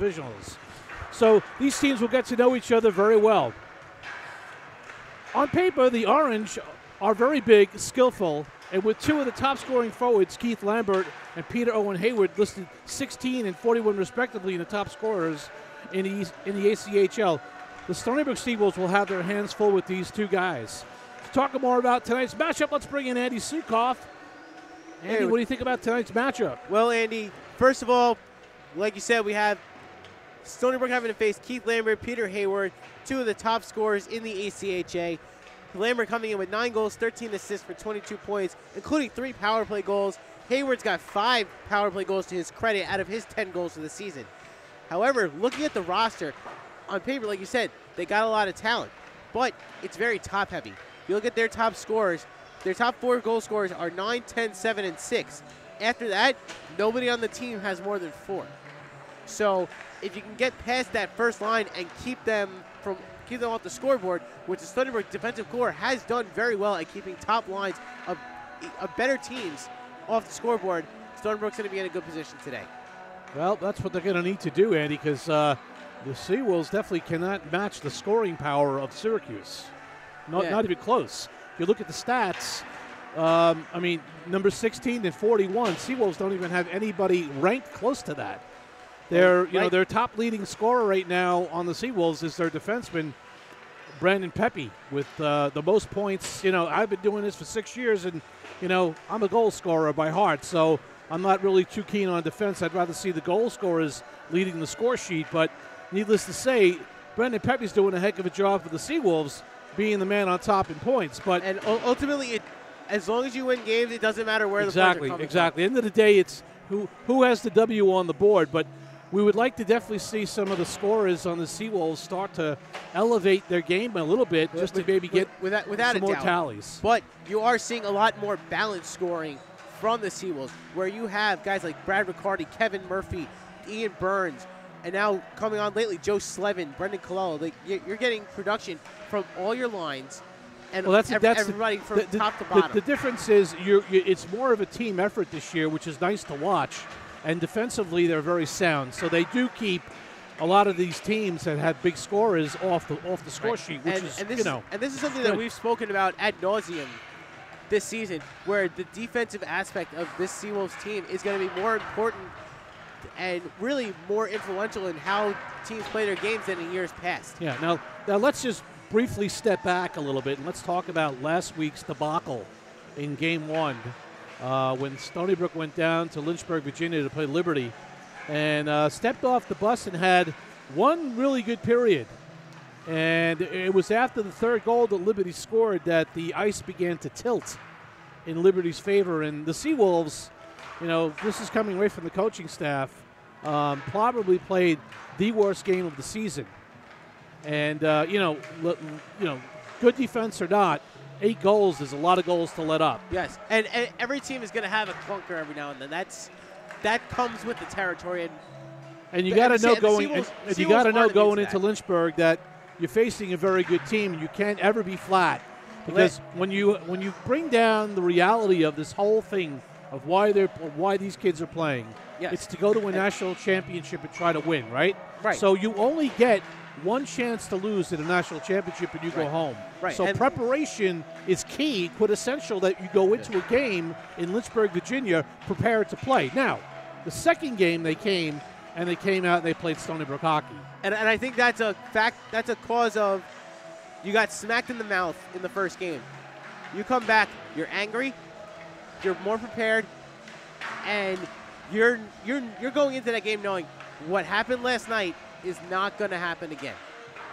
divisionals. So these teams will get to know each other very well. On paper, the Orange are very big, skillful, and with two of the top-scoring forwards, Keith Lambert and Peter Owen Hayward, listed 16 and 41 respectively in the top scorers in the ACHL, the Stony Brook Seawolves will have their hands full with these two guys. To talk more about tonight's matchup, let's bring in Andy Sukoff. Andy, what do you think about tonight's matchup? Well, Andy, first of all, like you said, we have Stony Brook having to face Keith Lambert, Peter Hayward, two of the top scorers in the ACHA. Lambert coming in with 9 goals, 13 assists for 22 points, including 3 power play goals. Hayward's got 5 power play goals to his credit out of his 10 goals for the season. However, looking at the roster, on paper, like you said, they got a lot of talent, but it's very top-heavy. If you look at their top scorers, their top 4 goal scorers are 9, 10, 7, and 6. After that, nobody on the team has more than 4. So if you can get past that first line and keep them off the scoreboard, which the Stony Brook defensive core has done very well at keeping top lines of better teams off the scoreboard, Stony Brook's going to be in a good position today. Well, that's what they're going to need to do, Andy, because the Seawolves definitely cannot match the scoring power of Syracuse. Not even close. If you look at the stats, I mean, number 16 and 41, Seawolves don't even have anybody ranked close to that. Their top leading scorer right now on the Seawolves is their defenseman, Brandon Pepe, with the most points. I've been doing this for 6 years, and, I'm a goal scorer by heart, so I'm not really too keen on defense. I'd rather see the goal scorers leading the score sheet, but needless to say, Brandon Pepe's doing a heck of a job for the Seawolves, being the man on top in points. And ultimately, as long as you win games, it doesn't matter where the points are coming from. Exactly. At the end of the day, it's who has the W on the board, but we would like to definitely see some of the scorers on the Seawolves start to elevate their game a little bit, just to maybe get without some more tallies. But you are seeing a lot more balanced scoring from the Seawolves, where you have guys like Brad Riccardi, Kevin Murphy, Ian Burns, and now coming on lately, Joe Slevin, Brendan Colello. You're getting production from all your lines, and everybody from top to bottom. The difference is it's more of a team effort this year, which is nice to watch. And defensively, they're very sound. So they do keep a lot of these teams that have big scorers off the score sheet, which and this is something that we've spoken about ad nauseum this season, where the defensive aspect of this Seawolves team is going to be more important and really more influential in how teams play their games than in years past. Yeah. Now let's just briefly step back a little bit and let's talk about last week's debacle in Game 1. When Stony Brook went down to Lynchburg, Virginia to play Liberty and stepped off the bus and had one really good period. And it was after the third goal that Liberty scored that the ice began to tilt in Liberty's favor. And the Seawolves, this is coming away from the coaching staff, probably played the worst game of the season. And, good defense or not, 8 goals is a lot of goals to let up. Yes, and every team is going to have a clunker every now and then. That comes with the territory. And you got to know going into Lynchburg that you're facing a very good team. You can't ever be flat, because when you bring down the reality of this whole thing of why these kids are playing, it's to go to a national championship and try to win, right? Right. So you only get one chance to lose at a national championship and you go home. Right. So preparation is key, quintessential, that you go into a game in Lynchburg, Virginia, prepared to play. Now, the second game they came out and they played Stony Brook hockey. And I think that's a cause of you got smacked in the mouth in the first game. You come back, you're angry, you're more prepared, and you're going into that game knowing what happened last night is not going to happen again.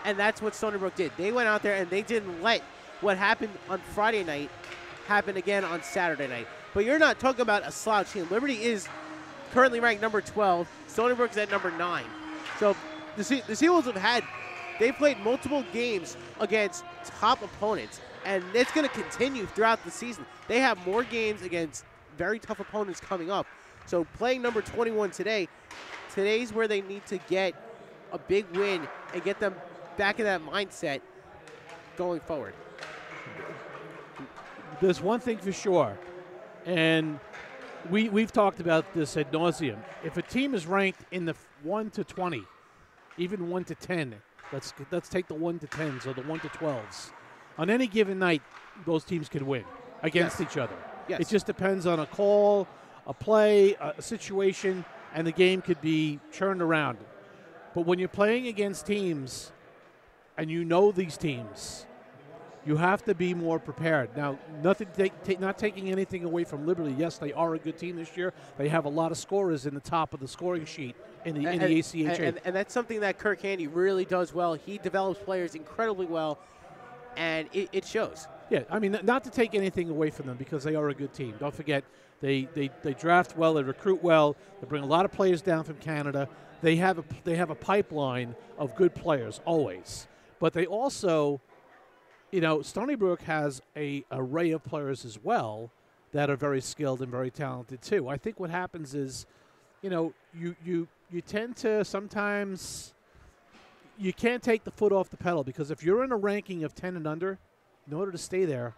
And that's what Stony Brook did. They went out there and they didn't let what happened on Friday night happen again on Saturday night. But you're not talking about a slouch team. Liberty is currently ranked number 12. Stony Brook's at number 9. So the Seawolves they've played multiple games against top opponents, and it's going to continue throughout the season. They have more games against very tough opponents coming up. So playing number 21 today's where they need to get a big win and get them back in that mindset going forward. There's one thing for sure, and we've talked about this ad nauseum. If a team is ranked in the 1 to 20, even 1 to 10. Let's take the 1 to 10s or the 1 to 12s. On any given night, those teams can win against each other. Yes. It just depends on a call, a play, a situation, and the game could be churned around. But when you're playing against teams and you know these teams, you have to be more prepared. Now, not taking anything away from Liberty. Yes, they are a good team this year. They have a lot of scorers in the top of the scoring sheet in the ACHA. And that's something that Kirk Handy really does well. He develops players incredibly well, and it shows. Yeah, I mean, not to take anything away from them because they are a good team. Don't forget, they draft well, they recruit well, they bring a lot of players down from Canada. They have a pipeline of good players always, but they also, Stony Brook has a array of players as well that are very skilled and very talented too. I think what happens is, you tend to sometimes you can't take the foot off the pedal because if you're in a ranking of 10 and under, in order to stay there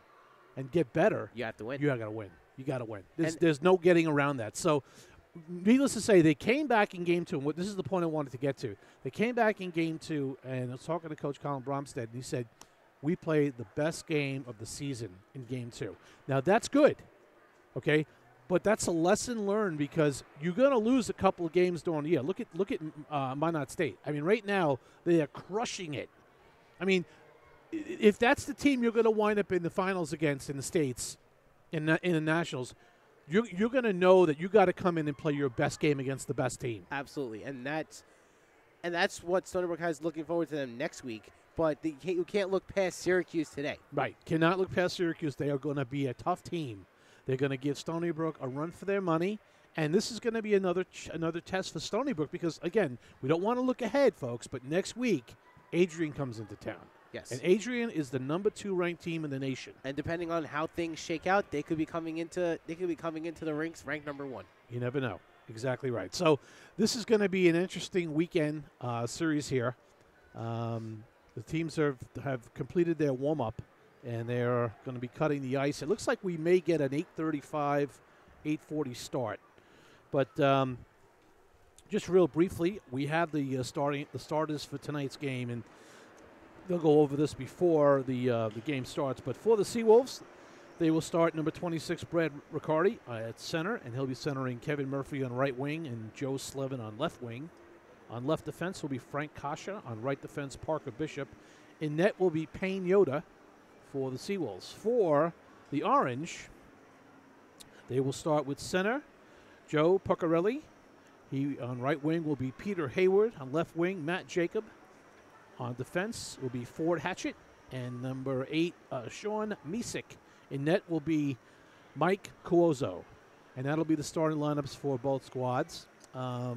and get better, you have to win. You got to win. You got to win. There's no getting around that. So, needless to say, they came back in Game 2, and this is the point I wanted to get to. They came back in Game 2, and I was talking to Coach Colin Bromstead, and he said, we played the best game of the season in Game 2. Now, that's good, okay? But that's a lesson learned because you're going to lose a couple of games during the year. Look at Minot State. I mean, right now, they are crushing it. I mean, if that's the team you're going to wind up in the finals against in the States, in the Nationals, you're going to know that you got to come in and play your best game against the best team. Absolutely, and that's what Stony Brook has looking forward to them next week. But you can't look past Syracuse today. Right, cannot look past Syracuse. They are going to be a tough team. They're going to give Stony Brook a run for their money, and this is going to be another test for Stony Brook because, again, we don't want to look ahead, folks, but next week, Adrian comes into town. Yes. And Adrian is the number 2 ranked team in the nation. And depending on how things shake out, they could be coming into the rinks ranked number 1. You never know. Exactly right. So this is going to be an interesting weekend series here. The teams have completed their warm-up, and they're going to be cutting the ice. It looks like we may get an 8:35, 8:40 start. But just real briefly, we have the starters for tonight's game, and they'll go over this before the game starts. But for the Seawolves, they will start number 26, Brad Riccardi, at center, and he'll be centering Kevin Murphy on right wing and Joe Slevin on left wing. On left defense will be Frank Kasha. On right defense, Parker Bishop. In net will be Payne Yoda for the Seawolves. For the Orange, they will start with center, Joe Puccarelli. He on right wing will be Peter Hayward. On left wing, Matt Jacob. On defense will be Ford Hatchett. And number 8, Sean Misek. In net will be Mike Cuozo. And that'll be the starting lineups for both squads. I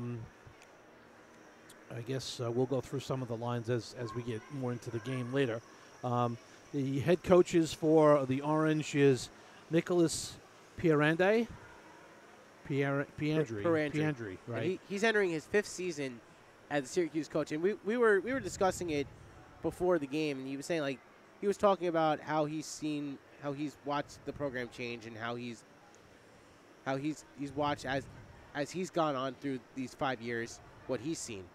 guess we'll go through some of the lines as we get more into the game later. The head coaches for the Orange is Nicholas Piandri, right? He's entering his 5th season as a Syracuse coach, and we were discussing it before the game, and he was saying he was talking about how he's watched the program change and how he's watched as he's gone on through these 5 years what he's seen.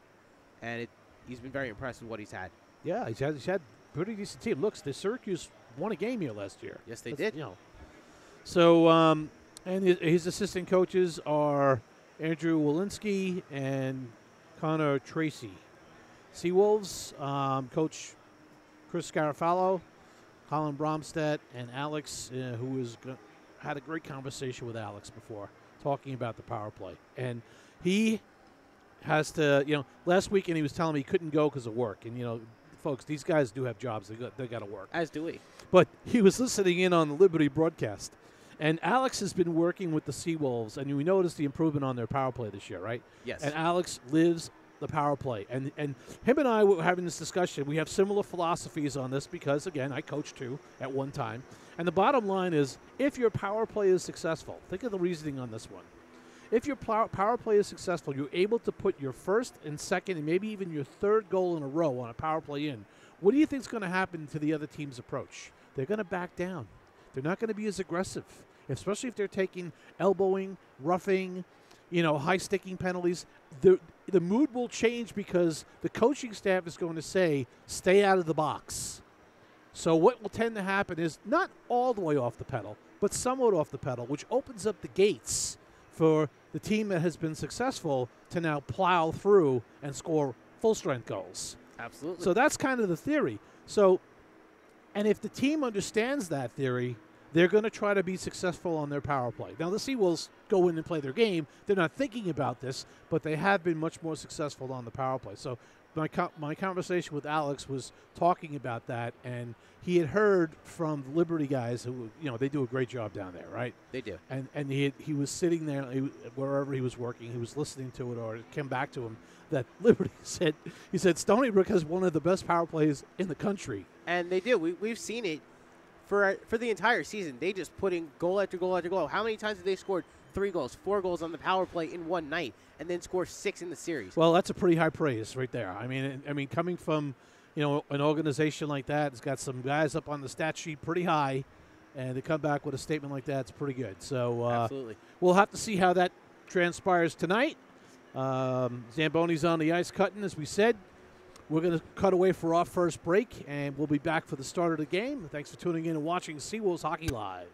And he's been very impressed with what he's had. Yeah, he's had pretty decent team. Looks, the Syracuse won a game here last year. Yes, they did. So, and his assistant coaches are Andrew Walensky and Connor Tracy. Seawolves, Coach Chris Scarafallo, Colin Bromstead, and Alex, who had a great conversation with Alex before, talking about the power play. And he has to, last weekend he was telling me he couldn't go because of work. And, folks, these guys do have jobs. They got to work. As do we. But he was listening in on the Liberty broadcast. And Alex has been working with the Seawolves, and we noticed the improvement on their power play this year, right? Yes. And Alex lives the power play. And him and I were having this discussion. We have similar philosophies on this because, again, I coached too at one time. And the bottom line is, if your power play is successful, think of the reasoning on this one. If your power play is successful, you're able to put your first and second and maybe even your third goal in a row on a power play in. What do you think is going to happen to the other team's approach? They're going to back down. They're not going to be as aggressive, especially if they're taking elbowing, roughing, high sticking penalties. the mood will change because the coaching staff is going to say, stay out of the box. So what will tend to happen is not all the way off the pedal, but somewhat off the pedal, which opens up the gates for the team that has been successful to now plow through and score full-strength goals. Absolutely. So that's kind of the theory. So, and if the team understands that theory, they're going to try to be successful on their power play. Now, the Seawolves go in and play their game. They're not thinking about this, but they have been much more successful on the power play. So my conversation with Alex was talking about that, and he had heard from the Liberty guys who, they do a great job down there, right? They do. And he was sitting there, wherever he was working, he was listening to it, or it came back to him that Liberty said Stony Brook has one of the best power plays in the country. And they do. We've seen it for the entire season. They just put in goal after goal after goal. How many times have they scored 3 goals, 4 goals on the power play in one night, and then score 6 in the series? Well, that's a pretty high praise right there. I mean, coming from an organization like that, it's got some guys up on the stat sheet pretty high, and to come back with a statement like that, it's pretty good. So Absolutely. We'll have to see how that transpires tonight. Zamboni's on the ice cutting, as we said. We're going to cut away for our first break, and we'll be back for the start of the game. Thanks for tuning in and watching Seawolves Hockey Live.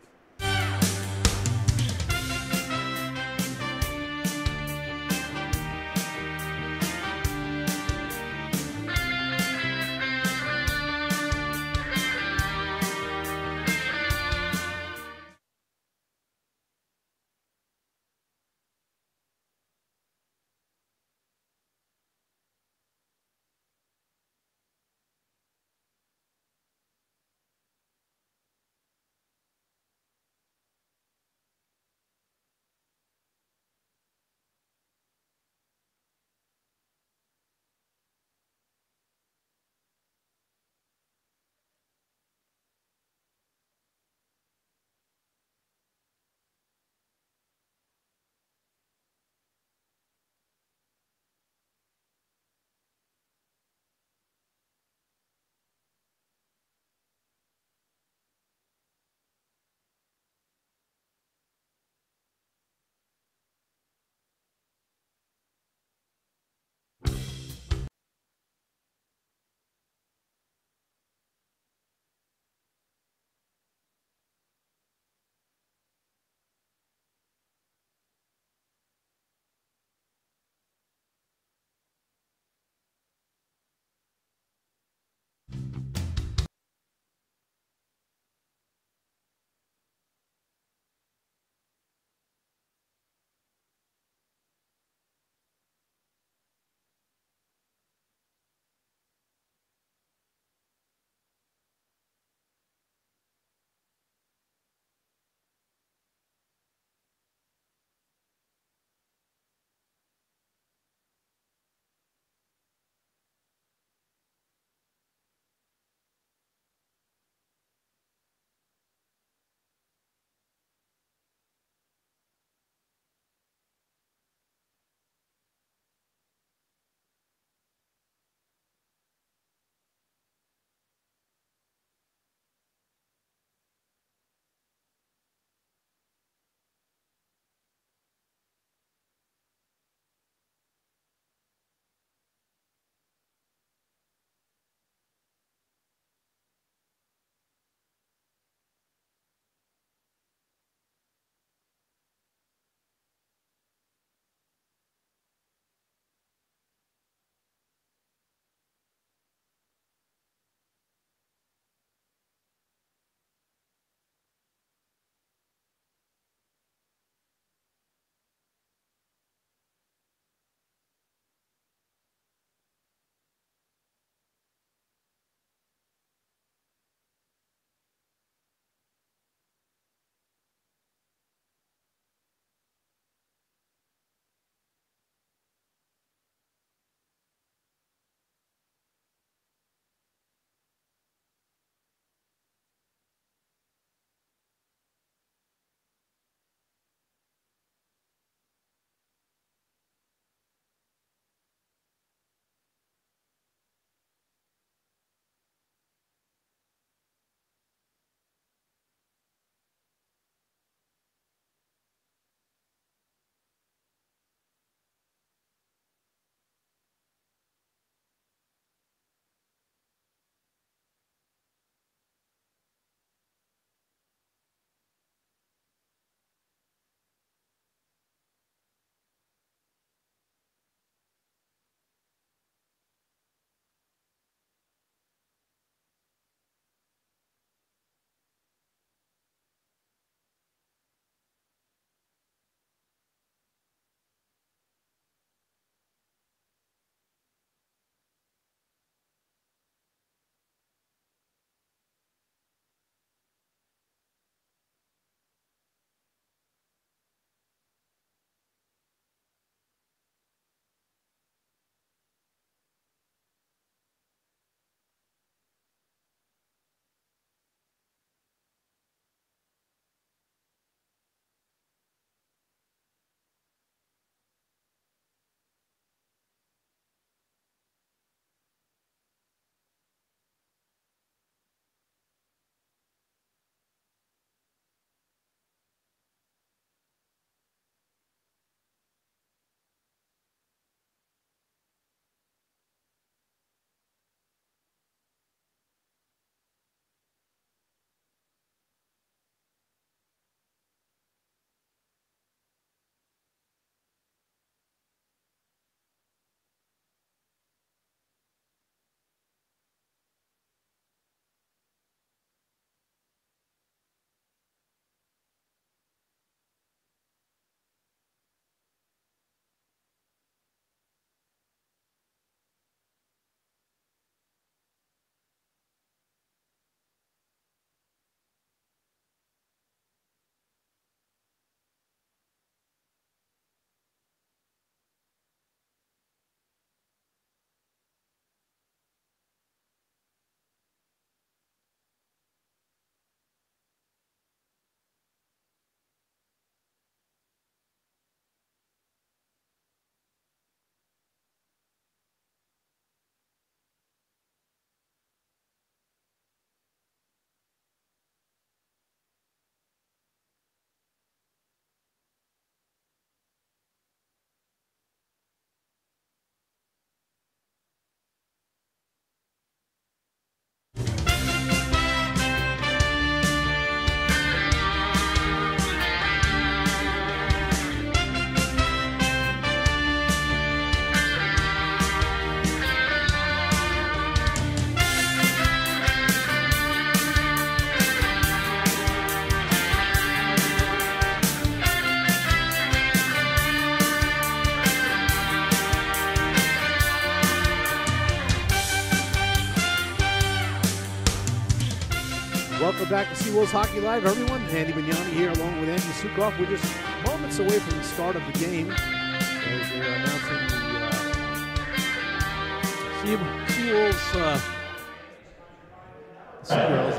Welcome back to Seawolves Hockey Live, everyone. Andy Mignani here along with Andy Sukoff. We're just moments away from the start of the game as they're announcing the Seawolves Seagirls,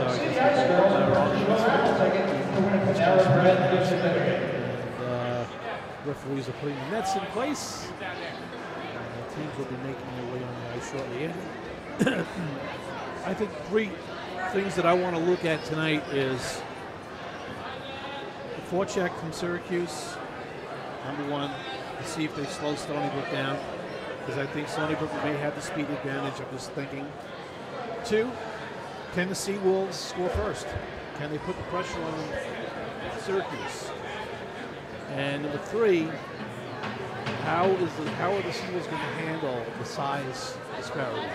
referees are putting the nets in place. The teams will be making their way on the ice shortly. I think three things that I want to look at tonight is the forecheck from Syracuse. Number one, to see if they slow Stony Brook down, because I think Stony Brook may have the speed advantage. I'm just thinking. Two, can the Seawolves score first? Can they put the pressure on Syracuse? And number three, how are the Seawolves going to handle the size disparity?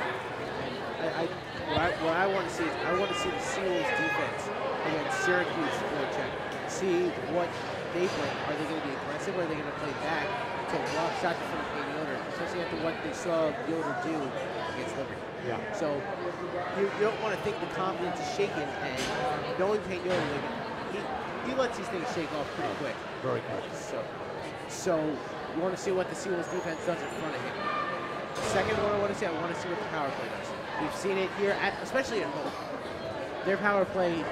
What I want to see is I want to see the Seawolves defense against Syracuse forecheck. See what they bring. Are they going to be aggressive? Or are they going to play back to block shots from Payne Yoder, especially after what they saw Yoder do against Liberty? Yeah. So you don't want to think the confidence is shaken, and knowing Payne Yoder, he lets these things shake off pretty quick. Very quick. So you want to see what the Seawolves defense does in front of him. The second one I want to see what the power play does. We've seen it here, especially at home. Their power play is weak.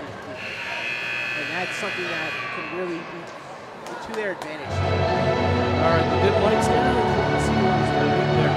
And that's something that can really be to their advantage. All right, the dim lights down. The Seawolves going to get there.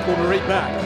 We'll be right back.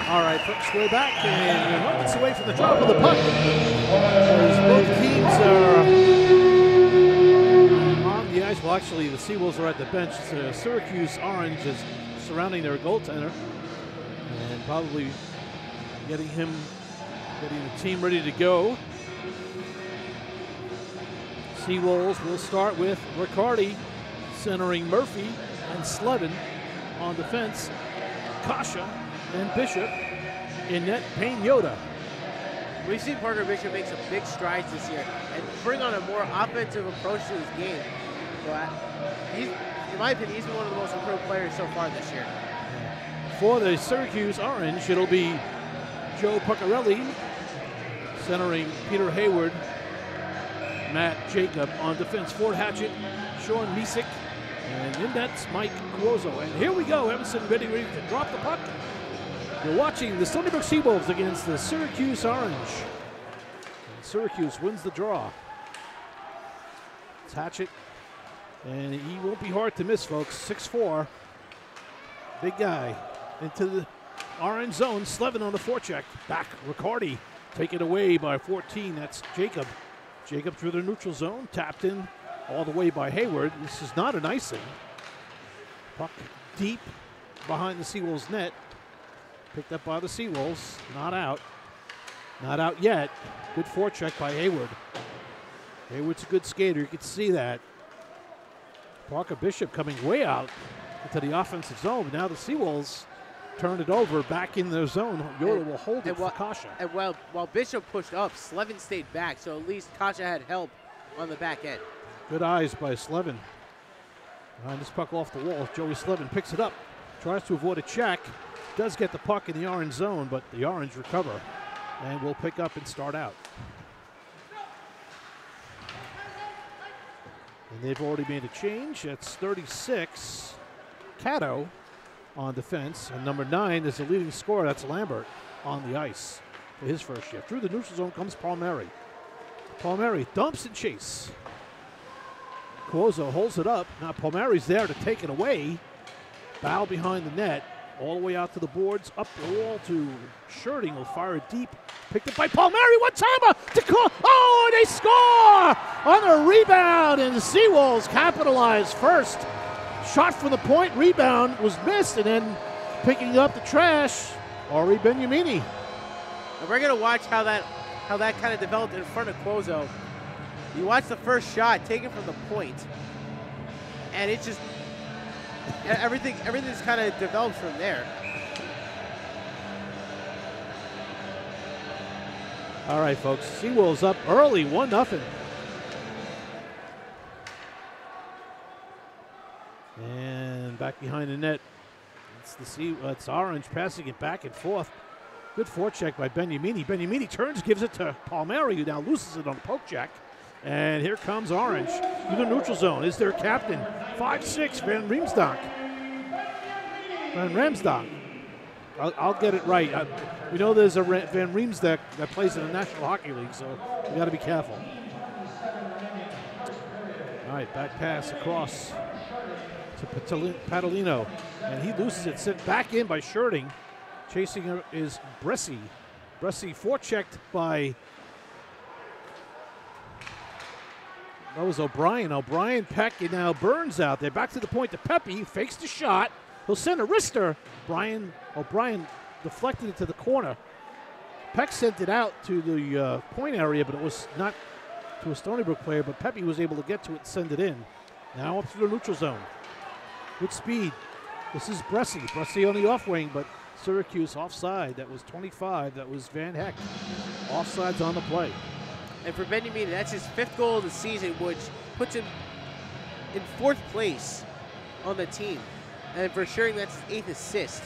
All right, folks, we're back, and we're moments away from the drop of the puck. As both teams are on the ice. Well, actually, the Seawolves are at the bench. Syracuse Orange is surrounding their goaltender and probably getting the team ready to go. Seawolves will start with Riccardi centering Murphy and Slevin on defense. Kasha and Bishop in net. Payne Yoda. We've seen Parker Bishop make some big strides this year and bring on a more offensive approach to his game. So in my opinion, he's been one of the most improved players so far this year. For the Syracuse Orange, it'll be Joe Puccarelli centering Peter Hayward, Matt Jacob on defense. Ford Hatchett, Sean Misick, and in net's Mike Cuozzo. And here we go, Emerson ready to drop the puck. You're watching the Stony Brook Seawolves against the Syracuse Orange. And Syracuse wins the draw. It's Hatchett, and he won't be hard to miss, folks. 6'4", big guy. Into the orange zone, Slevin on the forecheck. Back, Riccardi, taken away by 14, that's Jacob. Jacob through the neutral zone, tapped in all the way by Hayward. This is not an icing. Puck deep behind the Seawolves net. Picked up by the Seawolves, not out. Not out yet. Good forecheck by Hayward. Hayward's a good skater, you can see that. Parker Bishop coming way out into the offensive zone. But now the Seawolves turned it over back in their zone. Yoda will hold it for Kasha. And while Bishop pushed up, Slevin stayed back, so at least Kasha had help on the back end. Good eyes by Slevin. Behind this puck off the wall, Joey Slevin picks it up, tries to avoid a check, does get the puck in the orange zone, but the Orange recover and will pick up and start out. And they've already made a change. That's 36, Cato on defense, and number 9 is the leading scorer. That's Lambert on the ice for his first shift. Through the neutral zone comes Palmieri. Palmieri dumps and chase. Cuozzo holds it up. Now Palmieri's there to take it away. Bow behind the net, all the way out to the boards, up the wall to Shirting. Will fire it deep. Picked up by Palmieri. One-timer to call. Oh, and they score on a rebound, and the Seawolves capitalize first. Shot from the point, rebound was missed, and then picking up the trash, Ari Benyamini. And we're gonna watch how that kind of developed in front of Cuozzo. You watch the first shot taken from the point, and it just everything's kind of developed from there. All right, folks, Seawolves up early, 1-0. And back behind the net, it's Orange passing it back and forth. Good forecheck by Benyamini. Benyamini turns, gives it to Palmieri, who now loses it on the poke check. And here comes Orange through the neutral zone. Is their captain, 5'6", Van Riemsdonk. Van Ramsdonk. I'll get it right. We know there's a Van Riemsdonk that plays in the National Hockey League, so we got to be careful. All right, back pass across to Patalino, and he loses it, sent back in by Shirting. Chasing her is Bressi. Bressi forechecked by, that was O'Brien. O'Brien, Peck, and now Burns out there. Back to the point to Pepe, fakes the shot. He'll send a wrister. O'Brien deflected it to the corner. Peck sent it out to the point area, but it was not to a Stony Brook player, but Pepe was able to get to it and send it in. Now up to the neutral zone. Good speed. This is Bressi. Bressi on the off wing, but Syracuse offside. That was 25. That was Van Heck. Offsides on the play. And for Benyamini, that's his 5th goal of the season, which puts him in 4th place on the team. And for Shirting, that's his 8th assist,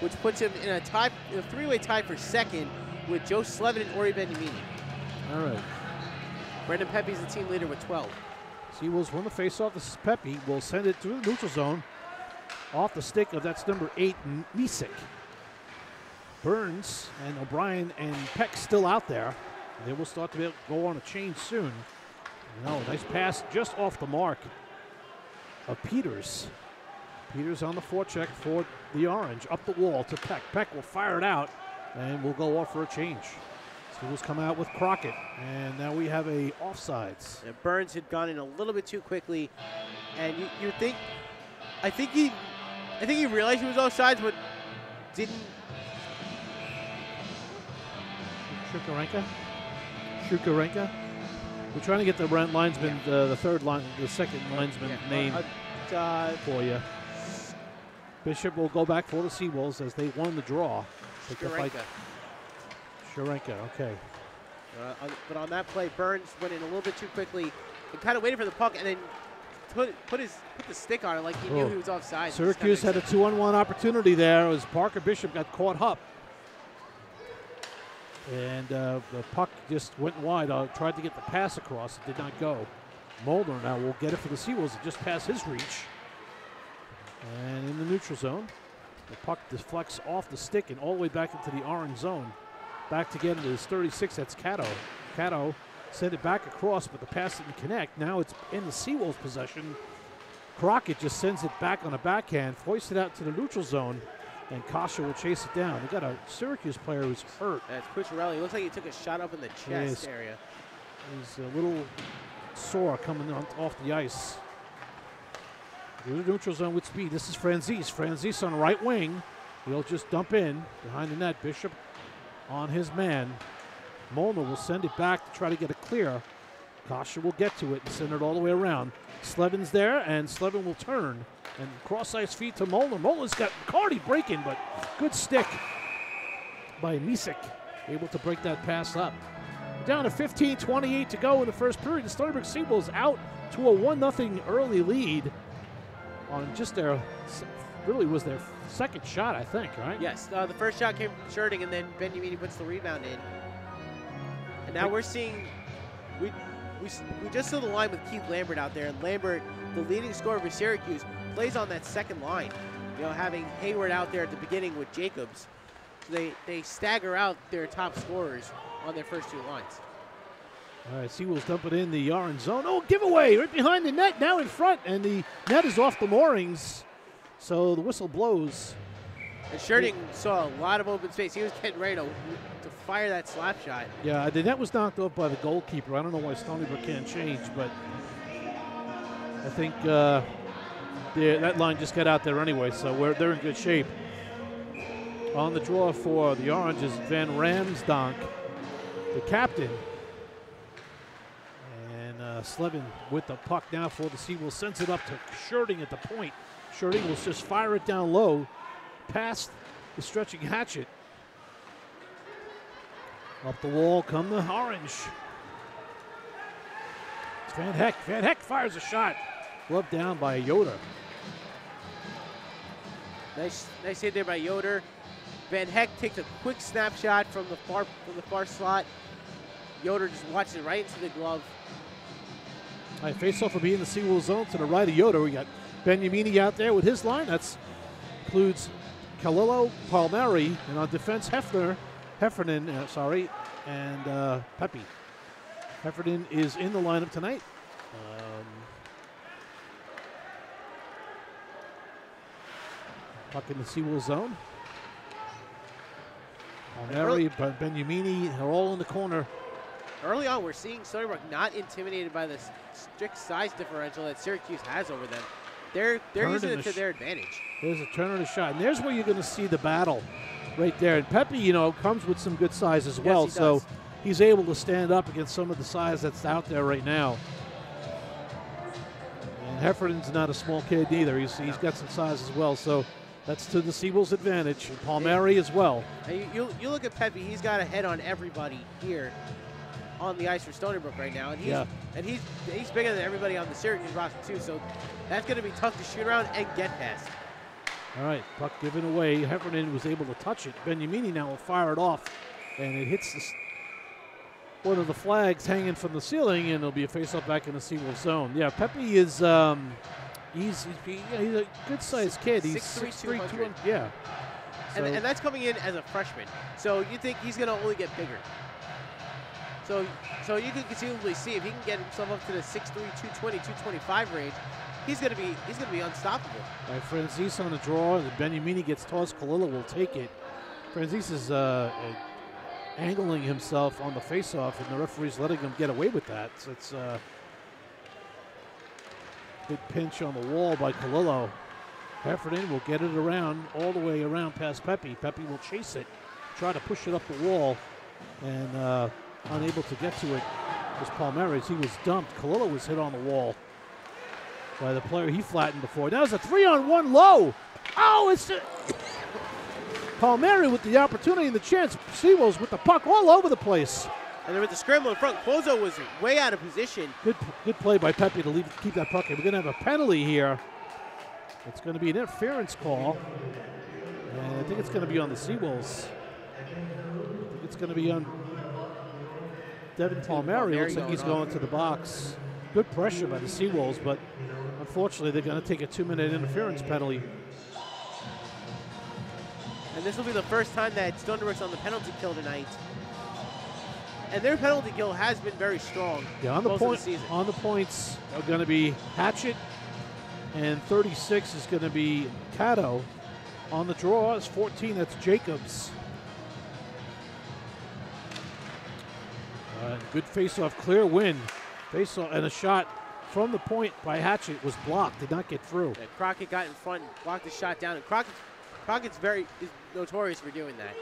which puts him in a 3-way tie for 2nd with Joe Slevin and Ori Benyamini. All right. Brendan Pepe's the team leader with 12. Seawolves won the faceoff. This is Pepe. Will send it through the neutral zone. Off the stick of, that's number 8, Misick. Burns and O'Brien and Peck still out there. They will start to go on a change soon. No, nice pass just off the mark of Peters. Peters on the forecheck for the Orange. Up the wall to Peck. Peck will fire it out, and we'll go off for a change. Steelers come out with Crockett, and now we have a offsides. And Burns had gone in a little bit too quickly, and you think, I think he realized he was offsides, but didn't. Shukarenka. We're trying to get the linesman, the second linesman name for you. Bishop will go back for the Seawolves as they won the draw. Shurenka, okay. But on that play, Burns went in a little bit too quickly and kind of waited for the puck and then put the stick on it like he knew he was offside. Syracuse had a 2-on-1 opportunity there as Parker Bishop got caught up. And the puck just went wide. Tried to get the pass across. It did not go. Mulder now will get it for the Seawolves. It just past his reach. And in the neutral zone, the puck deflects off the stick and all the way back into the orange zone. Back to get it is 36. That's Cato. Cato sent it back across, but the pass didn't connect. Now it's in the Seawolves' possession. Crockett just sends it back on a backhand, foists it out to the neutral zone, and Kasha will chase it down. We got a Syracuse player who's hurt. That's Cucciarelli. Looks like he took a shot up in the chest area. He's a little sore coming off the ice. Through the neutral zone with speed. This is Franzese. Franzese on the right wing. He'll just dump in behind the net. Bishop on his man. Molnar will send it back to try to get it clear. Kasha will get to it and send it all the way around. Slevin's there, and Slevin will turn. And cross-ice feed to Molnar. Molnar's got McCarty breaking, but good stick by Misek. Able to break that pass up. Down to 15:28 to go in the first period. The Stony Brook Seawolves out to a 1-0 early lead on just their, really was their second shot, I think, right? Yes, the first shot came from Sherding, and then Benyamini puts the rebound in. And now we're seeing, we just saw the line with Keith Lambert out there, and Lambert, the leading scorer for Syracuse, plays on that second line. You know, having Hayward out there at the beginning with Jacobs. So they stagger out their top scorers on their first two lines. All right, Seawolves dump it in the orange zone. Oh, giveaway right behind the net, now in front, and the net is off the moorings. So the whistle blows. And Sherding saw a lot of open space. He was getting ready to fire that slap shot. Yeah, the net was knocked off by the goalkeeper. I don't know why Stony Brook can't change, but I think that line just got out there anyway, so they're in good shape. On the draw for the Orange is Van Ramsdonk, the captain. And Slevin with the puck now for the Seawolves. Sends it up to Sherding at the point. Sherding will just fire it down low past the stretching Hatchet. Up the wall come the Orange. It's Van Heck. Van Heck fires a shot. Gloved down by Yoder. Nice hit there by Yoder. Van Heck takes a quick snapshot from the far slot. Yoder just watches it right into the glove. All right, face-off will be in the Seawolves zone to the right of Yoder. We got Benyamini out there with his line. That includes Kalilo, Palmieri, and on defense Heffernan, and Pepe. Heffernan is in the lineup tonight. Puck in the Seawolves zone. Palmieri, Benyamini, they're all in the corner. Early on, we're seeing Stony Brook not intimidated by the strict size differential that Syracuse has over them. They're using it to their advantage. There's a turn on the shot, and there's where you're going to see the battle right there. And Pepe, you know, comes with some good size as well, so he's able to stand up against some of the size that's out there right now. And Heffernan's not a small kid either. He's got some size as well, so that's to the Seawolves' advantage. And Palmieri as well. You look at Pepe; he's got a head on everybody here on the ice for Stony Brook right now, and he's bigger than everybody on the Syracuse roster too. So that's going to be tough to shoot around and get past. All right, puck given away. Heffernan was able to touch it. Benyamini now will fire it off, and it hits one of the flags hanging from the ceiling, and it'll be a face-off back in the Seawolves zone. Yeah, Pepe is he's a good-sized kid. He's 6'3", 200. Yeah. So. And that's coming in as a freshman. So you think he's going to only get bigger. So you can conceivably see if he can get himself up to the 6'3", 220, 225 range, he's gonna be unstoppable. All right, Franzese on the draw. And Beniamini gets tossed. Kalila will take it. Franzese is angling himself on the faceoff, and the referee's letting him get away with that. So it's a big pinch on the wall by Kalilo. Heffernan will get it around, all the way around past Pepe. Pepe will chase it, try to push it up the wall, and unable to get to it was Palmieri. He was dumped. Kalilo was hit on the wall by the player he flattened before. That was a 3-on-1 low. Oh, it's Palmieri with the opportunity and the chance. Seawolves with the puck all over the place. And there was the scramble in front. Cuozzo was way out of position. Good play by Pepe to keep that puck in. We're going to have a penalty here. It's going to be an interference call. And I think it's going to be on the Seawolves. I think it's going to be on Devin Palmieri. Looks like he's going to the box. Good pressure by the Seawolves, but unfortunately they're going to take a 2-minute interference penalty. And this will be the first time that Stony Brook's on the penalty kill tonight. And their penalty kill has been very strong. Yeah, on the points are going to be Hatchet, and 36 is going to be Cato. On the draw is 14. That's Jacobs. Good face-off, clear win. Face-off and a shot from the point by Hatchet was blocked. Did not get through. Yeah, Crockett got in front, blocked the shot down, and Crockett's is notorious for doing that.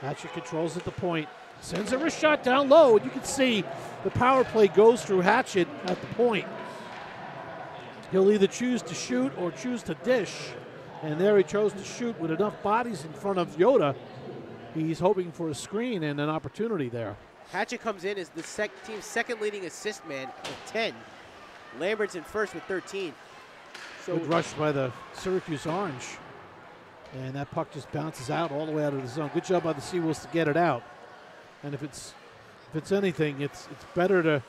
Hatchet controls at the point. Sends a wrist shot down low, and you can see the power play goes through Hatchet at the point. He'll either choose to shoot or choose to dish, and there he chose to shoot with enough bodies in front of Yoda. He's hoping for a screen and an opportunity there. Hatchet comes in as the team's second leading assist man with 10. Lambert's in first with 13. So good rush by the Syracuse Orange, and that puck just bounces out all the way out of the zone. Good job by the Seawolves to get it out. And if it's anything, it's better to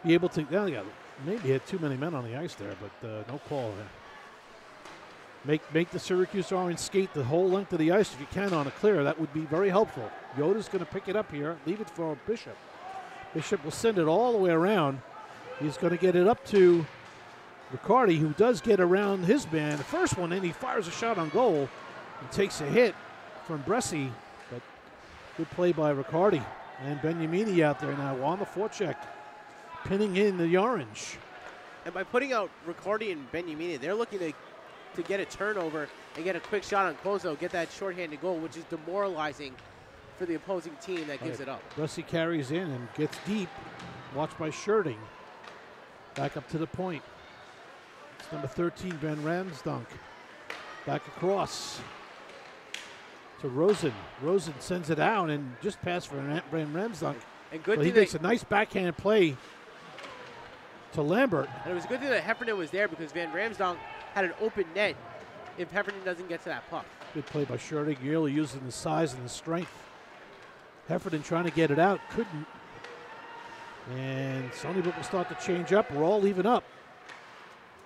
be able to. Yeah, maybe had too many men on the ice there, but no call there. Make the Syracuse Orange skate the whole length of the ice if you can on a clear. That would be very helpful. Yoda's going to pick it up here, leave it for Bishop. Bishop will send it all the way around. He's going to get it up to Riccardi, who does get around his man. The first one, and he fires a shot on goal and takes a hit from Bresci. But good play by Riccardi. And Beniamini out there now on the forecheck, pinning in the orange. And by putting out Riccardi and Beniamini, they're looking to get a turnover and get a quick shot on Cuozzo, get that shorthanded goal, which is demoralizing for the opposing team that gives it up. Bresci carries in and gets deep. Watched by Sherding. Back up to the point. It's number 13, Ben Ramsdunk. Back across to Rosen. Rosen sends it out and just past for Ben Ramsdunk. And good he makes a nice backhand play to Lambert. And it was a good thing that Heffernan was there because Van Ramsdonk had an open net if Heffernan doesn't get to that puck. Good play by Sherding, really using the size and the strength. Heffernan trying to get it out, couldn't. And Stony Brook will start to change up. We're all even up.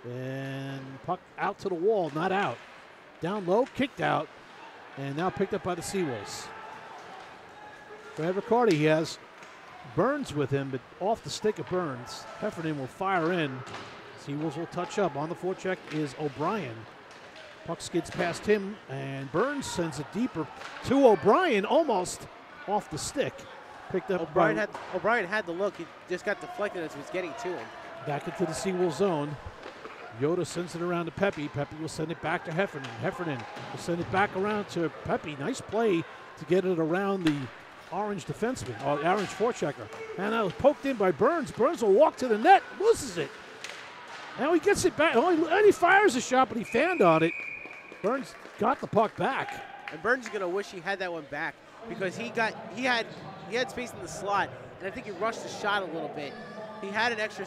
And puck out to the wall, not out. Down low, kicked out, and now picked up by the Seawolves. Brad Riccardi, he has Burns with him, but off the stick of Burns. Heffernan will fire in. Seawolves will touch up. On the forecheck is O'Brien. Puck skids past him, and Burns sends it deeper to O'Brien, almost off the stick. Picked up O'Brien had the look. He just got deflected as he was getting to him. Back into the Seawolves zone. Yoda sends it around to Pepe. Pepe will send it back to Heffernan. Heffernan will send it back around to Pepe. Nice play to get it around the orange defenseman, or the orange forechecker. And that was poked in by Burns. Burns will walk to the net, loses it. Now he gets it back. And he fires a shot, but he fanned on it. Burns got the puck back. And Burns is going to wish he had that one back because he had space in the slot, and I think he rushed the shot a little bit. He had an extra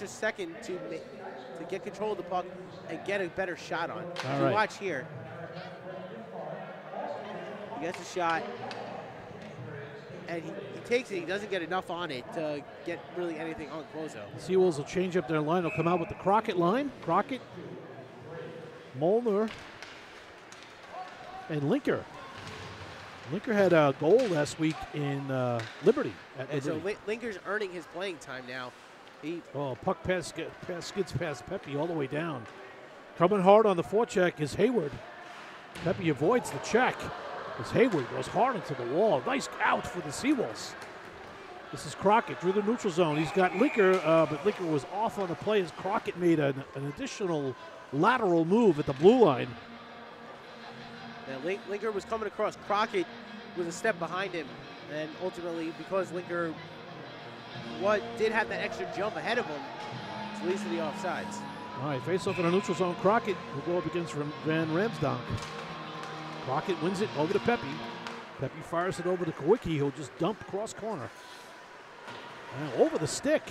second to get control of the puck and get a better shot on. So watch here. He gets a shot, and he takes it. He doesn't get enough on it to get really anything on Cuozzo. The Seawolves will change up their line. They'll come out with the Crockett line. Crockett, Molnar, and Linker. Linker had a goal last week in Liberty. So Linker's earning his playing time now. Puck pass skids past Pepe all the way down. Coming hard on the forecheck is Hayward. Pepe avoids the check as Hayward goes hard into the wall. Nice out for the Seawolves. This is Crockett through the neutral zone. He's got Linker, but Linker was off on the play as Crockett made an additional lateral move at the blue line. Yeah, Linker was coming across. Crockett was a step behind him, and ultimately, because Linker did have that extra jump ahead of him, it leads to the offsides. All right, face off in a neutral zone. Crockett will go up against Van Ramsdonk. Crockett wins it over to Pepe. Pepe fires it over to Kawicki, who'll just dump cross corner. And over the stick.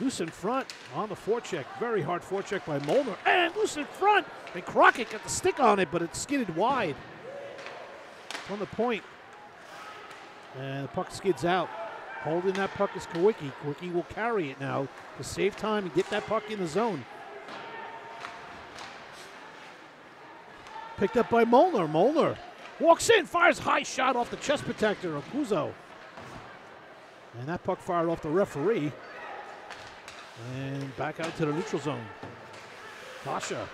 Loose in front on the forecheck. Very hard forecheck by Molnar. And loose in front. And Crockett got the stick on it, but it skidded wide. On the point. And the puck skids out. Holding that puck is Kawicki. Kawicki will carry it now to save time and get that puck in the zone. Picked up by Molnar. Molnar walks in, fires high shot off the chest protector of Puzo. And that puck fired off the referee. And back out to the neutral zone. Kasha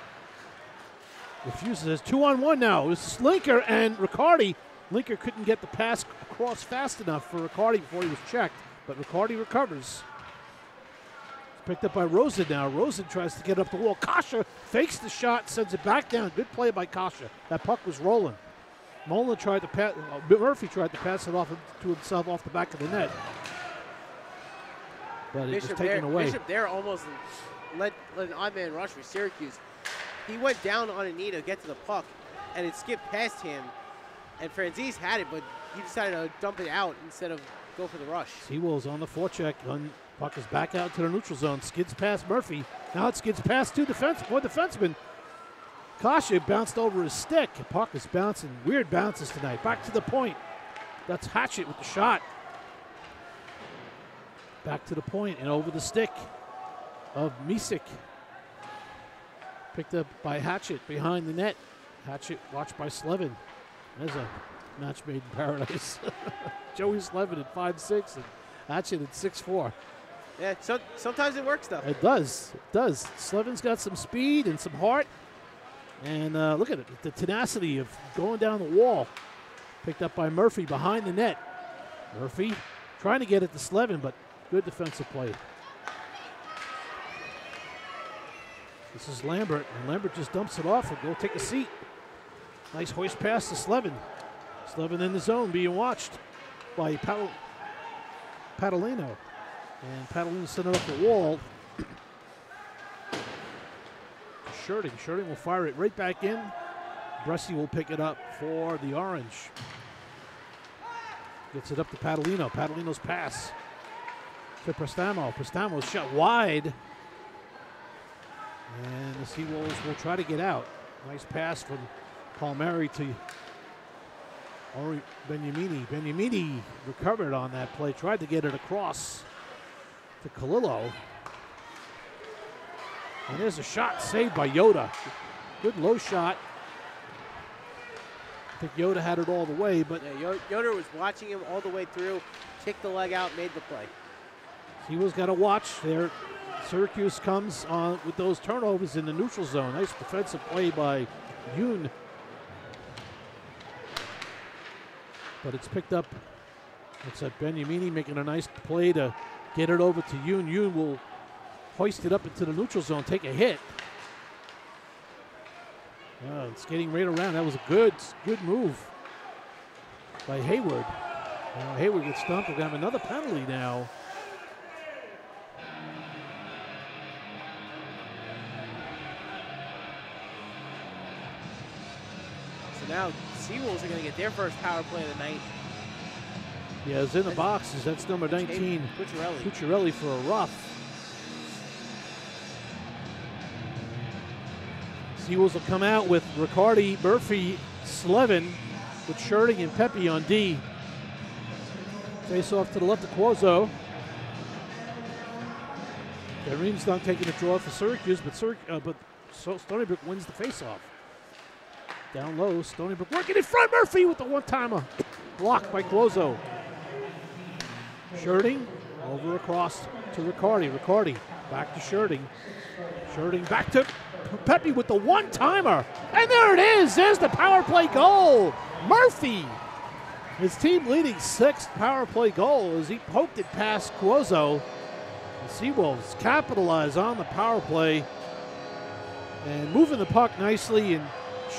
refuses. It's 2-on-1 now. It's Linker and Riccardi. Linker couldn't get the pass across fast enough for Riccardi before he was checked, but Riccardi recovers. It's picked up by Rosen now. Rosen tries to get up the wall. Kasha fakes the shot, sends it back down. Good play by Kasha. That puck was rolling. Molnar tried to pass. Murphy tried to pass it off to himself off the back of the net, but it was taken away. Bishop there almost led an odd man rush for Syracuse. He went down on a knee to get to the puck, and it skipped past him. And Franzese had it, but he decided to dump it out instead of go for the rush. Seawolves on the forecheck. Puck is back out to the neutral zone. Skids past Murphy. Now it skids past one defenseman. Kasha bounced over his stick. Puck is bouncing. Weird bounces tonight. Back to the point. That's Hatchett with the shot. Back to the point and over the stick of Misik. Picked up by Hatchett behind the net. Hatchett watched by Slevin. There's a match made in paradise. Joey Slevin at 5'6" and Hatchett at 6'4". Yeah, sometimes it works though. It does. It does. Slevin's got some speed and some heart. And look at it, the tenacity of going down the wall. Picked up by Murphy behind the net. Murphy trying to get it to Slevin, but good defensive play. This is Lambert, and Lambert just dumps it off and go take a seat. Nice hoist pass to Slevin. Slevin in the zone being watched by Padalino. And Padalino sent it up the wall. Sherding will fire it right back in. Bresci will pick it up for the Orange. Gets it up to Padalino. Padalino's pass to Prestamo. Prestamo's shot wide. And the Seawolves will try to get out. Nice pass from Palmieri to Beniamini. Beniamini recovered on that play. Tried to get it across to Kalilo. And there's a shot saved by Yoda. Good low shot. I think Yoda had it all the way, but yeah, Yoda was watching him all the way through, kicked the leg out, made the play. Seawolves got to watch there. Syracuse comes on with those turnovers in the neutral zone. Nice defensive play by Yoon. But it's picked up. It's at Beniamini making a nice play to get it over to Yoon. Yoon will hoist it up into the neutral zone, take a hit. It's getting right around. That was a good move by Hayward. Hayward gets stumped. We're going to have another penalty now. So now Seawolves are going to get their first power play of the night. Yeah, it's in the boxes. That's number 19, Cucciarelli for a rough. Seawolves will come out with Riccardi, Murphy, Slevin, with Sherding and Pepe on D. Face off to the left of Cuozzo. Kareem's not taking the draw for Syracuse, but Stony Brook wins the face-off. Down low, Stony Brook working in front. Murphy with the one-timer. Blocked by Cuozzo. Sherding over across to Riccardi. Riccardi back to Sherding. Sherding back to Pepe with the one-timer. And there it is. There's the power play goal. Murphy, his team leading 6th power play goal as he poked it past Cuozzo. The Seawolves capitalize on the power play and moving the puck nicely and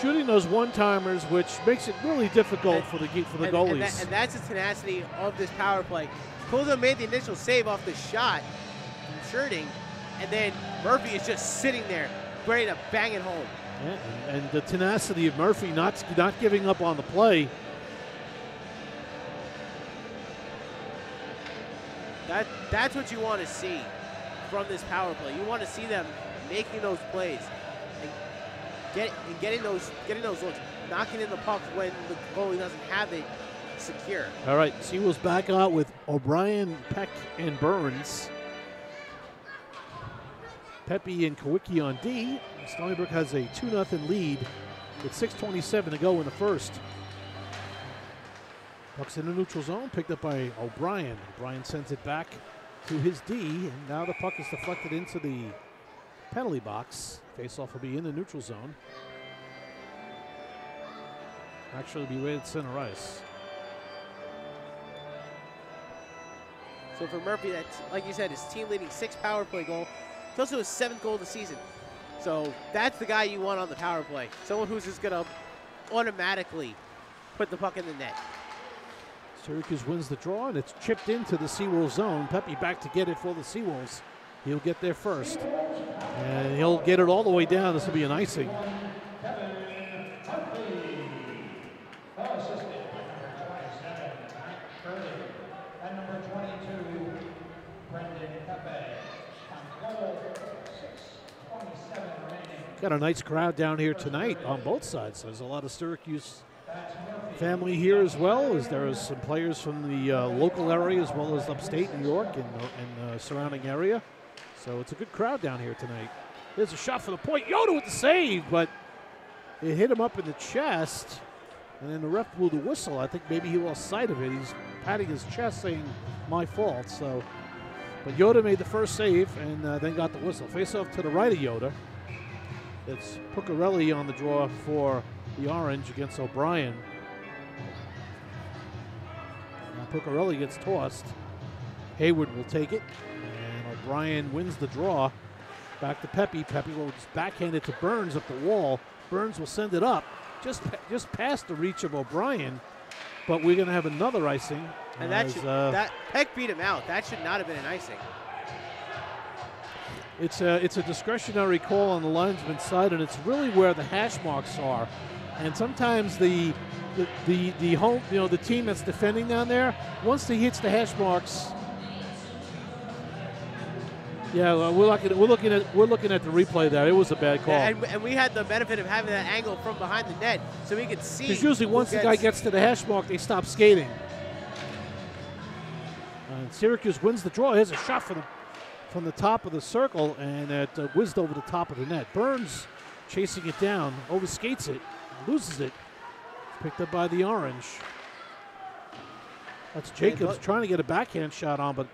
shooting those one-timers, which makes it really difficult for the goalies. And that's the tenacity of this power play. Cuozzo made the initial save off the shot from Sherding, and then Murphy is just sitting there, ready to bang it home. Yeah, and the tenacity of Murphy not giving up on the play. That's what you want to see from this power play. You want to see them making those plays and getting those looks, knocking in the puck when the goalie doesn't have it secure. All right, Seawolves back out with O'Brien, Peck, and Burns. Pepe and Kawicki on D. Stony Brook has a 2-0 lead with 6:27 to go in the first. Puck's in the neutral zone, picked up by O'Brien. O'Brien sends it back to his D, and now the puck is deflected into the penalty box. Faceoff will be in the neutral zone. Actually, be right at center ice. So for Murphy, that's, like you said, his team leading 6th power play goal. It's also his 7th goal of the season. So that's the guy you want on the power play. Someone who's just going to automatically put the puck in the net. Syracuse wins the draw, and it's chipped into the Seawolves zone. Pepe back to get it for the Seawolves. He'll get there first, and he'll get it all the way down. This will be an icing. Got a nice crowd down here tonight on both sides. There's a lot of Syracuse family here as well, as there are some players from the local area as well as upstate New York and surrounding area. So it's a good crowd down here tonight. There's a shot for the point. Yoda with the save, but it hit him up in the chest, and then the ref blew the whistle. I think maybe he lost sight of it. He's patting his chest saying, my fault. So, but Yoda made the first save and then got the whistle. Face off to the right of Yoda. It's Puccarelli on the draw for the Orange against O'Brien. Now Puccarelli gets tossed. Hayward will take it, and O'Brien wins the draw. Back to Pepe. Pepe will just backhand it to Burns up the wall. Burns will send it up, just past the reach of O'Brien. But we're going to have another icing. And that Peck beat him out. That should not have been an icing. It's a discretionary call on the linesman's side, and it's really where the hash marks are. And sometimes the home, the team that's defending down there, once he hits the hash marks, yeah, well, we're looking at the replay there. It was a bad call. And we had the benefit of having that angle from behind the net, so we could see. Because usually once the guy gets to the hash mark, they stop skating. And Syracuse wins the draw. Here's a shot from the top of the circle, and it whizzed over the top of the net. Burns chasing it down, overskates it, loses it. Picked up by the Orange. That's Jacobs trying to get a backhand shot on, but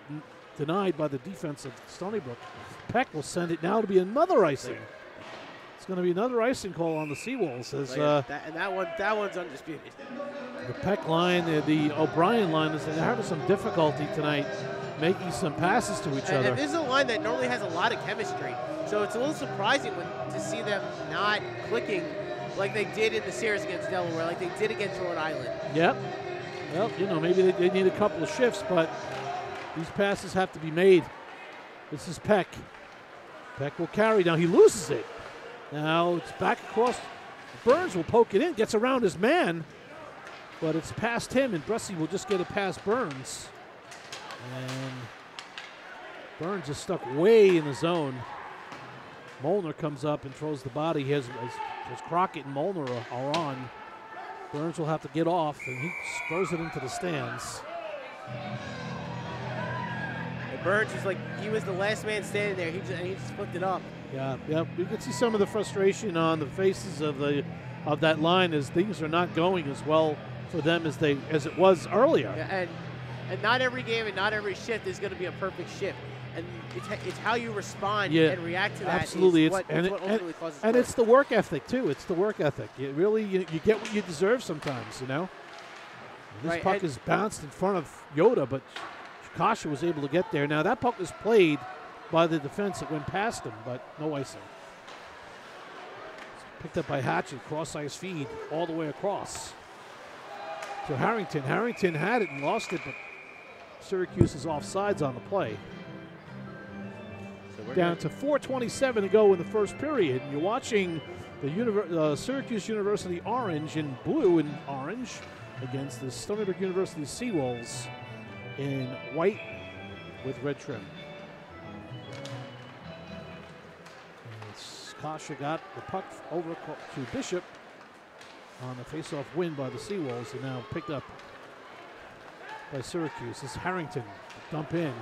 denied by the defense of Stony Brook. Peck will send it now to be another icing. It's going to be another icing call on the Seawolves. That one's undisputed. The Peck line, the O'Brien line, they're having some difficulty tonight making some passes to each other. And this is a line that normally has a lot of chemistry, so it's a little surprising to see them not clicking like they did in the series against Delaware, like they did against Rhode Island. Yep. Well, maybe they need a couple of shifts, but these passes have to be made. This is Peck. Peck will carry. Now he loses it. Now it's back across. Burns will poke it in, gets around his man, but it's past him, and Bresci will just get it past Burns. And Burns is stuck way in the zone. Molnar comes up and throws the body. He has Crockett and Molnar are on. Burns will have to get off, and he throws it into the stands. And Burns is like, he was the last man standing there. He just flipped it up. Yeah. We can see some of the frustration on the faces of that line as things are not going as well for them as it was earlier. Yeah, and not every game and not every shift is going to be a perfect shift. And it's how you respond Yeah, and react to that. absolutely. Is what ultimately causes and growth. it's the work ethic, too. It's the work ethic. You get what you deserve sometimes, you know? This Right, puck is bounced in front of Yoda, but Kasha was able to get there. Now, that puck was played by the defense. It went past him, but no icing. Picked up by Hatchet, cross-ice feed all the way across to Harrington. Harrington had it and lost it, but Syracuse is offsides on the play. So we're Down to 4:27 to go in the first period. You're watching the Syracuse University Orange in blue and orange against the Stony Brook University Seawolves in white with red trim. Kasha got the puck over to Bishop on the face-off win by the Seawolves, and now picked up by Syracuse. This is Harrington, dump in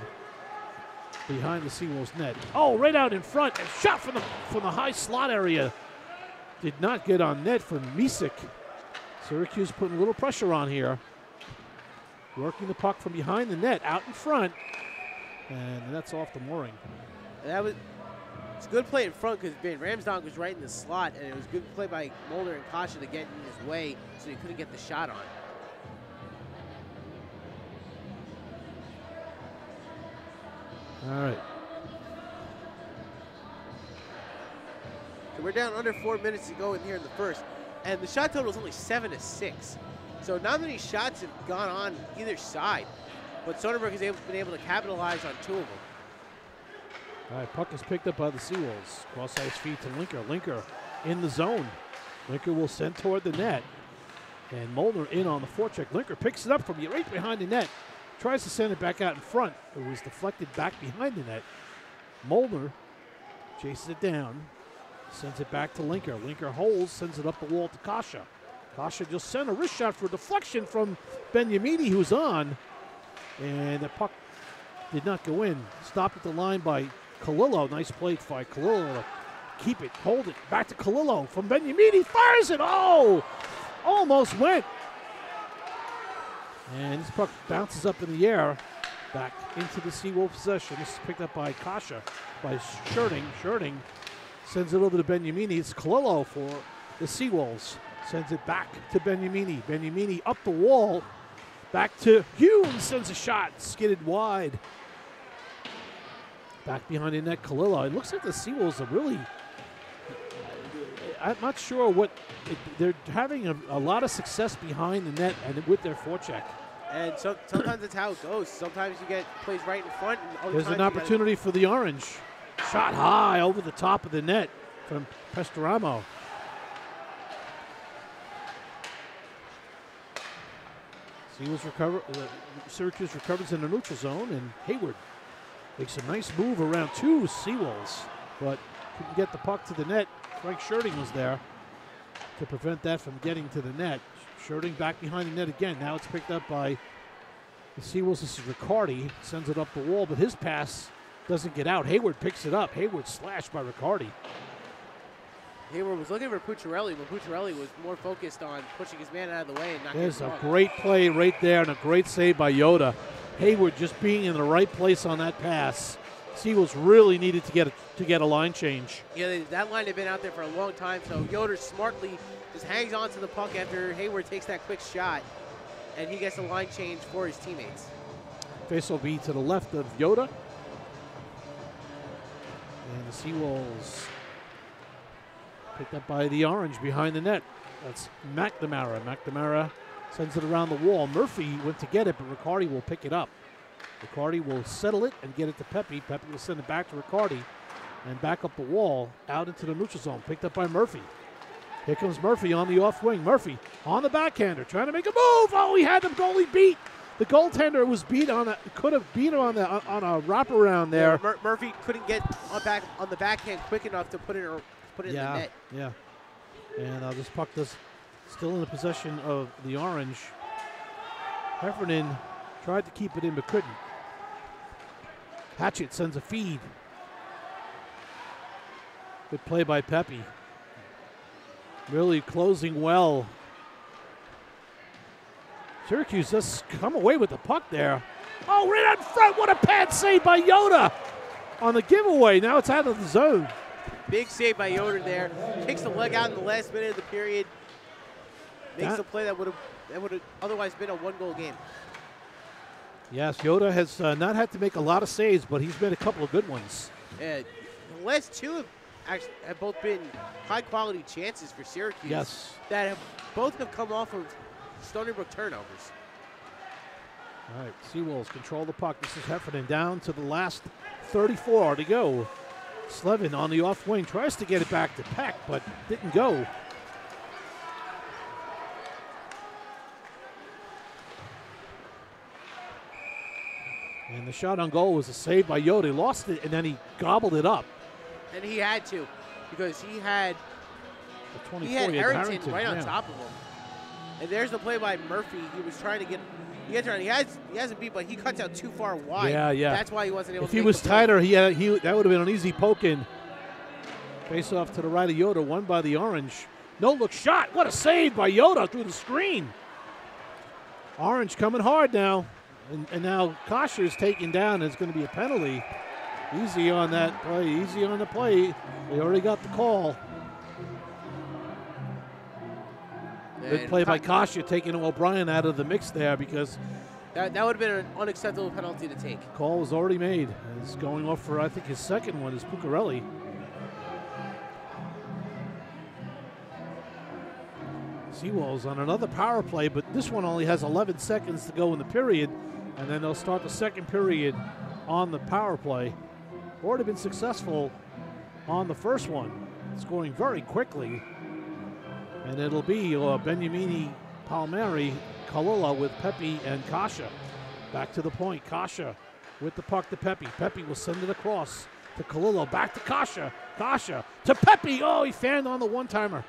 behind the Seawolves net. Oh, right out in front, and shot from the high slot area. Did not get on net from Misek. Syracuse putting a little pressure on here. Working the puck from behind the net, out in front, and that's off the mooring. It's good play in front because Ben Ramsdonk was right in the slot, and it was good play by Mulder and Kasha to get in his way so he couldn't get the shot on. All right. So we're down under 4 minutes to go in here in the first, and the shot total is only 7-6. So not many shots have gone on either side, but Soderbergh has been able to capitalize on 2 of them. All right, puck is picked up by the Seawolves. Cross-ice feed to Linker. Linker in the zone. Linker will send toward the net. And Molnar in on the forecheck. Linker picks it up from right behind the net. Tries to send it back out in front. It was deflected back behind the net. Molnar chases it down. Sends it back to Linker. Linker holds, sends it up the wall to Kasha. Kasha just sent a wrist shot for a deflection from Benyamini, who's on. And the puck did not go in. Stopped at the line by Kalilo. Nice play by Kalilo to keep it, hold it. Back to Kalilo from Benyamini. Fires it. Oh! Almost went. And this puck bounces up in the air. Back into the Seawolf possession. This is picked up by Kasha, by Sherding. Sherding sends it over to Benyamini. It's Kalilo for the Seawolves. Sends it back to Benyamini. Benyamini up the wall. Back to Hume. Sends a shot. Skidded wide. Back behind the net, Kalila. It looks like the Seawolves are really, I'm not sure what, they're having a lot of success behind the net and with their forecheck. And sometimes that's how it goes. Sometimes you get plays right in front. And other There's times an opportunity for the Orange. Shot high over the top of the net from Pestoramo. Syracuse recovers in the neutral zone, and Hayward makes a nice move around 2 Seawolves, but couldn't get the puck to the net. Frank Sherding was there to prevent that from getting to the net. Sherding back behind the net again. Now it's picked up by the Seawolves. This is Riccardi. Sends it up the wall, but his pass doesn't get out. Hayward picks it up. Hayward slashed by Riccardi. Hayward was looking for Pucciarelli, but Pucciarelli was more focused on pushing his man out of the way and not There's getting a the great play right there and a great save by Yoda. Hayward just being in the right place on that pass. Seawolves really needed to get a line change. Yeah, that line had been out there for a long time, so Yoder smartly just hangs on to the puck after Hayward takes that quick shot, and he gets a line change for his teammates. Face will be to the left of Yoda. And the Seawolves picked up by the Orange behind the net. That's McNamara. McNamara sends it around the wall. Murphy went to get it, but Riccardi will pick it up. Riccardi will settle it and get it to Pepe. Pepe will send it back to Riccardi and back up the wall out into the neutral zone. Picked up by Murphy. Here comes Murphy on the off wing. Murphy on the backhander, trying to make a move. Oh, he had the goalie beat. The goaltender was beat could have beat him on a wraparound there. Yeah, Murphy couldn't get on the backhand quick enough to put it in the net. Yeah. And this puck is still in the possession of the Orange. Heffernan tried to keep it in but couldn't. Hatchet sends a feed. Good play by Pepe. Really closing well. Syracuse just come away with the puck there. Oh, right out front. What a pad save by Yoda. on the giveaway. Now it's out of the zone. Big save by Yoder there. Kicks the leg out in the last minute of the period. Makes a play that would have otherwise been a one-goal game. Yes, Yoda has not had to make a lot of saves, but he's made a couple of good ones. The last two have both been high-quality chances for Syracuse. Yes. That both have come off of Stony Brook turnovers. All right, Seawolves control the puck. This is Heffernan down to the last 34 to go. Slevin on the off wing tries to get it back to Peck, but didn't go. And the shot on goal was a save by Yoda. He lost it, and then he gobbled it up. And he had to, because he had Harrington right on top of him. And there's the play by Murphy. He was trying to get. He hasn't beat, but he cuts out too far wide. Yeah. That's why he wasn't able. If to he was tighter, that would have been an easy poke in. Face off to the right of Yoda, won by the Orange. No look shot. What a save by Yoda through the screen. Orange coming hard now. And now Kosher's taken down. It's going to be a penalty. Easy on that play. Easy on the play. They already got the call. Good play by Kosher, taking O'Brien out of the mix there because that would have been an unacceptable penalty to take. Call was already made. He's going off for, I think, his second one is Puccarelli. Seawolves on another power play, but this one only has 11 seconds to go in the period, and then they'll start the second period on the power play. Already been successful on the first one, scoring very quickly. And it'll be Beniamini, Palmieri, Kalula with Pepe and Kasha. Back to the point. Kasha with the puck to Pepe. Pepe will send it across to Kalula. Back to Kasha. Kasha to Pepe. Oh, he fanned on the one-timer.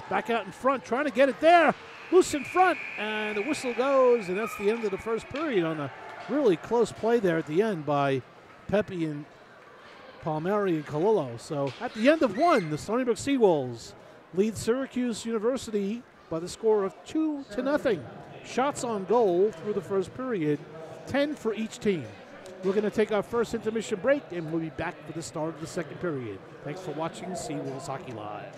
Back out in front, trying to get it there. Loose in front, and the whistle goes, and that's the end of the first period on a really close play there at the end by Pepe and Palmieri and Kalula. So at the end of one, the Stony Brook Seawolves lead Syracuse University by the score of 2-0. Shots on goal through the first period, 10 for each team. We're going to take our first intermission break, and we'll be back for the start of the second period. Thanks for watching Seawolves Hockey Live.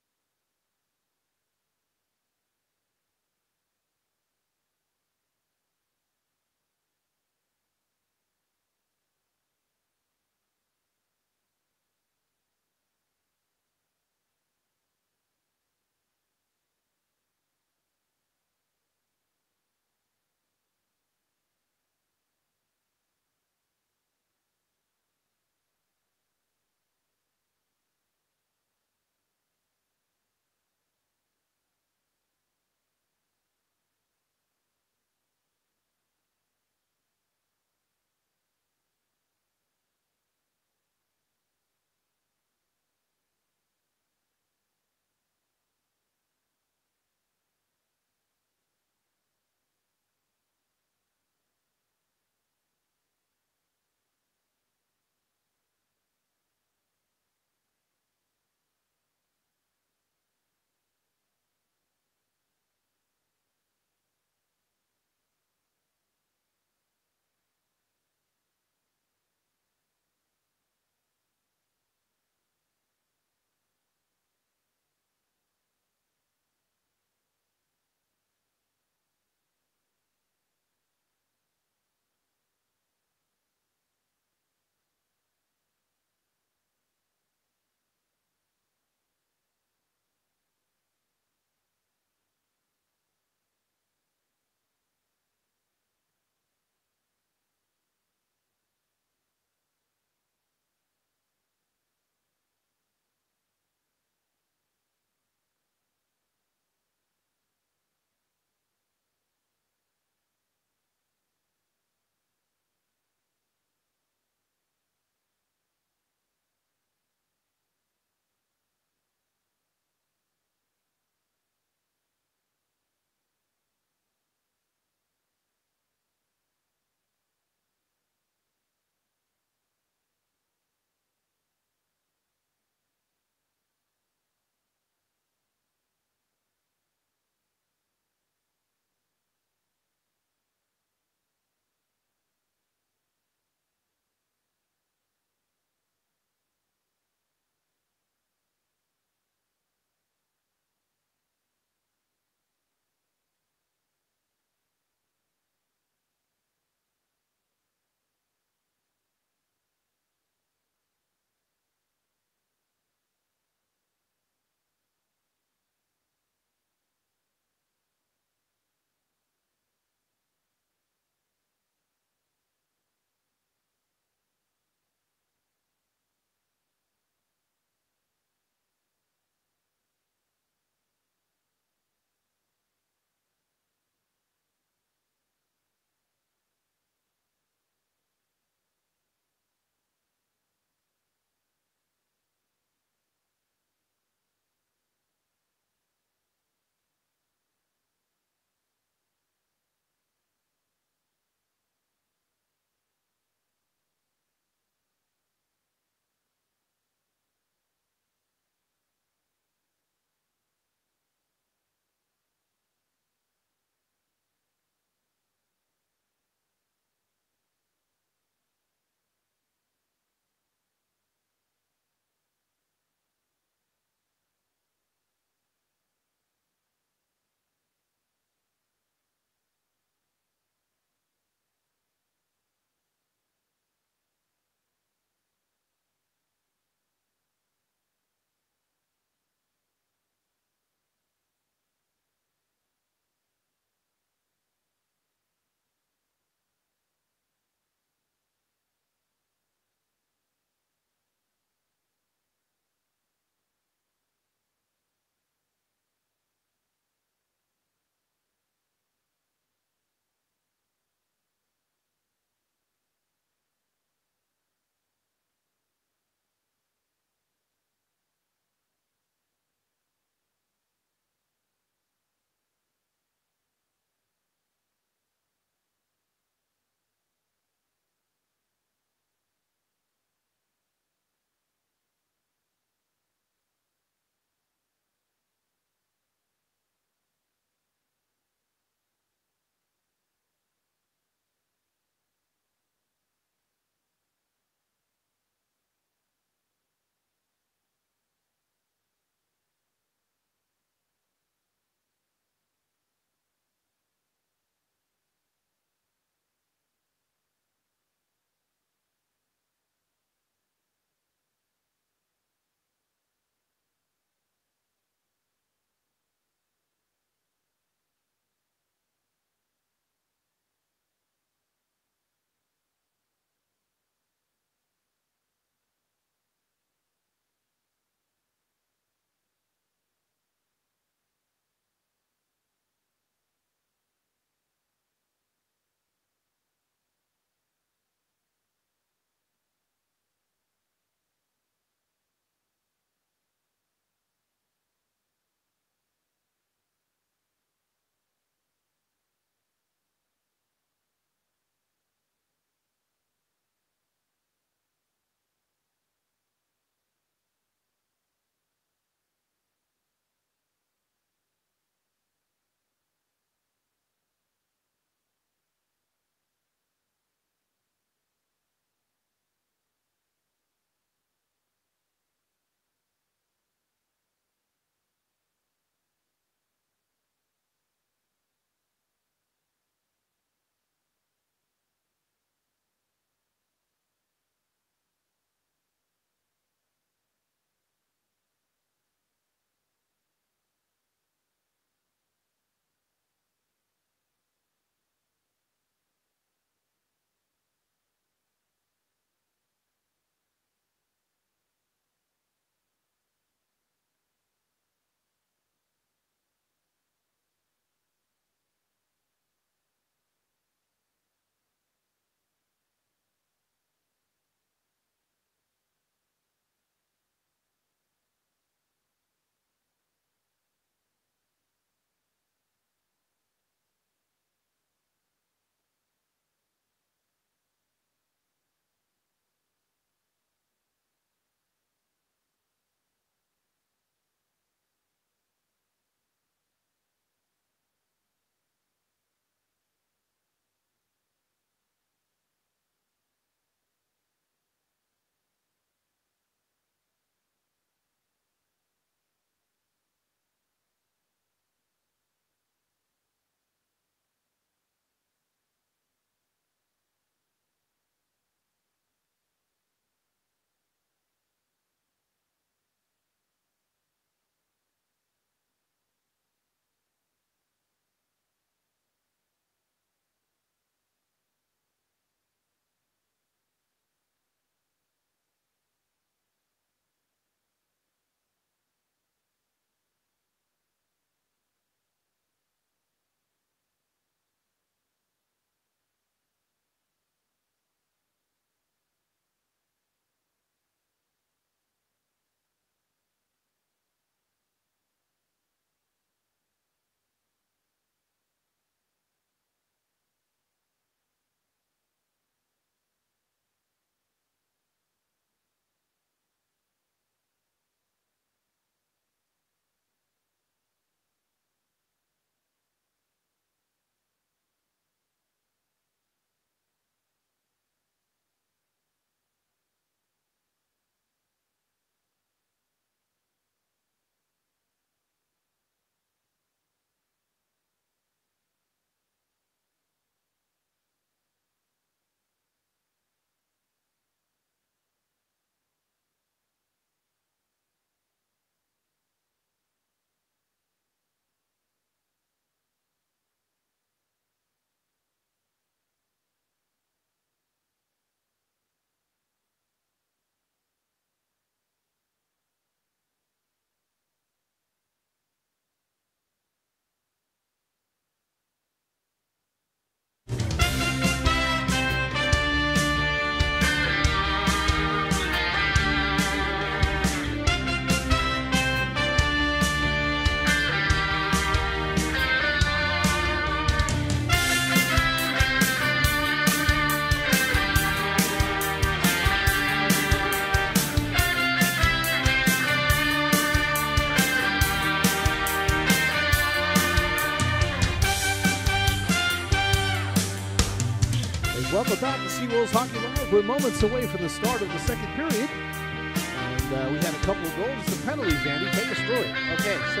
welcome back to Seawolves Hockey Live. We're moments away from the start of the second period. And we had a couple of goals, some penalties, Andy. Take us through it. Okay, so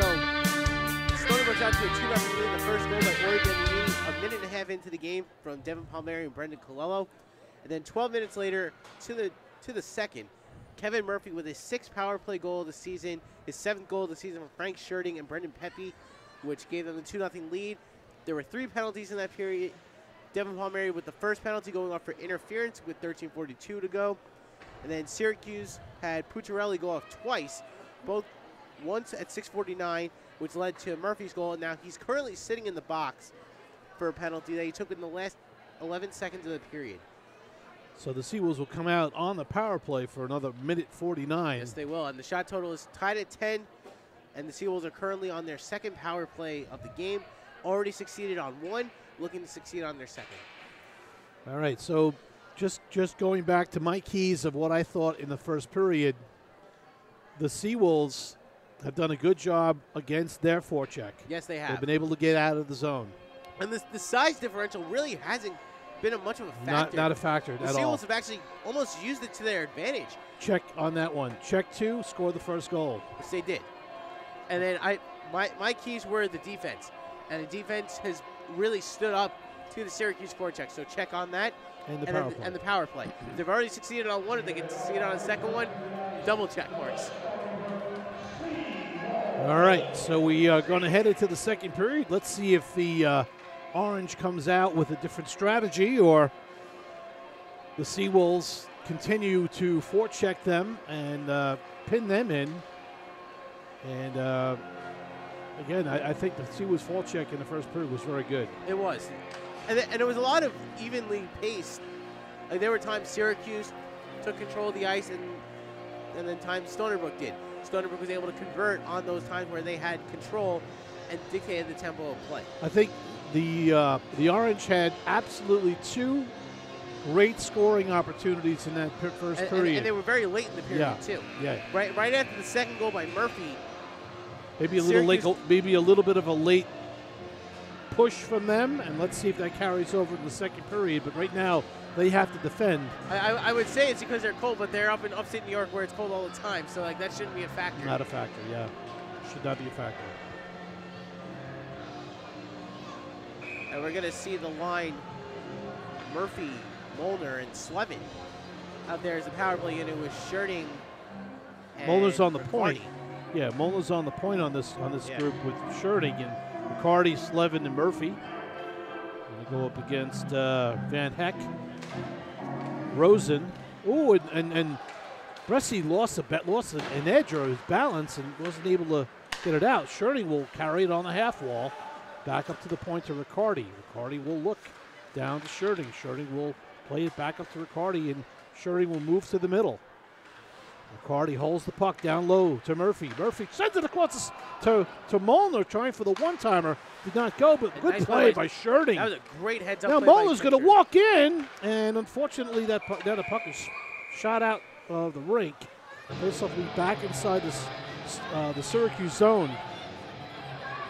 Stony Brook's out to a 2-0 lead. The first goal by Oregon a minute and a half into the game from Devin Palmieri and Brendan Colello. And then 12 minutes later to the second, Kevin Murphy with his 6th power play goal of the season, his 7th goal of the season from Frank Sherding and Brendan Pepe, which gave them the 2-0 lead. There were 3 penalties in that period. Devin Palmieri with the first penalty going off for interference with 13:42 to go. And then Syracuse had Pucciarelli go off twice, once at 6:49, which led to Murphy's goal. Now he's currently sitting in the box for a penalty that he took in the last 11 seconds of the period. So the Seawolves will come out on the power play for another minute 49. Yes, they will. And the shot total is tied at 10, and the Seawolves are currently on their 2nd power play of the game. Already succeeded on 1. Looking to succeed on their 2nd. All right, so just going back to my keys of what I thought in the first period, the Seawolves have done a good job against their forecheck. Yes, they have. They've been able to get out of the zone. And the size differential really hasn't been much of a factor. Not a factor the at all. The Seawolves have actually almost used it to their advantage. Check on that one. Check 2, score the first goal. Yes, they did. And then my keys were the defense. And the defense has really stood up to the Syracuse forecheck. So check on that. And the power play. If they've already succeeded on one, if they can succeed on a second one, double check marks. All right, so we are going to head into the second period. Let's see if the Orange comes out with a different strategy or the Seawolves continue to forecheck them and pin them in. And again, I think the Seawolves forecheck in the first period was very good. It was. And it was a lot of evenly paced. Like there were times Syracuse took control of the ice, and then times Stony Brook did. Stony Brook was able to convert on those times where they had control and dictated the tempo of play. I think the Orange had absolutely 2 great scoring opportunities in that first period. And they were very late in the period too. Yeah. Right after the second goal by Murphy. Maybe a little bit of a late push from them, and let's see if that carries over in the second period. But right now, they have to defend. I would say it's because they're cold, but they're up in upstate New York where it's cold all the time, so like that shouldn't be a factor. Not a factor, yeah. Should not be a factor. And we're going to see the line Murphy, Molnar, and Slevin out there as a power play unit with Sherding. Molnar's on the point. Yeah, Molnar's on the point on this group with Sherding and McCarty, Slevin, and Murphy. Going to go up against Van Heck, Rosen. Oh, and Bresci lost an edge or his balance and wasn't able to get it out. Sherding will carry it on the half wall, back up to the point to Riccardi. Riccardi will look down to Sherding. Sherding will play it back up to Riccardi, and Sherding will move to the middle. Riccardi holds the puck down low to Murphy. Murphy sends it across to Molnar, trying for the one-timer. Did not go, but good nice play by Sherding. That was a great heads-up now play. Now Molnar's going to walk in, and unfortunately that puck is shot out of the rink. This will be back inside the Syracuse zone.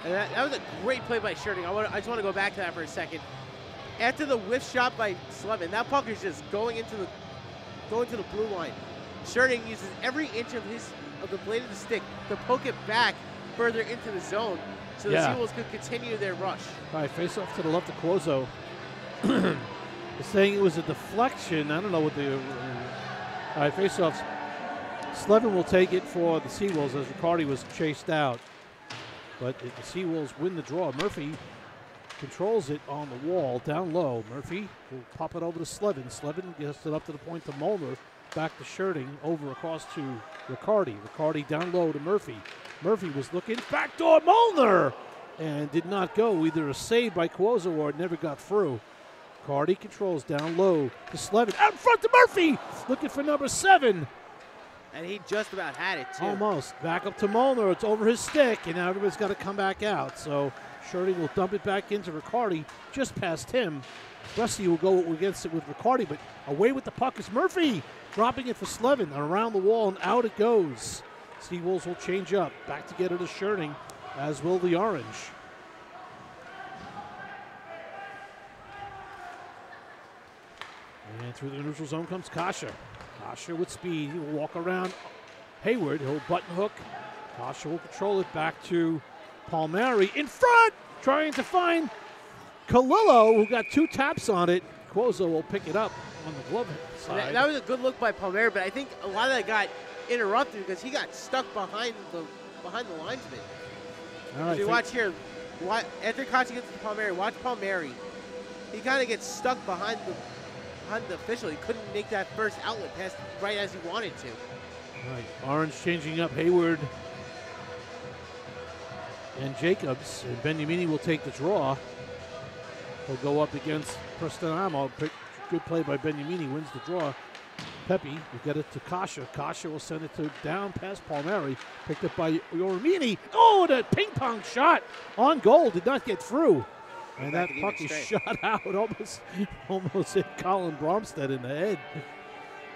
And that was a great play by Sherding. I just want to go back to that for a second. After the whiff shot by Slevin, that puck is just going to the blue line. Sherding uses every inch of the blade of the stick to poke it back further into the zone so the Seawolves could continue their rush. All right, face off to the left of Cuozo. They're saying it was a deflection. I don't know what the... all right, face offs. Slevin will take it for the Seawolves as Riccardi was chased out. But the Seawolves win the draw. Murphy controls it on the wall, down low. Murphy will pop it over to Slevin. Slevin gets it up to the point to Molnar. Back to Sherding, over across to Riccardi. Riccardi down low to Murphy. Murphy was looking, backdoor Molnar! And did not go. Either a save by Cuozo or it never got through. Riccardi controls down low to Slevin. Out in front to Murphy! Looking for number 7. And he just about had it, too. Almost. Back up to Molnar. It's over his stick, and now everybody's got to come back out. So Sherding will dump it back into Riccardi, just past him. Bresci will go against it with Riccardi, but away with the puck is Murphy. Dropping it for Slevin, and around the wall, and out it goes. Seawolves will change up. Back to get it to Sherding, as will the Orange. And through the neutral zone comes Kasha. Kasha with speed. He will walk around Hayward. He'll button hook. Kasha will control it back to Palmieri in front, trying to find Kalillo, who got 2 taps on it. Cuozzo will pick it up on the glove side. That was a good look by Palmieri, but I think a lot of that got interrupted because he got stuck behind the linesman. All right, so you watch here, after Kasha gets to Palmieri, watch Palmieri. He kind of gets stuck behind the official. He couldn't make that first outlet pass right as he wanted to. All right, Orange changing up Hayward and Jacobs, and Beniamini will take the draw. He'll go up against Prestonamo. Good play by Beniamini, wins the draw. Pepe will get it to Kasha. Kasha will send it down past Palmieri. Picked up by Yorimini. Oh, that ping pong shot on goal did not get through. And that puck is shot out. Almost hit Colin Bromstead in the head.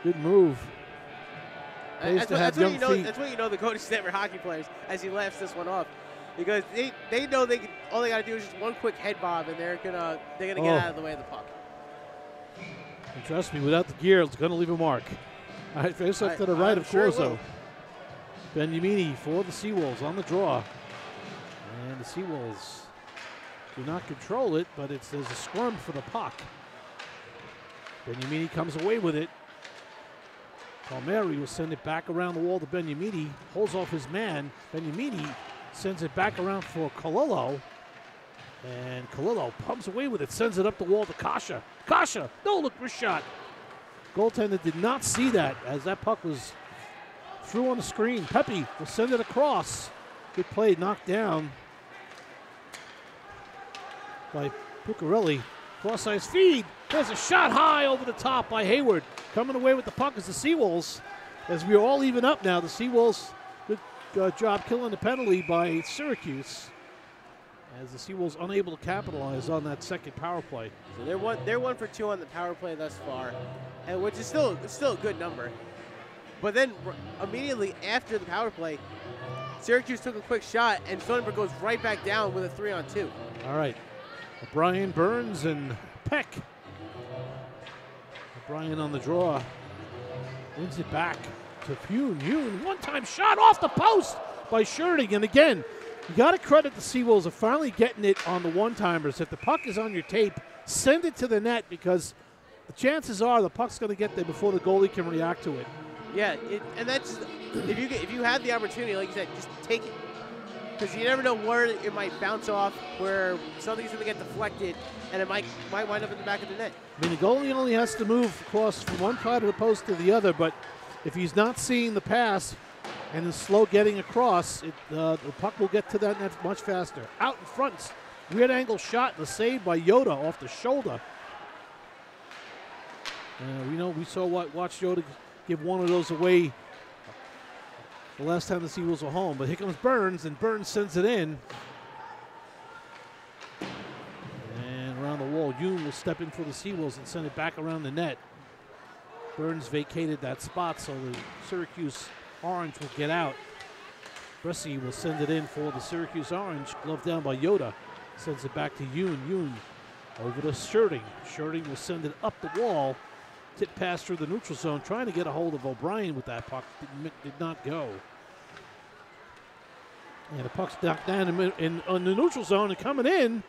Good move. That's what you know the coaches that were hockey players as he laughs this one off. Because they know all they got to do is just one quick head bob, and they're gonna get out of the way of the puck. And trust me, without the gear, it's going to leave a mark. All right, face up to the right of Cuozzo. Beniamini for the Seawolves on the draw. And the Seawolves do not control it, but there's a scrum for the puck. Beniamini comes away with it. Palmieri will send it back around the wall to Beniamini. Holds off his man. Beniamini sends it back around for Kalillo. And Kalillo pumps away with it, sends it up the wall to Kasha. Kasha, no look for shot. Goaltender did not see that as that puck was through on the screen. Pepe will send it across. Good play, knocked down by Puccarelli. Cross-ice feed. There's a shot high over the top by Hayward. Coming away with the puck is the Seawolves. As we are all even up now, the Seawolves, good job killing the penalty by Syracuse. As the Seawolves unable to capitalize on that second power play. So they're 1 for 2 on the power play thus far, and which is still a good number. But then immediately after the power play, Syracuse took a quick shot, and Sonnenberg goes right back down with a 3-on-2. All right, O'Brien, Burns, and Peck. O'Brien on the draw, wins it back to Yoon. Yoon, one-time shot off the post by Scherting, and again, you got to credit the Seawolves of finally getting it on the one-timers. If the puck is on your tape, send it to the net because the chances are the puck's going to get there before the goalie can react to it. Yeah, and that's if you have the opportunity, like you said, just take it because you never know where it might bounce off, where something's going to get deflected, and it might wind up in the back of the net. I mean, the goalie only has to move across from one side of the post to the other, but if he's not seeing the pass and is slow getting across, the puck will get to that net much faster. Out in front, weird angle shot, and the save by Yoda off the shoulder. We watched Yoda give one of those away the last time the Seawolves were home. But here comes Burns, and Burns sends it in. And around the wall, Yoon will step in for the Seawolves and send it back around the net. Burns vacated that spot, so the Syracuse Orange will get out. Bresci will send it in for the Syracuse Orange. Glove down by Yoda. Sends it back to Yoon. Yoon over to Scherting. Scherting will send it up the wall. Tip pass through the neutral zone, trying to get a hold of O'Brien with that puck. Did not go. And the puck's knocked down on the neutral zone and coming in.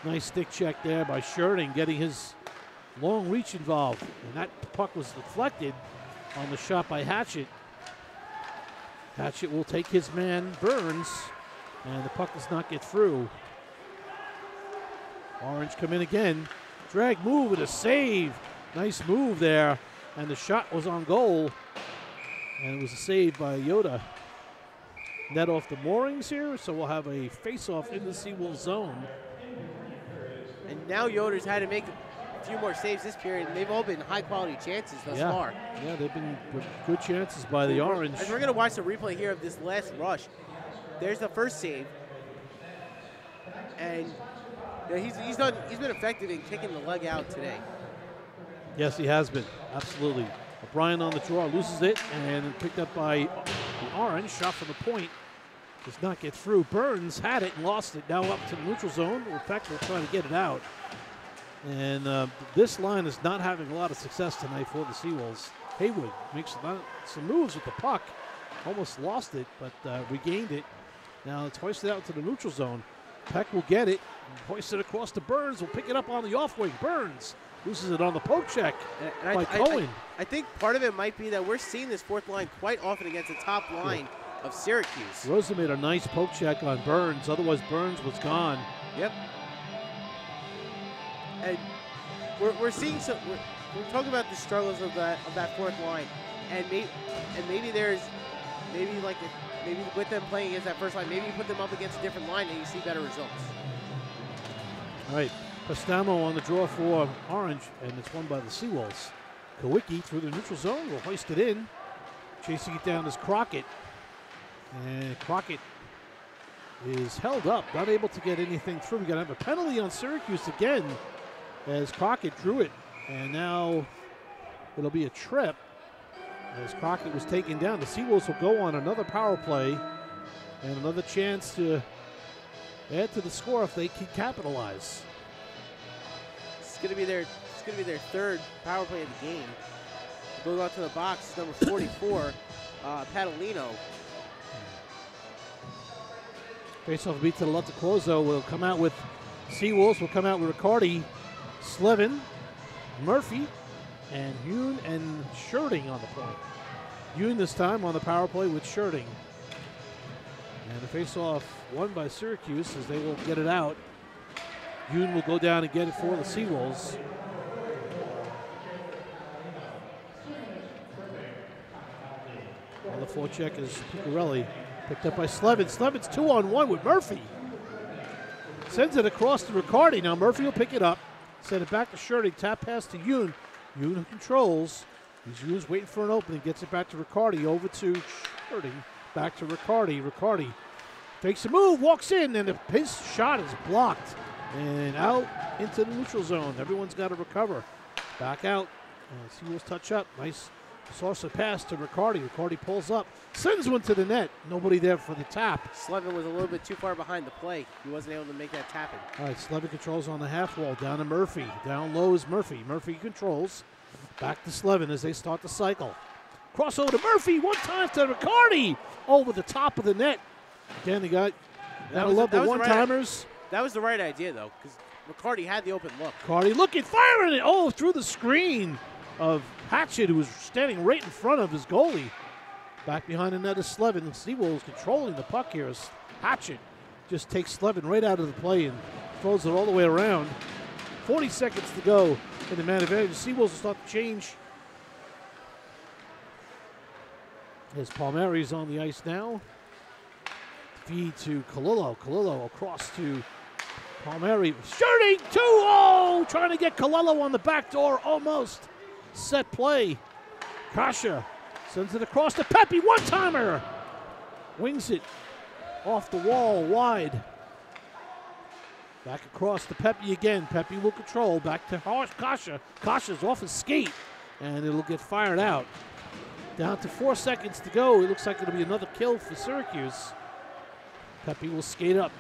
Nice stick check there by Scherting, getting his long reach involved. And that puck was deflected on the shot by Hatchett. Hatchett will take his man, Burns, and the puck does not get through. Orange come in again. Drag move with a save. Nice move there. And the shot was on goal. And it was a save by Yoda. Net off the moorings here, so we'll have a face-off in the Seawolves zone. And now Yoder's had to make a few more saves this period, and they've all been high-quality chances thus far. Yeah, they've been good chances by the Orange. As we're going to watch the replay here of this last rush, there's the first save. And he's been effective in kicking the leg out today. Yes, he has been. Absolutely. O'Brien on the draw, loses it, and picked up by the Orange. Shot from the point. Does not get through. Burns had it and lost it. Now up to the neutral zone. In fact, we're trying to get it out. And this line is not having a lot of success tonight for the Seawolves. Haywood makes some moves with the puck. Almost lost it, but regained it. Now it's hoisted out to the neutral zone. Peck will get it. Hoist it across to Burns. Will pick it up on the off wing. Burns loses it on the poke check by Cohen. I think part of it might be that we're seeing this fourth line quite often against the top line of Syracuse. Rosa made a nice poke check on Burns. Otherwise, Burns was gone. Yep. And we're seeing some. We're talking about the struggles of that fourth line, and maybe there's maybe with them playing against that first line, maybe you put them up against a different line and you see better results. All right, Pastamo on the draw for Orange, and it's won by the Seawolves. Kowicki through the neutral zone will hoist it in. Chasing it down is Crockett, and Crockett is held up, not able to get anything through. We're going to have a penalty on Syracuse again as Crockett drew it, and now it'll be a trip as Crockett was taken down. The Seawolves will go on another power play and another chance to add to the score if they can capitalize. It's going to be their third power play of the game. Going out to the box, number 44, Padalino. Face-off beat to the left of Clozo will come out with Seawolves will come out with Riccardi, Slevin, Murphy, and Yoon and Sherding on the point. Yoon this time on the power play with Sherding. And the face-off won by Syracuse as they will get it out. Yoon will go down and get it for the Seawolves. On the forecheck is Picarelli. Picked up by Slevin. Slevin's 2-on-1 with Murphy. Sends it across to Riccardi. Now Murphy will pick it up. Send it back to Sherding. Tap pass to Yoon. Yoon who controls. Yoon's waiting for an opening. Gets it back to Riccardi. Over to Sherding. Back to Riccardi. Riccardi takes a move. Walks in. And his shot is blocked. And out into the neutral zone. Everyone's got to recover. Back out. Seawolves touch up. Nice source of pass to Riccardi. Riccardi pulls up. Sends one to the net. Nobody there for the tap. Slevin was a little bit too far behind the play. He wasn't able to make that tap in. All right, Slevin controls on the half wall. Down to Murphy. Down low is Murphy. Murphy controls. Back to Slevin as they start the cycle. Crossover to Murphy. One time to Riccardi. Over the top of the net. Again, they got. Gotta love the one-timers. That was the right idea, though, because Riccardi had the open look. Riccardi looking, firing it. Oh, through the screen of Hatchett, who was standing right in front of his goalie. Back behind the net is Slevin. The Seawolves controlling the puck here as Hatchett just takes Slevin right out of the play and throws it all the way around. 40 seconds to go in the man advantage. The Seawolves will start to change. As Palmieri's on the ice now. Feed to Colillo. Colillo across to Palmieri. Sherding 2-0. Trying to get Colillo on the back door. Almost. Set play. Kasha sends it across to Pepe. One-timer. Wings it off the wall wide. Back across to Pepe again. Pepe will control. Back to Kasha. Kasha's off his skate. And it'll get fired out. Down to 4 seconds to go. It looks like it'll be another kill for Syracuse. Pepe will skate up.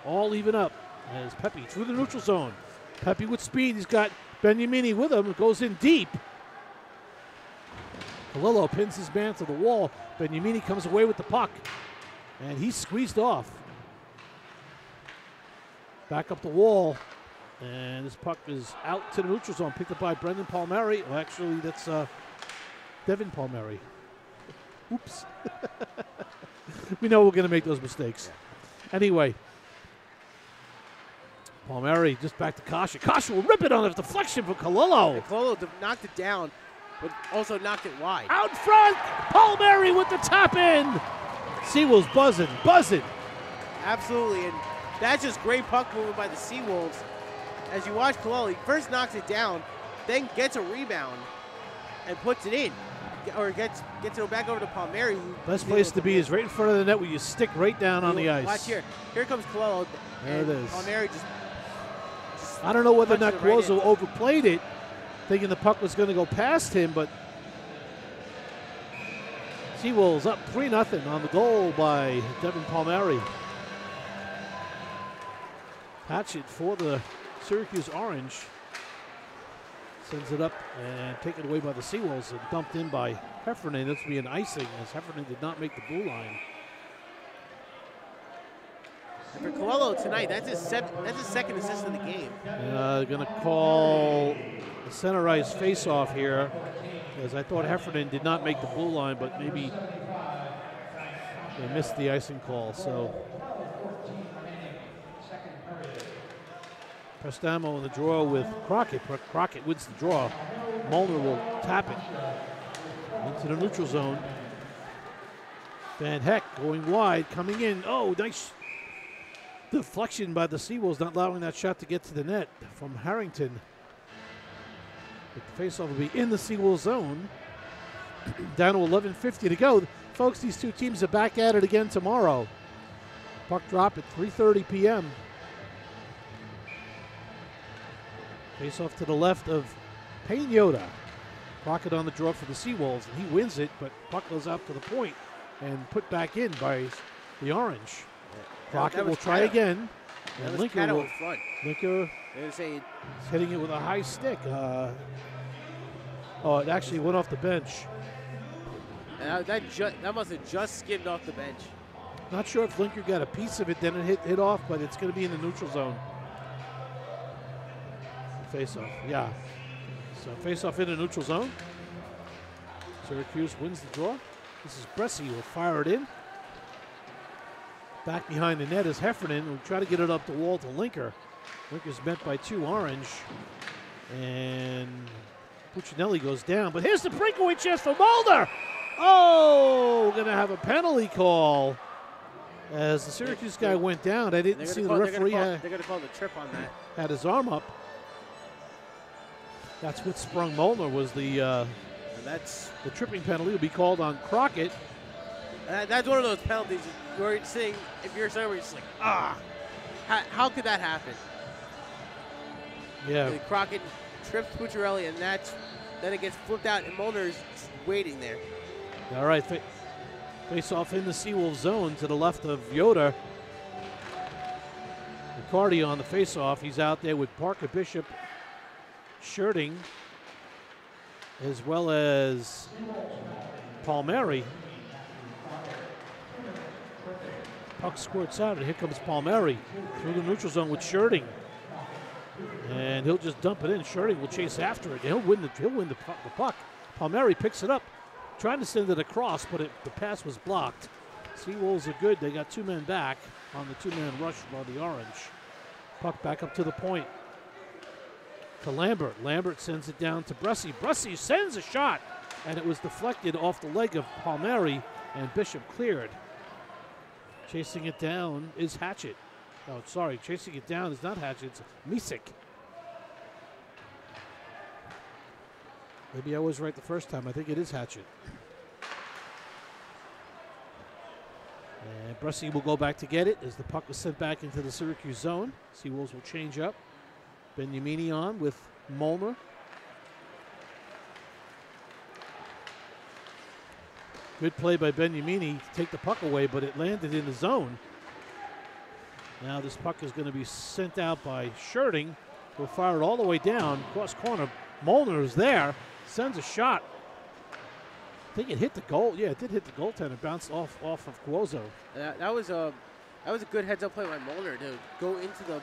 All even up. As Pepe through the neutral zone. Pepe with speed. He's got Beniamini with him. It goes in deep. Colillo pins his man to the wall. Beniamini comes away with the puck. And he's squeezed off. Back up the wall. And this puck is out to the neutral zone. Picked up by Brendan Palmieri. Well, actually, that's Devin Palmieri. Oops. We know we're going to make those mistakes. Anyway. Palmieri just back to Kasha. Kasha will rip it on a deflection for Colillo. And Colillo knocked it down, but also knocked it wide. Out front, Palmieri with the tap in. Seawolves buzzing. Absolutely, and that's just great puck movement by the Seawolves. As you watch Colillo, he first knocks it down, then gets a rebound and puts it in, or gets it back over to Palmieri. Best place to be is right in front of the net where you stick right down on the ice. Watch here. Here comes Colillo. There it is. Palmieri just I don't know whether or not Cuozzo overplayed it, thinking the puck was going to go past him, but Seawolves up 3-0 on the goal by Devin Palmieri. Hatchett for the Syracuse Orange. Sends it up and taken away by the Seawolves and dumped in by Heffernan. This will be an icing as Heffernan did not make the blue line. And for Coelho tonight, that's his second assist of the game. Going to call the center ice face-off here, as I thought Heffernan did not make the blue line, but maybe they missed the icing call. So Prestamo in the draw with Crockett. Crockett wins the draw. Molnar will tap it into the neutral zone. Van Heck going wide, coming in. Oh, nice deflection by the Seawolves, not allowing that shot to get to the net from Harrington. But the faceoff will be in the Seawolves zone. Down to 11:50 to go. Folks, these two teams are back at it again tomorrow. Puck drop at 3:30 p.m. Face-off to the left of Payne Yoda. Crockett on the draw for the Seawolves, and he wins it, but puck goes out to the point and put back in by the Orange. Crockett will try again. And Linker will. Linker is hitting it with a high stick. Oh, it actually went off the bench. That must have just skimmed off the bench. Not sure if Linker got a piece of it, then it hit off, but it's going to be in the neutral zone. Face-off, yeah. So face-off in the neutral zone. Syracuse wins the draw. This is Bressi will fire it in. Back behind the net is Heffernan, who will try to get it up the wall to Linker. Linker's met by two Orange. And Puccinelli goes down, but here's the breakaway chance for Mulder. Oh, going to have a penalty call. As the Syracuse guy went down, I didn't see the referee. They're going to call the trip on that. Had his arm up. That's what sprung Molnar was the tripping penalty will be called on Crockett. That's one of those penalties where you're saying, if you're somewhere, you're just like, how could that happen? Yeah. And Crockett trips Puccinelli, and then it gets flipped out, and Molnar's waiting there. All right, face off in the Seawolves zone to the left of Yoda. McCarty on the face-off. He's out there with Parker Bishop, Shirting, as well as Palmieri. Puck squirts out, and here comes Palmieri through the neutral zone with Shirting. And he'll just dump it in. Shirting will chase after it. He'll win the puck. Palmieri picks it up, trying to send it across, but the pass was blocked. Seawolves are good. They got two men back on the two-man rush by the Orange. Puck back up to the point. To Lambert. Lambert sends it down to Bressi. Bressi sends a shot, and it was deflected off the leg of Palmieri, and Bishop cleared. Chasing it down is Hatchett. Oh, sorry, chasing it down is not Hatchett, it's Misek. Maybe I was right the first time. I think it is Hatchett. And Bressi will go back to get it as the puck was sent back into the Syracuse zone. Seawolves will change up. Beniamini on with Molnar. Good play by Beniamini to take the puck away, but it landed in the zone. Now this puck is going to be sent out by Shirting. Will fire it all the way down, cross corner. Molnar is there, sends a shot. I think it hit the goal. Yeah, it did hit the goaltender. Bounced off of Cuozo. That was a good heads-up play by Molnar to go into the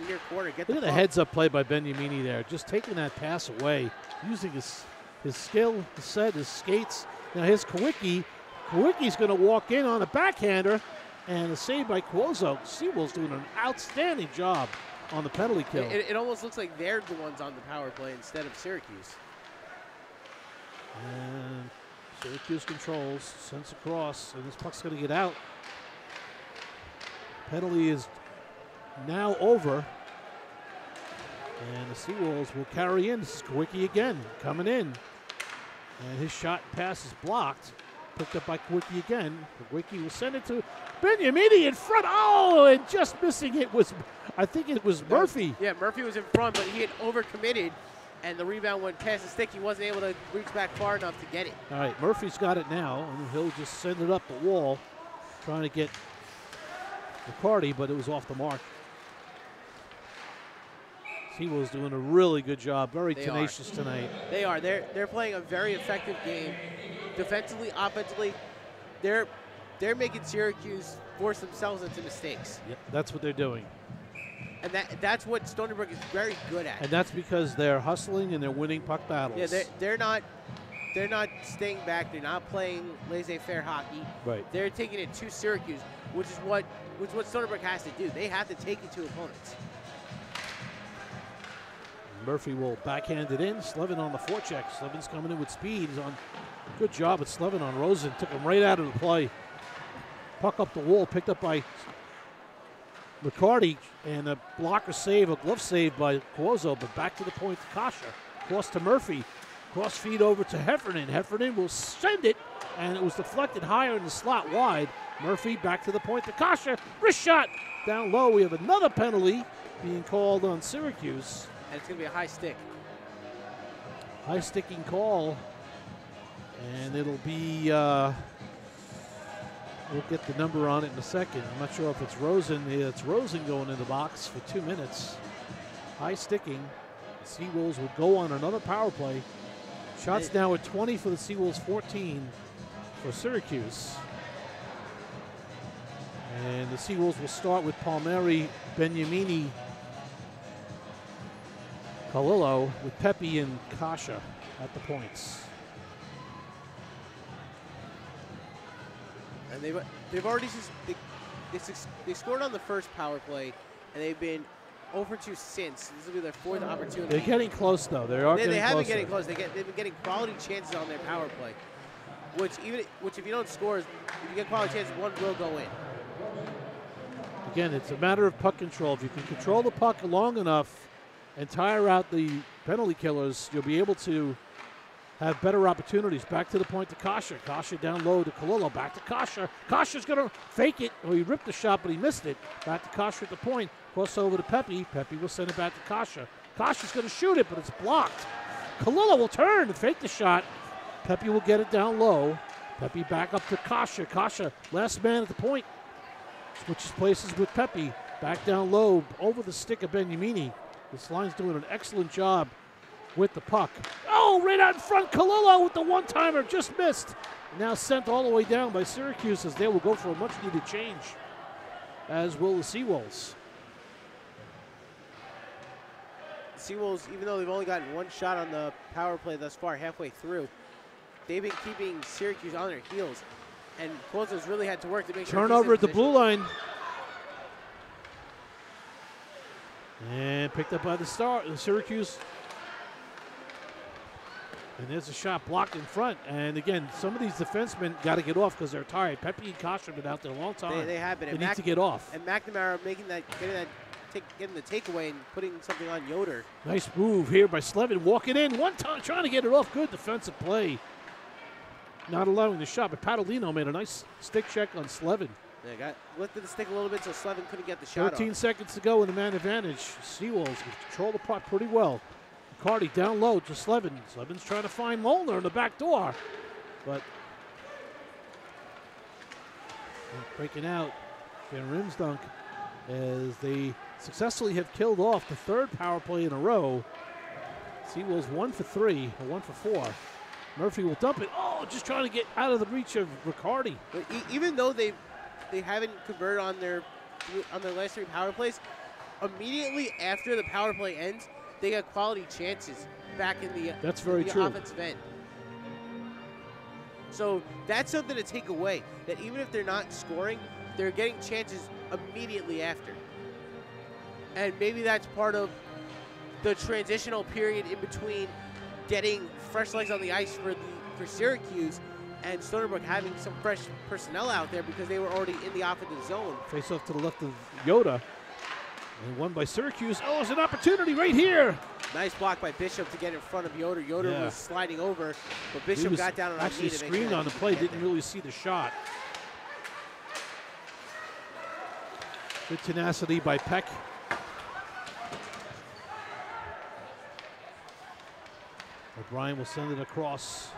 near corner. Look at the heads-up play by Beniamini there, just taking that pass away, using his skill, his set, his skates. Now here's Kawicki. Kawicki's going to walk in on a backhander, and a save by Cuozo. Seawolves doing an outstanding job on the penalty kill. It almost looks like they're the ones on the power play instead of Syracuse. And Syracuse controls, sends across, and this puck's going to get out. Penalty is now over. And the Seawolves will carry in. This is Kawicki again, coming in. And his shot pass is blocked. Picked up by Kawicki again. Kawicki will send it to Beniamini in front. Oh, and just missing it was, I think it was Murphy. Yeah, Murphy was in front, but he had overcommitted, and the rebound went past the stick. He wasn't able to reach back far enough to get it. All right, Murphy's got it now, and he'll just send it up the wall, trying to get McCarty, but it was off the mark. Seawolves doing a really good job. Very tenacious tonight. They are. They're playing a very effective game. Defensively, offensively, they're making Syracuse force themselves into mistakes. Yep, that's what they're doing. And that's what Stony Brook is very good at. And that's because they're hustling and they're winning puck battles. Yeah, they're not staying back. They're not playing laissez-faire hockey. Right. They're taking it to Syracuse, which is what Stony Brook has to do. They have to take it to opponents. Murphy will backhand it in. Slevin on the forecheck. Slevin's coming in with speed. He's on. Good job at Slevin on Rosen. Took him right out of the play. Puck up the wall, picked up by McCarty, and a blocker save, a glove save by Cuozzo, but back to the point to Kasha. Cross to Murphy. Cross feed over to Heffernan. Heffernan will send it, and it was deflected higher in the slot wide. Murphy back to the point to Kasha. Wrist shot down low. We have another penalty being called on Syracuse. And it's going to be a high stick. High sticking call. And it'll be, we'll get the number on it in a second. I'm not sure if it's Rosen. It's Rosen going in the box for 2 minutes. High sticking. The Seawolves would go on another power play. Shots now at 20 for the Seawolves, 14 for Syracuse. And the Seawolves will start with Palmieri, Beniamini, Kalilo, with Pepe and Kasha at the points. And they've already they scored on the first power play, and they've been 0 for 2 since. This will be their 4th opportunity. They're getting close, though. They have been getting close. They've been getting quality chances on their power play, which if you don't score, if you get quality chances, one will go in. Again, it's a matter of puck control. If you can control the puck long enough and tire out the penalty killers, you'll be able to have better opportunities. Back to the point to Kasha. Kasha down low to Kalilo. Back to Kasha. Kasha's going to fake it. Oh, he ripped the shot, but he missed it. Back to Kasha at the point. Cross over to Pepe. Pepe will send it back to Kasha. Kasha's going to shoot it, but it's blocked. Kalilo will turn and fake the shot. Pepe will get it down low. Pepe back up to Kasha. Kasha, last man at the point. Switches places with Pepe. Back down low over the stick of Beniamini. This line's doing an excellent job with the puck. Oh, right out in front, Kalilo with the one-timer, just missed. Now sent all the way down by Syracuse as they will go for a much-needed change, as will the Seawolves. Seawolves, even though they've only gotten one shot on the power play thus far, halfway through, they've been keeping Syracuse on their heels, and Cuozzo's really had to work to make sure. Turnover at the blue line. And picked up by the Syracuse. And there's a shot blocked in front. And again, some of these defensemen got to get off because they're tired. Pepe and Kasha have been out there a long time. They have been. They need to get off. And McNamara getting the takeaway and putting something on Yoder. Nice move here by Slevin, walking in one time, trying to get it off. Good defensive play. Not allowing the shot, but Padalino made a nice stick check on Slevin. Yeah, lifted the stick a little bit so Slevin couldn't get the shot 13 off. seconds to go in the man advantage. Seawolves control the puck pretty well. McCarty down low to Slevin. Slevin's trying to find Molnar in the back door, but breaking out. Van Rimsdunk as they successfully have killed off the 3rd power play in a row. Seawolves 1 for 3, or 1 for 4. Murphy will dump it. Oh, just trying to get out of the reach of Riccardi. But even though they haven't converted on their last 3 power plays, immediately after the power play ends, they got quality chances back in the offensive end. So that's something to take away, that even if they're not scoring, they're getting chances immediately after. And maybe that's part of the transitional period in between getting fresh legs on the ice for Syracuse and Stony Brook having some fresh personnel out there because they were already in the offensive zone. Face off to the left of Yoda. And won by Syracuse. Oh, there's an opportunity right here. Nice block by Bishop to get in front of Yoder. Yoder was sliding over, but Bishop got down on a knee to make actually screened on the play, didn't really see the shot. Good tenacity by Peck. O'Brien will send it across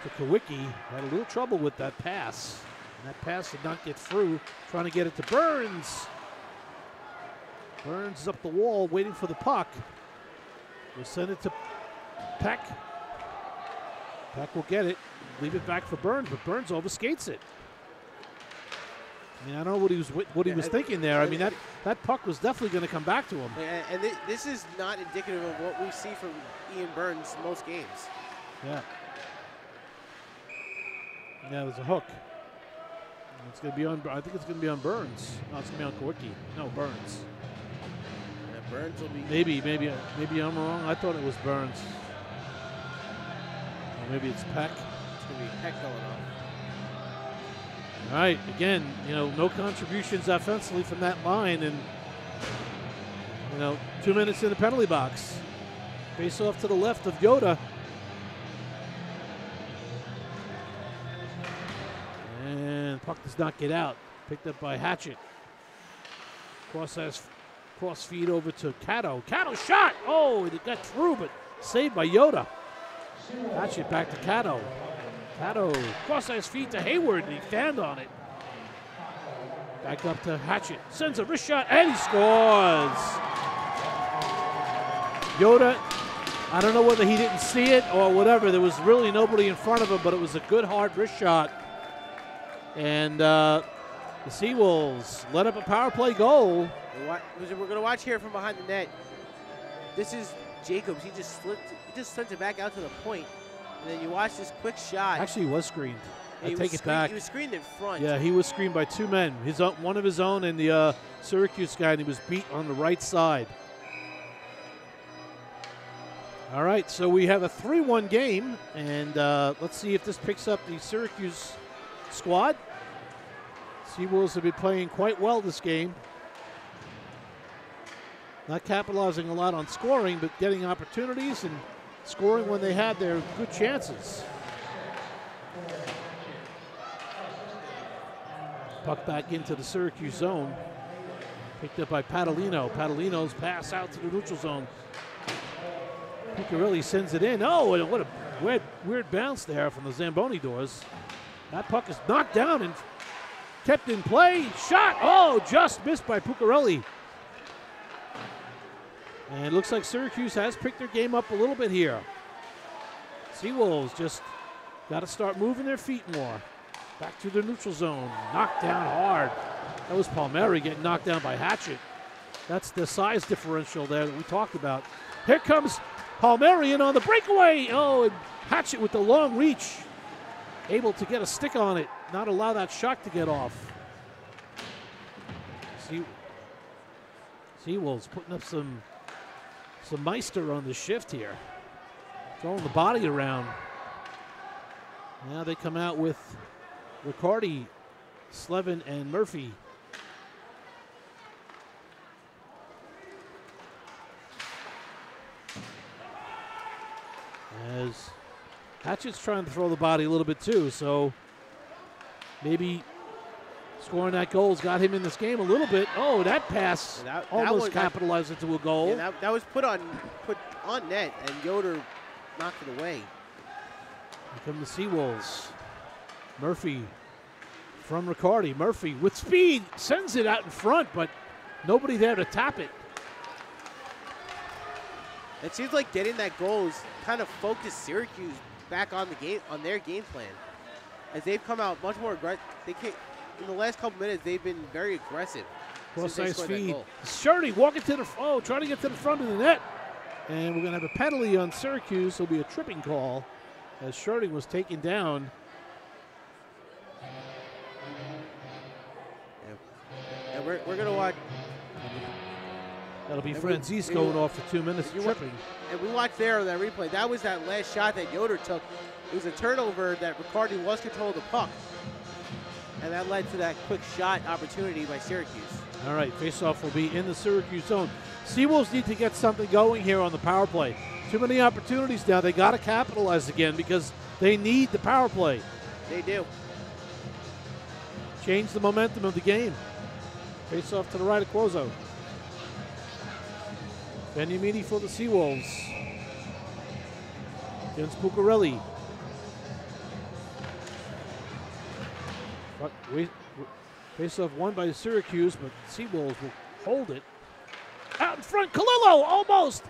to Kawicki. Had a little trouble with that pass. And that pass did not get through. Trying to get it to Burns. Burns is up the wall waiting for the puck. We'll send it to Peck. Peck will get it, leave it back for Burns, but Burns overskates it. I mean, I don't know what he was thinking there. I mean, that puck was definitely going to come back to him. And this is not indicative of what we see from Ian Burns most games. Yeah. Yeah, there's a hook. It's going to be on. I think it's going to be on Burns. No, it's going to be on Kowicki. No, Burns. Yeah, Burns will be. Maybe I'm wrong. I thought it was Burns. Or maybe it's Peck. It's going to be Peck going off. All right, again, no contributions offensively from that line, and 2 minutes in the penalty box. Face off to the left of Yoda. And puck does not get out. Picked up by Hatchet. Cross feed over to Cato. Cato shot! Oh, it got through, but saved by Yoda. Hatchet back to Cato. Cato cross-ice feed to Hayward, and he fanned on it. Back up to Hatchet. Sends a wrist shot, and he scores! Yoda, I don't know whether he didn't see it or whatever. There was really nobody in front of him, but it was a good, hard wrist shot. And the Seawolves let up a power play goal. We're going to watch here from behind the net. This is Jacobs. He just sent it back out to the point. And then you watch this quick shot. Actually, he was screened. I take it back. He was screened in front. Yeah, he was screened by two men. One of his own and the Syracuse guy, and he was beat on the right side. All right, so we have a 3-1 game, and let's see if this picks up the Syracuse squad. Seawolves have been playing quite well this game. Not capitalizing a lot on scoring, but getting opportunities and scoring when they had their good chances. Puck back into the Syracuse zone. Picked up by Padalino. Padalino's pass out to the neutral zone. Puccarelli sends it in. Oh, and what a weird bounce there from the Zamboni doors. That puck is knocked down and kept in play. Shot. Oh, just missed by Puccarelli. And it looks like Syracuse has picked their game up a little bit here. Seawolves just got to start moving their feet more. Back to the neutral zone. Knocked down hard. That was Palmieri getting knocked down by Hatchet. That's the size differential there that we talked about. Here comes Palmieri in on the breakaway. Oh, and Hatchet with the long reach. Able to get a stick on it. Not allow that shot to get off. Seawolves putting up some Meister on the shift here. Throwing the body around. Now they come out with Riccardi, Slevin, and Murphy. As Hatchet's trying to throw the body a little bit too, so maybe scoring that goal's got him in this game a little bit. Oh, that pass almost capitalized into a goal. Yeah, that was put on net, and Yoder knocked it away. Here come the Seawolves. Murphy from Riccardi. Murphy with speed sends it out in front, but nobody there to tap it. It seems like getting that goal has kind of focused Syracuse back on their game plan, as they've come out much more aggressive. In the last couple minutes, they've been very aggressive. Cross-ice feed. Shirley walking to the trying to get to the front of the net. And we're going to have a penalty on Syracuse. It'll be a tripping call as Shirley was taken down. And we're going to watch. That'll be Franzis going off for 2 minutes tripping. And we watched there on that replay. That was that last shot that Yoder took. It was a turnover that Riccardi lost control of the puck. And that led to that quick shot opportunity by Syracuse. All right, faceoff will be in the Syracuse zone. Seawolves need to get something going here on the power play. Too many opportunities now. They got to capitalize again because they need the power play. They do. Change the momentum of the game. Faceoff to the right of Cuozzo. Beniamini for the Seawolves. Against Puccarelli. Face-off won by Syracuse, but Seawolves will hold it. out in front. Kalilo almost.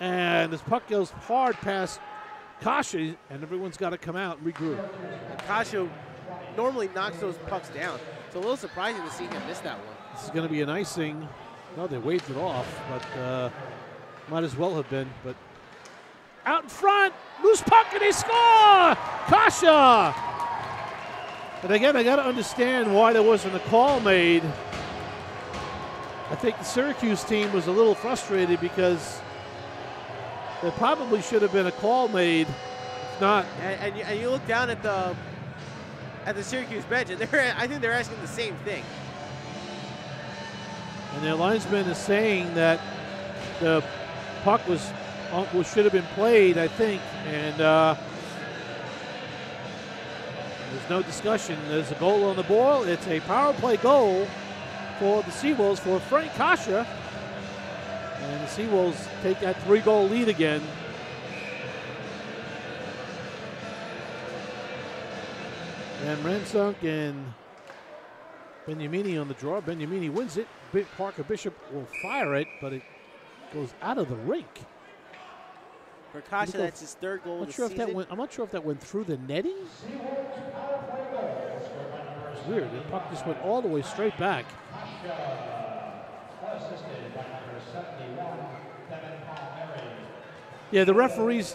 And this puck goes hard past Kasha, and everyone's got to come out and regroup. And Kasha normally knocks those pucks down. It's a little surprising to see him miss that one. This is going to be an icing. No, they waved it off, but might as well have been. But out in front, loose puck, and they score! Kasha! And again, I got to understand why there wasn't a call made. I think the Syracuse team was a little frustrated because there probably should have been a call made. If not, and you look down at the Syracuse bench, and I think they're asking the same thing. And their linesman is saying that the puck should have been played, I think, and there's no discussion. There's a goal on the board. It's a power play goal for the Seawolves for Frank Kasha. And the Seawolves take that 3-goal lead again. And Ramsdunk and Beniamini on the draw. Beniamini wins it. Parker Bishop will fire it, but it goes out of the rink. For Kasha, that's his 3rd goal of the season. I'm not sure if that went through the netting. It's weird. The puck just went all the way straight back. Yeah, the referees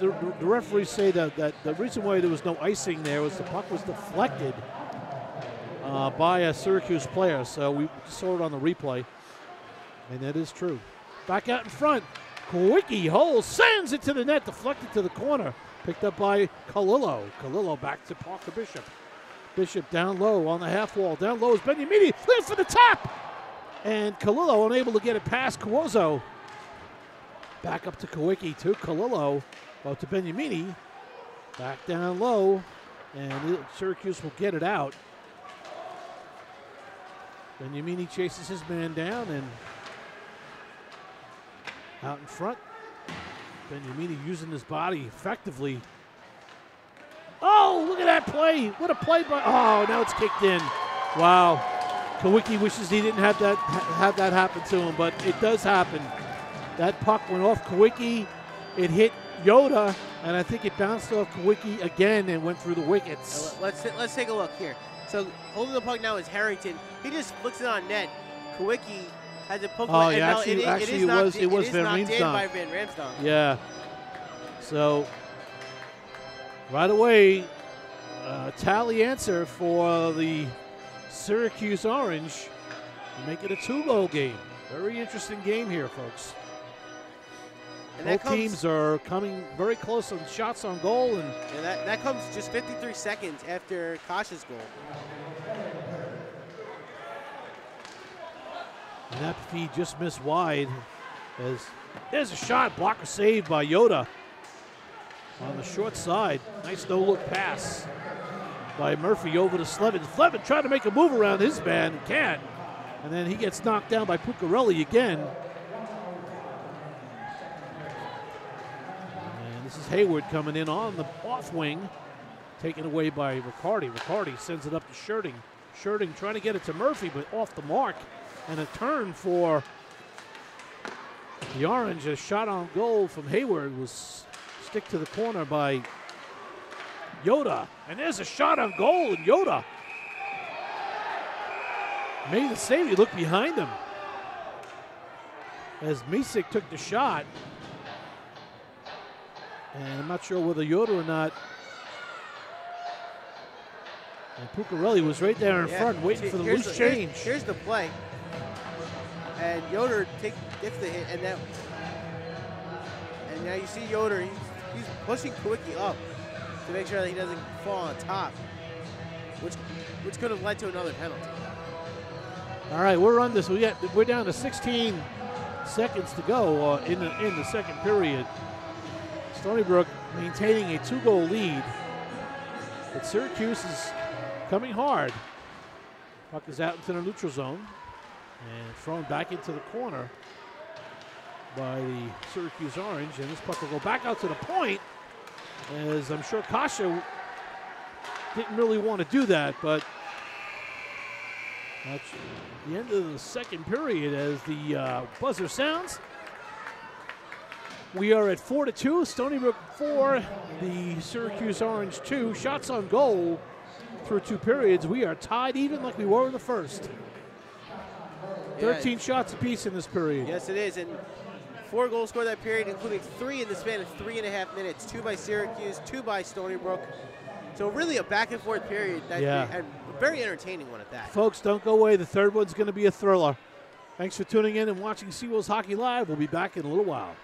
say that the reason why there was no icing there was the puck was deflected by a Syracuse player. So we saw it on the replay, and that is true. Back out in front, Quickie Hole sends it to the net, deflected to the corner, picked up by Kalilo. Kalilo back to Parker Bishop. Bishop down low on the half wall. Down low is Beniamini, looking for the tap, and Kalilo unable to get it past Cuozzo. Back up to Kawicki, to Kalilo, to Beniamini. Back down low, and Syracuse will get it out. Beniamini chases his man down, and out in front. Beniamini using his body effectively. Oh, look at that play. What a play by, oh, now it's kicked in. Wow. Kawicki wishes he didn't have that happen to him, but it does happen. That puck went off Kawicki. It hit Yoda, and I think it bounced off Kawicki again and went through the wickets. Let's take a look here. So holding the puck now is Harrington. He just flicks it on net. Kawicki has it poked away. Yeah, it was Van Riemsdonk. By Van Riemsdonk. Yeah. So right away, tally answer for the Syracuse Orange. Make it a 2-goal game. Very interesting game here, folks. And both teams are coming very close on shots on goal, and that comes just 53 seconds after Kasha's goal. And that feed just missed wide. As there's a shot, blocker saved by Yoda on the short side. Nice no-look pass by Murphy over to Slevin. Slevin trying to make a move around his man, and can't. And then he gets knocked down by Puccarelli again. And this is Hayward coming in on the off wing, taken away by Riccardi. Riccardi sends it up to Sherding. Sherding trying to get it to Murphy, but off the mark. And a turn for the Orange. A shot on goal from Hayward was stick to the corner by Yoda. And there's a shot on goal, and Yoda made the save. He looked behind him as Misick took the shot. And I'm not sure whether Yoda or not. And Puccarelli was right there in front waiting for the loose change. Here's the play. And Yoder gets the hit, and now you see Yoder, he's pushing Kawicki up to make sure that he doesn't fall on top, which could have led to another penalty. All right, we're on this. We're down to 16 seconds to go in the second period. Stony Brook maintaining a 2-goal lead, but Syracuse is coming hard. Puck is out into the neutral zone and thrown back into the corner by the Syracuse Orange, and this puck will go back out to the point, as I'm sure Kasha didn't really want to do that, but That's the end of the second period as the buzzer sounds. We are at 4-2. Stony Brook 4, the Syracuse Orange 2. Shots on goal through 2 periods. We are tied even like we were in the first. 13 shots apiece in this period. Yes, it is. And 4 goals scored that period, including 3 in the span of 3.5 minutes. 2 by Syracuse, 2 by Stony Brook. So really a back and forth period. And a very entertaining one at that. Folks, don't go away. The third one's going to be a thriller. Thanks for tuning in and watching Seawolves Hockey Live. We'll be back in a little while.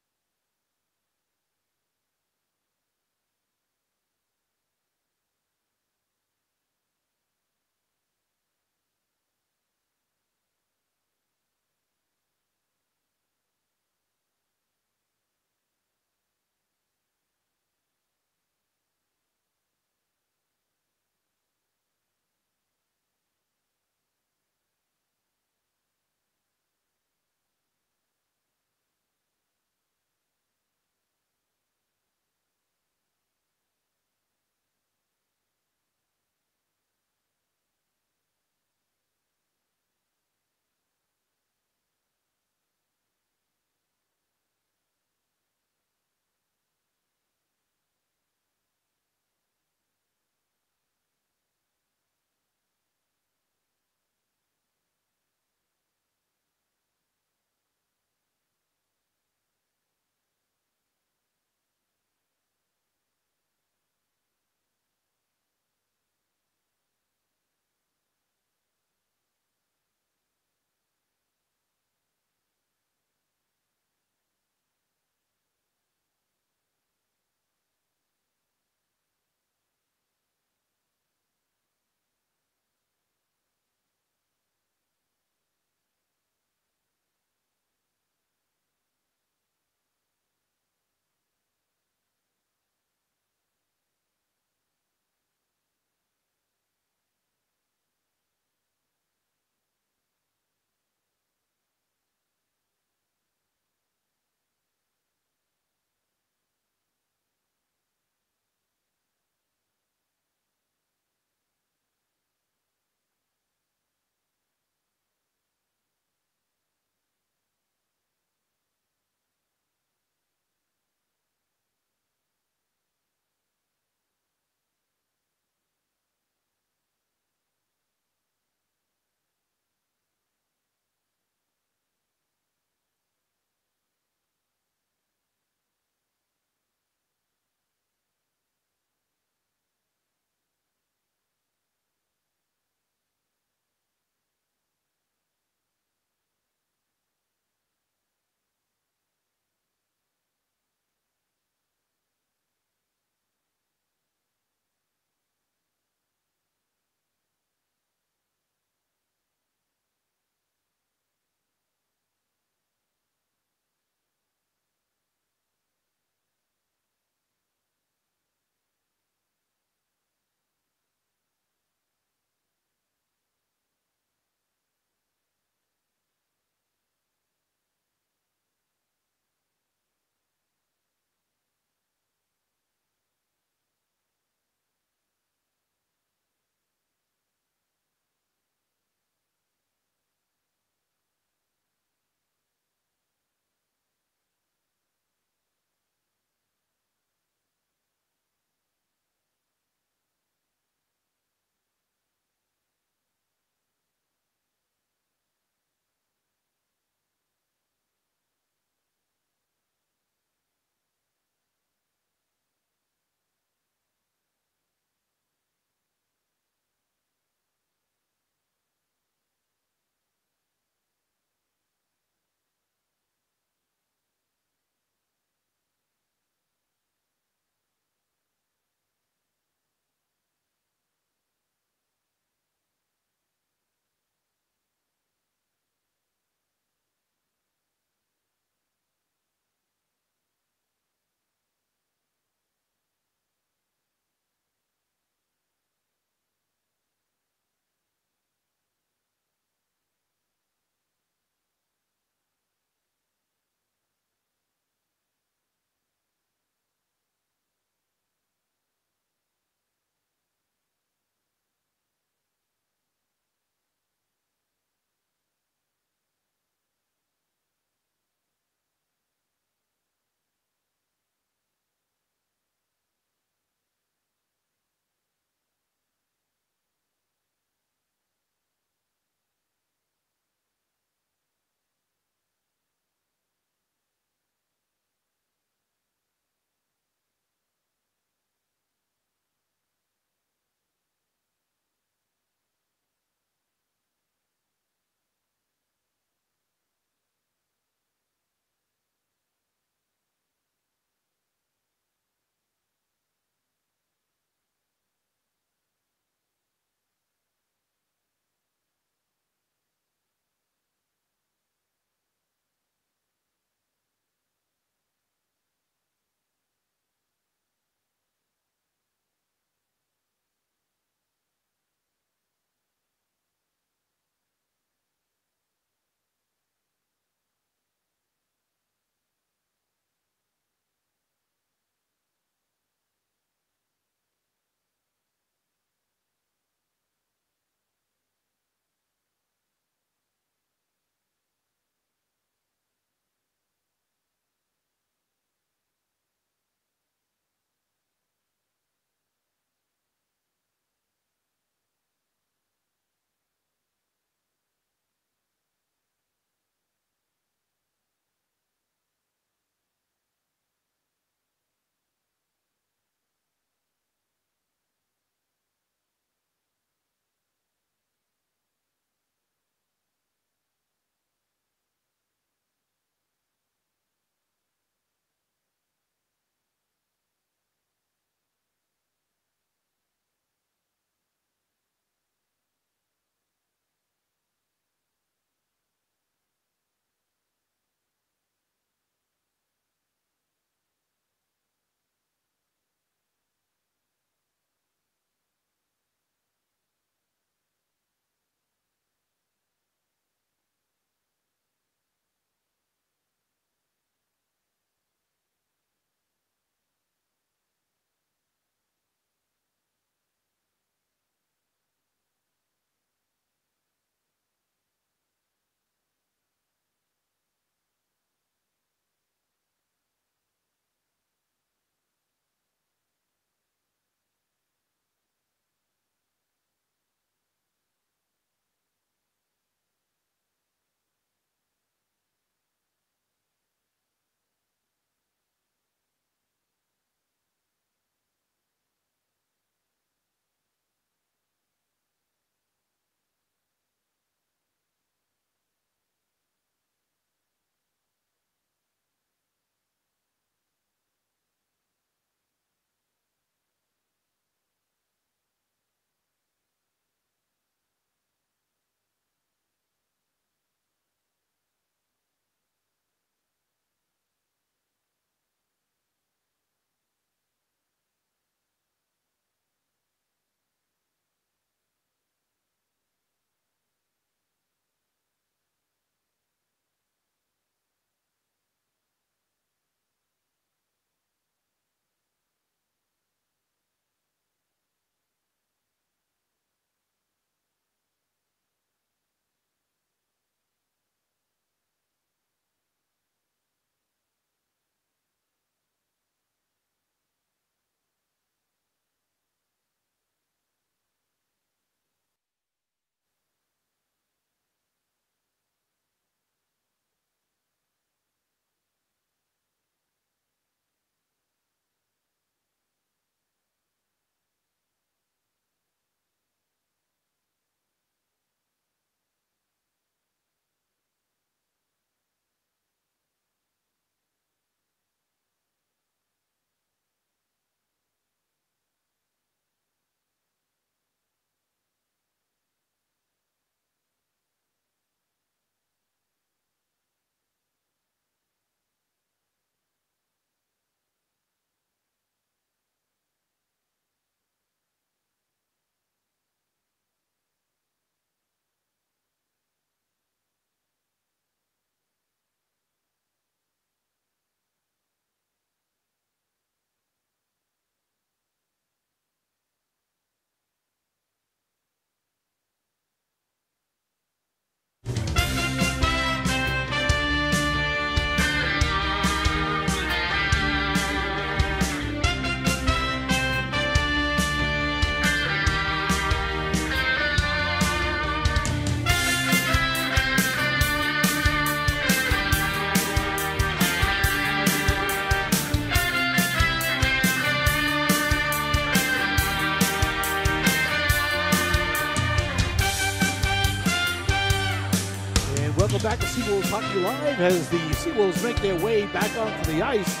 the Seawolves Hockey Live as the Seawolves make their way back onto the ice.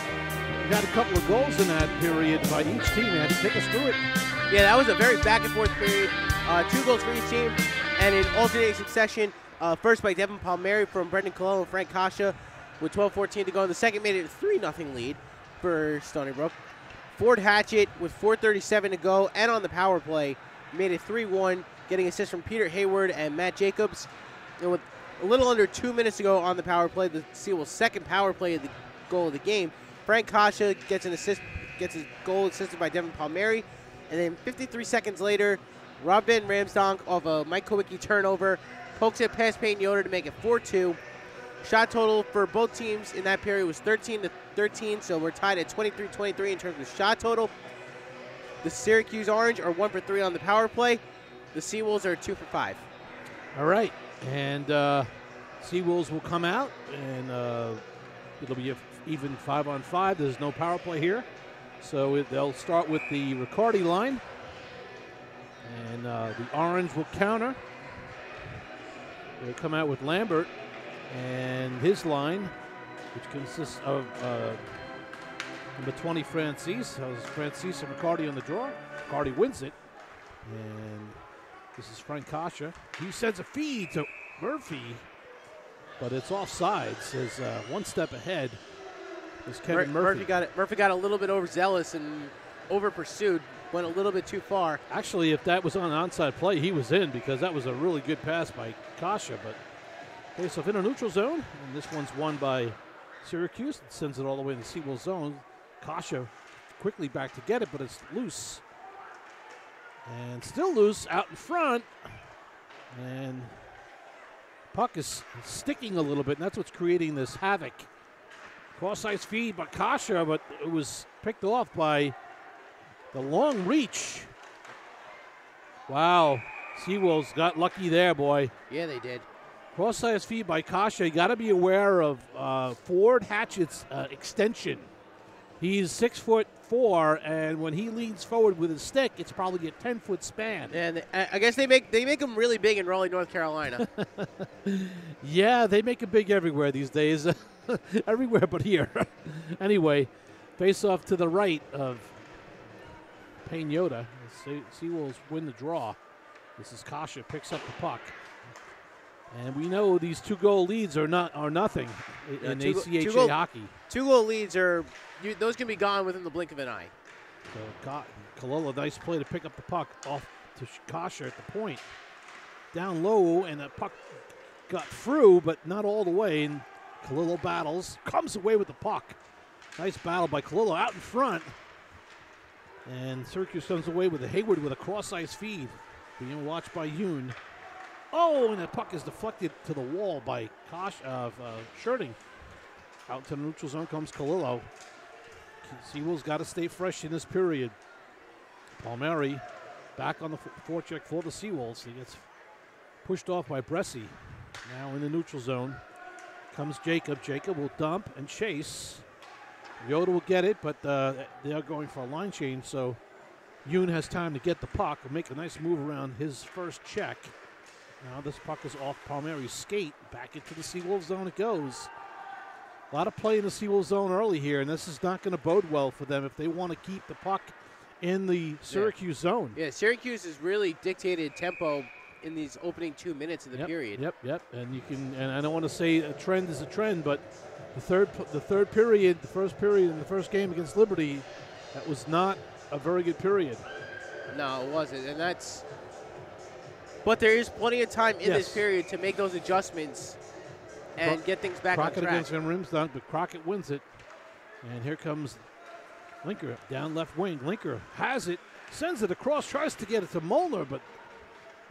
We've had a couple of goals in that period by each team, and take us through it. Yeah, that was a very back-and-forth period. 2 goals for each team, and in alternating succession, first by Devin Palmieri from Brendan Colon and Frank Kasha with 12:14 to go. The second made it a 3-0 lead for Stony Brook. Ford Hatchett with 4:37 to go, and on the power play, made it 3-1, getting assists from Peter Hayward and Matt Jacobs. And with a little under 2 minutes to go on the power play, the Seawolves' second power play of the goal of the game, Frank Kasha gets an assist, gets his goal assisted by Devin Palmieri, and then 53 seconds later, Rob Van Ramsdonk off a Mike Kowicki turnover pokes it past Payne Yoder to make it 4-2. Shot total for both teams in that period was 13-13, so we're tied at 23-23 in terms of shot total. The Syracuse Orange are 1 for 3 on the power play. The Seawolves are 2 for 5. All right, and Seawolves will come out, and it'll be even 5-on-5. There's no power play here, so they'll start with the Riccardi line, and the Orange will counter. They'll come out with Lambert and his line, which consists of number 20, Francis. Francis and Riccardi on the draw. Riccardi wins it, and this is Frank Kasha. He sends a feed to Murphy, but it's offside. Says one step ahead is Kevin Murphy. Murphy got a little bit overzealous and over-pursued, went a little bit too far. Actually, if that was on an onside play, he was in, because that was a really good pass by Kasha. But face off in a neutral zone, and this one's won by Syracuse. It sends it all the way in the Seawolves zone. Kasha quickly back to get it, but it's loose. And still loose out in front. And puck is sticking a little bit, and that's what's creating this havoc. Cross-ice feed by Kasha, but it was picked off by the long reach. Wow. Seawolves got lucky there, boy. Yeah, they did. Cross-ice feed by Kasha. You got to be aware of Ford Hatchett's extension. He's 6'4", and when he leans forward with his stick, it's probably a 10-foot span. And I guess they make him really big in Raleigh, North Carolina. Yeah, they make him big everywhere these days. Everywhere but here. Anyway, face off to the right of Payne Yoder. Seawolves win the draw. This is Kasha, picks up the puck. And we know these 2-goal leads are nothing in ACHA hockey. 2-goal leads those can be gone within the blink of an eye. So Kalolo, nice play to pick up the puck off to Kasha at the point. Down low, and the puck got through, but not all the way. And Kalolo battles, comes away with the puck. Nice battle by Kalolo out in front. And Syracuse comes away with a Hayward with a cross-ice feed. Being watched by Yoon. Oh, and the puck is deflected to the wall by Shirting. Out to the neutral zone comes Kalilo. Seawolves got to stay fresh in this period. Palmieri back on the forecheck for the Seawolves. He gets pushed off by Bresci. Now in the neutral zone comes Jacob. Jacob will dump and chase. Yoda will get it, but they are going for a line change, so Yoon has time to get the puck and make a nice move around his first check. Now this puck is off Palmieri's skate. Back into the Seawolves zone it goes. A lot of play in the Seawolves zone early here, and this is not going to bode well for them if they want to keep the puck in the Syracuse zone. Yeah, Syracuse has really dictated tempo in these opening 2 minutes of the period. Yep. And you can, and I don't want to say a trend is a trend, but the third period, the first period in the first game against Liberty, that was not a very good period. No, it wasn't, and that's. But there is plenty of time in this period to make those adjustments and get things back on track. Crockett against Van Riemsdonk, but Crockett wins it. And here comes Linker down left wing. Linker has it, sends it across, tries to get it to Molnar, but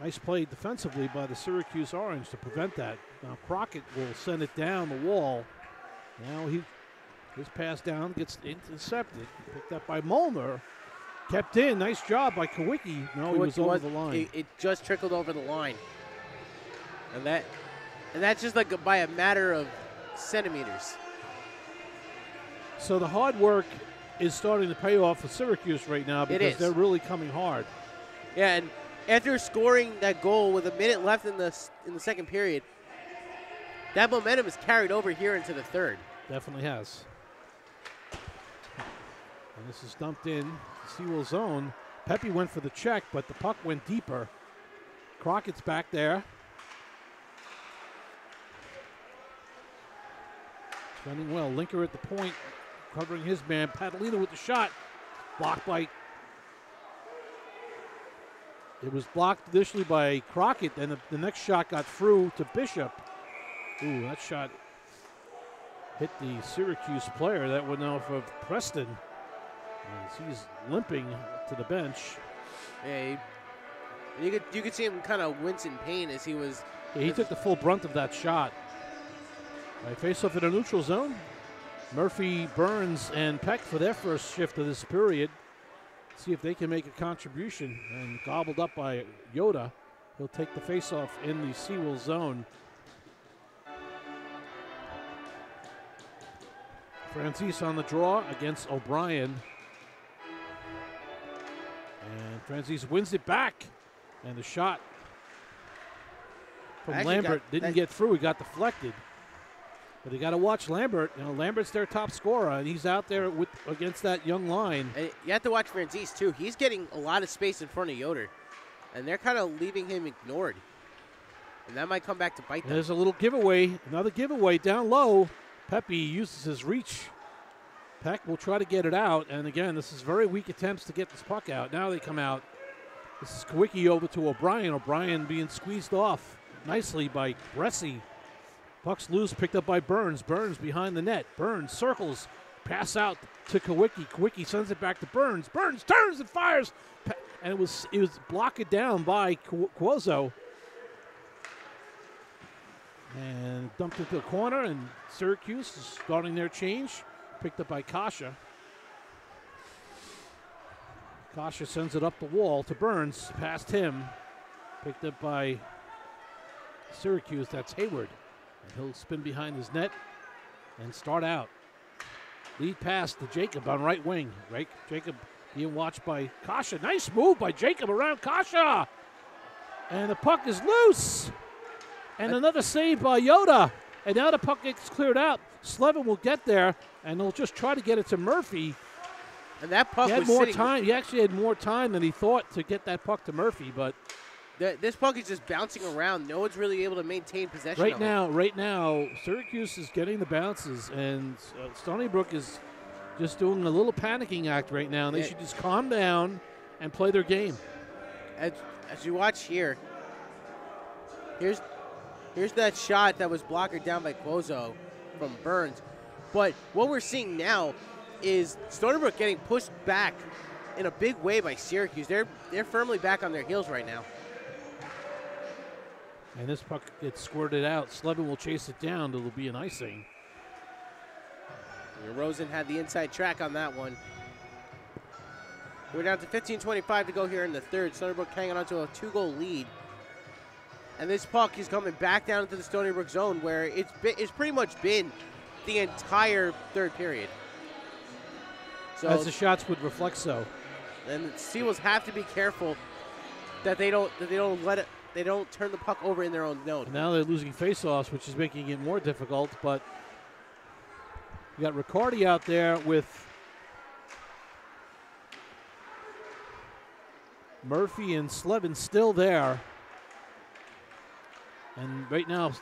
nice play defensively by the Syracuse Orange to prevent that. Now Crockett will send it down the wall. Now his pass down gets intercepted, picked up by Molnar. Kept in, nice job by Kowicki. No, he was over the line. It just trickled over the line. And that's just like by a matter of centimeters. So the hard work is starting to pay off for Syracuse right now because they're really coming hard. Yeah, and after scoring that goal with a minute left in the second period, that momentum is carried over here into the third. Definitely has. And this is dumped in the Seawolf zone. Pepe went for the check, but the puck went deeper. Crockett's back there. Defending well. Linker at the point, covering his man. Padalino with the shot. Blocked by... It was blocked initially by Crockett, and the next shot got through to Bishop. Ooh, that shot hit the Syracuse player. That went off of Preston. As he's limping to the bench. Yeah, you could see him kind of wince in pain as he was. Yeah, he took the full brunt of that shot. Right, face off in a neutral zone. Murphy, Burns, and Peck for their first shift of this period. See if they can make a contribution. And gobbled up by Yoda. He'll take the face-off in the Seawolf zone. Francis on the draw against O'Brien. And Francis wins it back. And the shot from Lambert didn't get through. He got deflected. But you got to watch Lambert. You know, Lambert's their top scorer, and he's out there against that young line. And you have to watch Francis, too. He's getting a lot of space in front of Yoder, and they're kind of leaving him ignored. And that might come back to bite them. There's a little giveaway, another giveaway down low. Pepe uses his reach. Peck will try to get it out, and again, this is very weak attempts to get this puck out. Now they come out. This is Kawicki over to O'Brien. O'Brien being squeezed off nicely by Bresci. Puck's loose, picked up by Burns. Burns behind the net. Burns circles, pass out to Kawicki. Kawicki sends it back to Burns. Burns turns and fires, and it was blocked down by Cuozzo. And dumped into the corner, and Syracuse is starting their change. Picked up by Kasha. Kasha sends it up the wall to Burns, past him. Picked up by Syracuse, that's Hayward. And he'll spin behind his net and start out. Lead pass to Jacob on right wing. Right, Jacob being watched by Kasha. Nice move by Jacob around Kasha. And the puck is loose. And another save by Yoda. And now the puck gets cleared out. Slevin will get there, and they'll just try to get it to Murphy. And that puck he had more time. He actually had more time than he thought to get that puck to Murphy, but this puck is just bouncing around. No one's really able to maintain possession. Right now, Syracuse is getting the bounces, and Stony Brook is just doing a little panicking act right now. And they should just calm down and play their game. As you watch here, here's that shot that was blocked down by Cuozzo from Burns. But what we're seeing now is Stony Brook getting pushed back in a big way by Syracuse. They're firmly back on their heels right now. And this puck gets squirted out. Slevin will chase it down. It'll be an icing. Rosen had the inside track on that one. We're down to 15:25 to go here in the third. Stony Brook hanging on to a 2-goal lead. And this puck is coming back down into the Stony Brook zone where it's pretty much been the entire third period. So, as the shots would reflect so. And the Seawolves have to be careful that they don't turn the puck over in their own zone. And now they're losing faceoffs, which is making it more difficult. But you got Riccardi out there with Murphy and Slevin still there. And right now,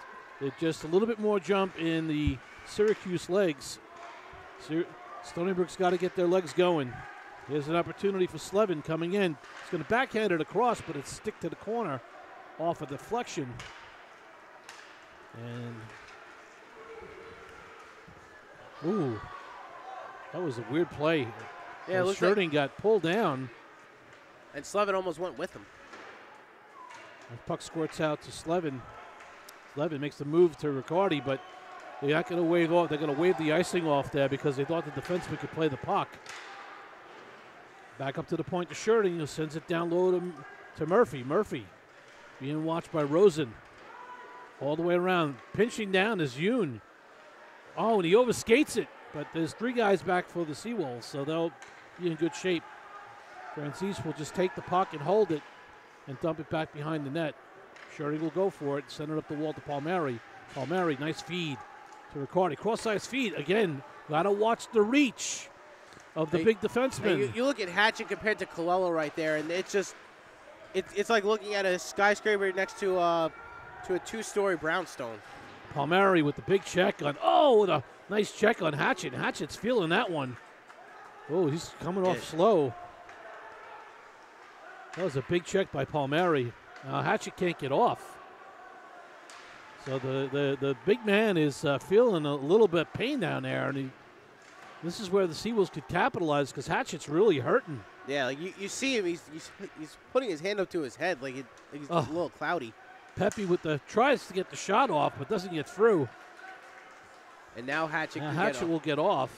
it's just a little bit more jump in the Syracuse legs. Stony Brook's got to get their legs going. Here's an opportunity for Slevin coming in. He's going to backhand it across, but it's stick to the corner off a deflection. And, ooh, that was a weird play. Yeah, Sherding got pulled down. And Slevin almost went with him. The puck squirts out to Slevin. Slevin makes the move to Riccardi, but they're not going to wave off. They're going to wave the icing off there because they thought the defenseman could play the puck. Back up to the point to Sherding, who sends it down low to Murphy. Murphy being watched by Rosen. All the way around. Pinching down is Yoon. Oh, and he overskates it. But there's 3 guys back for the Seawolves, so they'll be in good shape. Francis will just take the puck and hold it and dump it back behind the net. Sherding will go for it, send it up the wall to Palmieri. Palmieri, nice feed to Riccardi. Cross-ice feed. Again, got to watch the reach of the big defenseman. You look at Hatchet compared to Colello right there, and it's just it's like looking at a skyscraper next to a two-story brownstone. Palmieri with the big check on. Oh, with a nice check on Hatchet. Hatchet's feeling that one. Oh, he's coming off slow. That was a big check by Palmieri. Hatchet can't get off. So the big man is feeling a little bit of pain down there, and this is where the Seawolves could capitalize because Hatchet's really hurting. Yeah, like you see him, he's putting his hand up to his head like he's a little cloudy. Pepe tries to get the shot off, but doesn't get through. And now Hatchet will get off.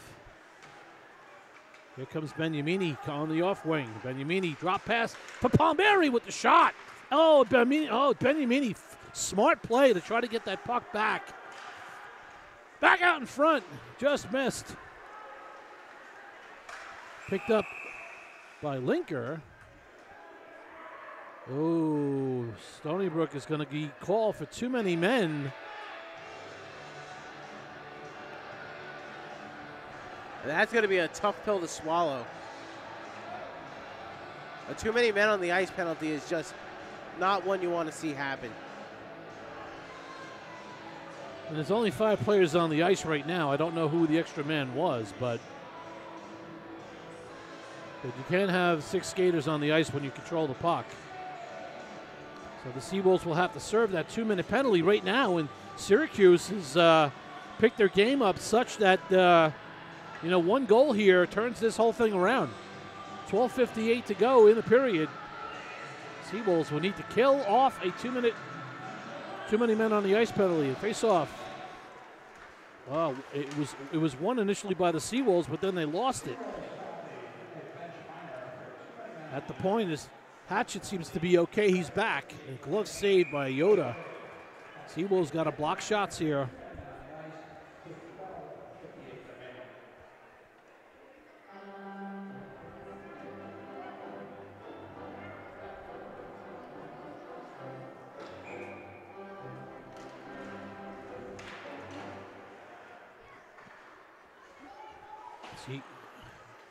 Here comes Beniamini on the off wing. Beniamini drop pass for Palmieri with the shot. Oh, Beniamini, smart play to try to get that puck back. Back out in front, just missed. Picked up by Linker. Oh, Stony Brook is going to be called for too many men. That's going to be a tough pill to swallow. Too many men on the ice penalty is just not one you want to see happen. And there's only 5 players on the ice right now. I don't know who the extra man was, but you can't have 6 skaters on the ice when you control the puck. So the Seawolves will have to serve that 2-minute penalty right now, and Syracuse has picked their game up such that, one goal here turns this whole thing around. 12:58 to go in the period. Seawolves will need to kill off a 2-minute, too many men on the ice penalty. Face off. Oh, it was won initially by the Seawolves, but then they lost it. At the point is Hatchet seems to be okay. He's back. And glove saved by Yoda. Seawolves got to block shots here.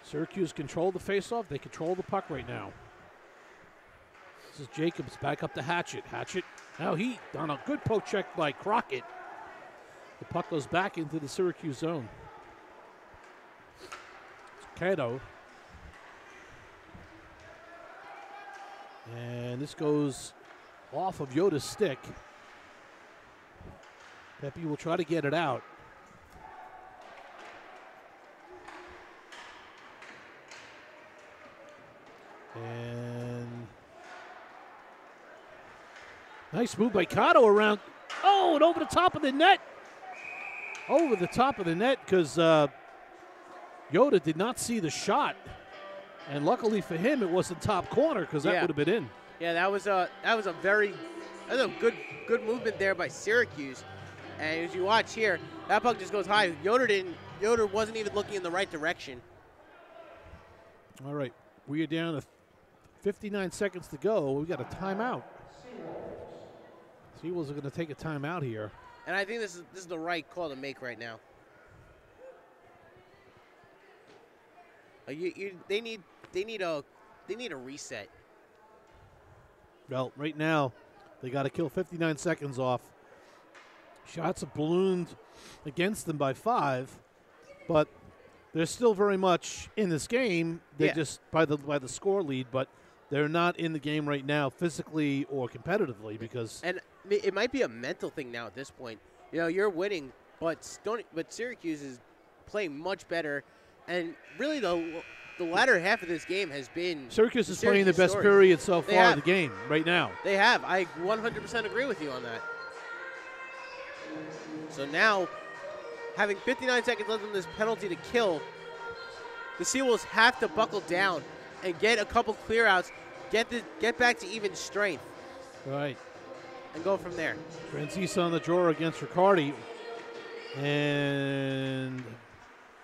Syracuse controlled the faceoff. They control the puck right now. This is Jacobs back up to Hatchet. Hatchet, now he on a good poke check by Crockett. The puck goes back into the Syracuse zone. Cato. And this goes off of Yoda's stick. Pepe will try to get it out. And nice move by Cato around. Oh, and over the top of the net. Over the top of the net because Yoda did not see the shot. And luckily for him, it wasn't top corner because that would have been in. Yeah, that was a good movement there by Syracuse. And as you watch here, that puck just goes high. Yoder wasn't even looking in the right direction. All right, we are down to 59 seconds to go. We got a timeout. Seawolves are going to take a timeout here. And I think this is the right call to make right now. They need a reset. Well, right now they got to kill 59 seconds off. Shots have ballooned against them by 5, but they're still very much in this game. They just by the score lead, but they're not in the game right now physically or competitively because. And it might be a mental thing now at this point. You know, you're winning, but Syracuse is playing much better, and really the latter half of this game has been Syracuse is playing the best period so far in the game right now. They have. I 100% agree with you on that. So now, having 59 seconds left on this penalty to kill, the Seawolves have to buckle down and get a couple clear-outs, get back to even strength. Right. And go from there. Francis on the draw against Riccardi. And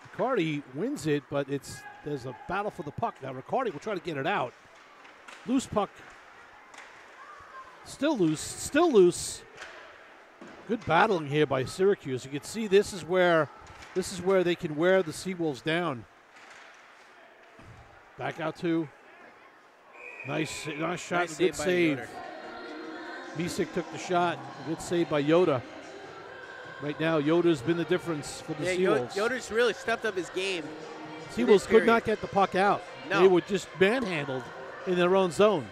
Riccardi wins it, but there's a battle for the puck. Now Riccardi will try to get it out. Loose puck. Still loose. Good battling here by Syracuse. You can see this is where they can wear the Seawolves down. Back out to nice shot, Nice good save by save. Yoder. Misek took the shot. Good save by Yoda. Right now, Yoda's been the difference for the Seawolves. Yoder's really stepped up his game. Seawolves could not get the puck out. No. They were just manhandled in their own zone.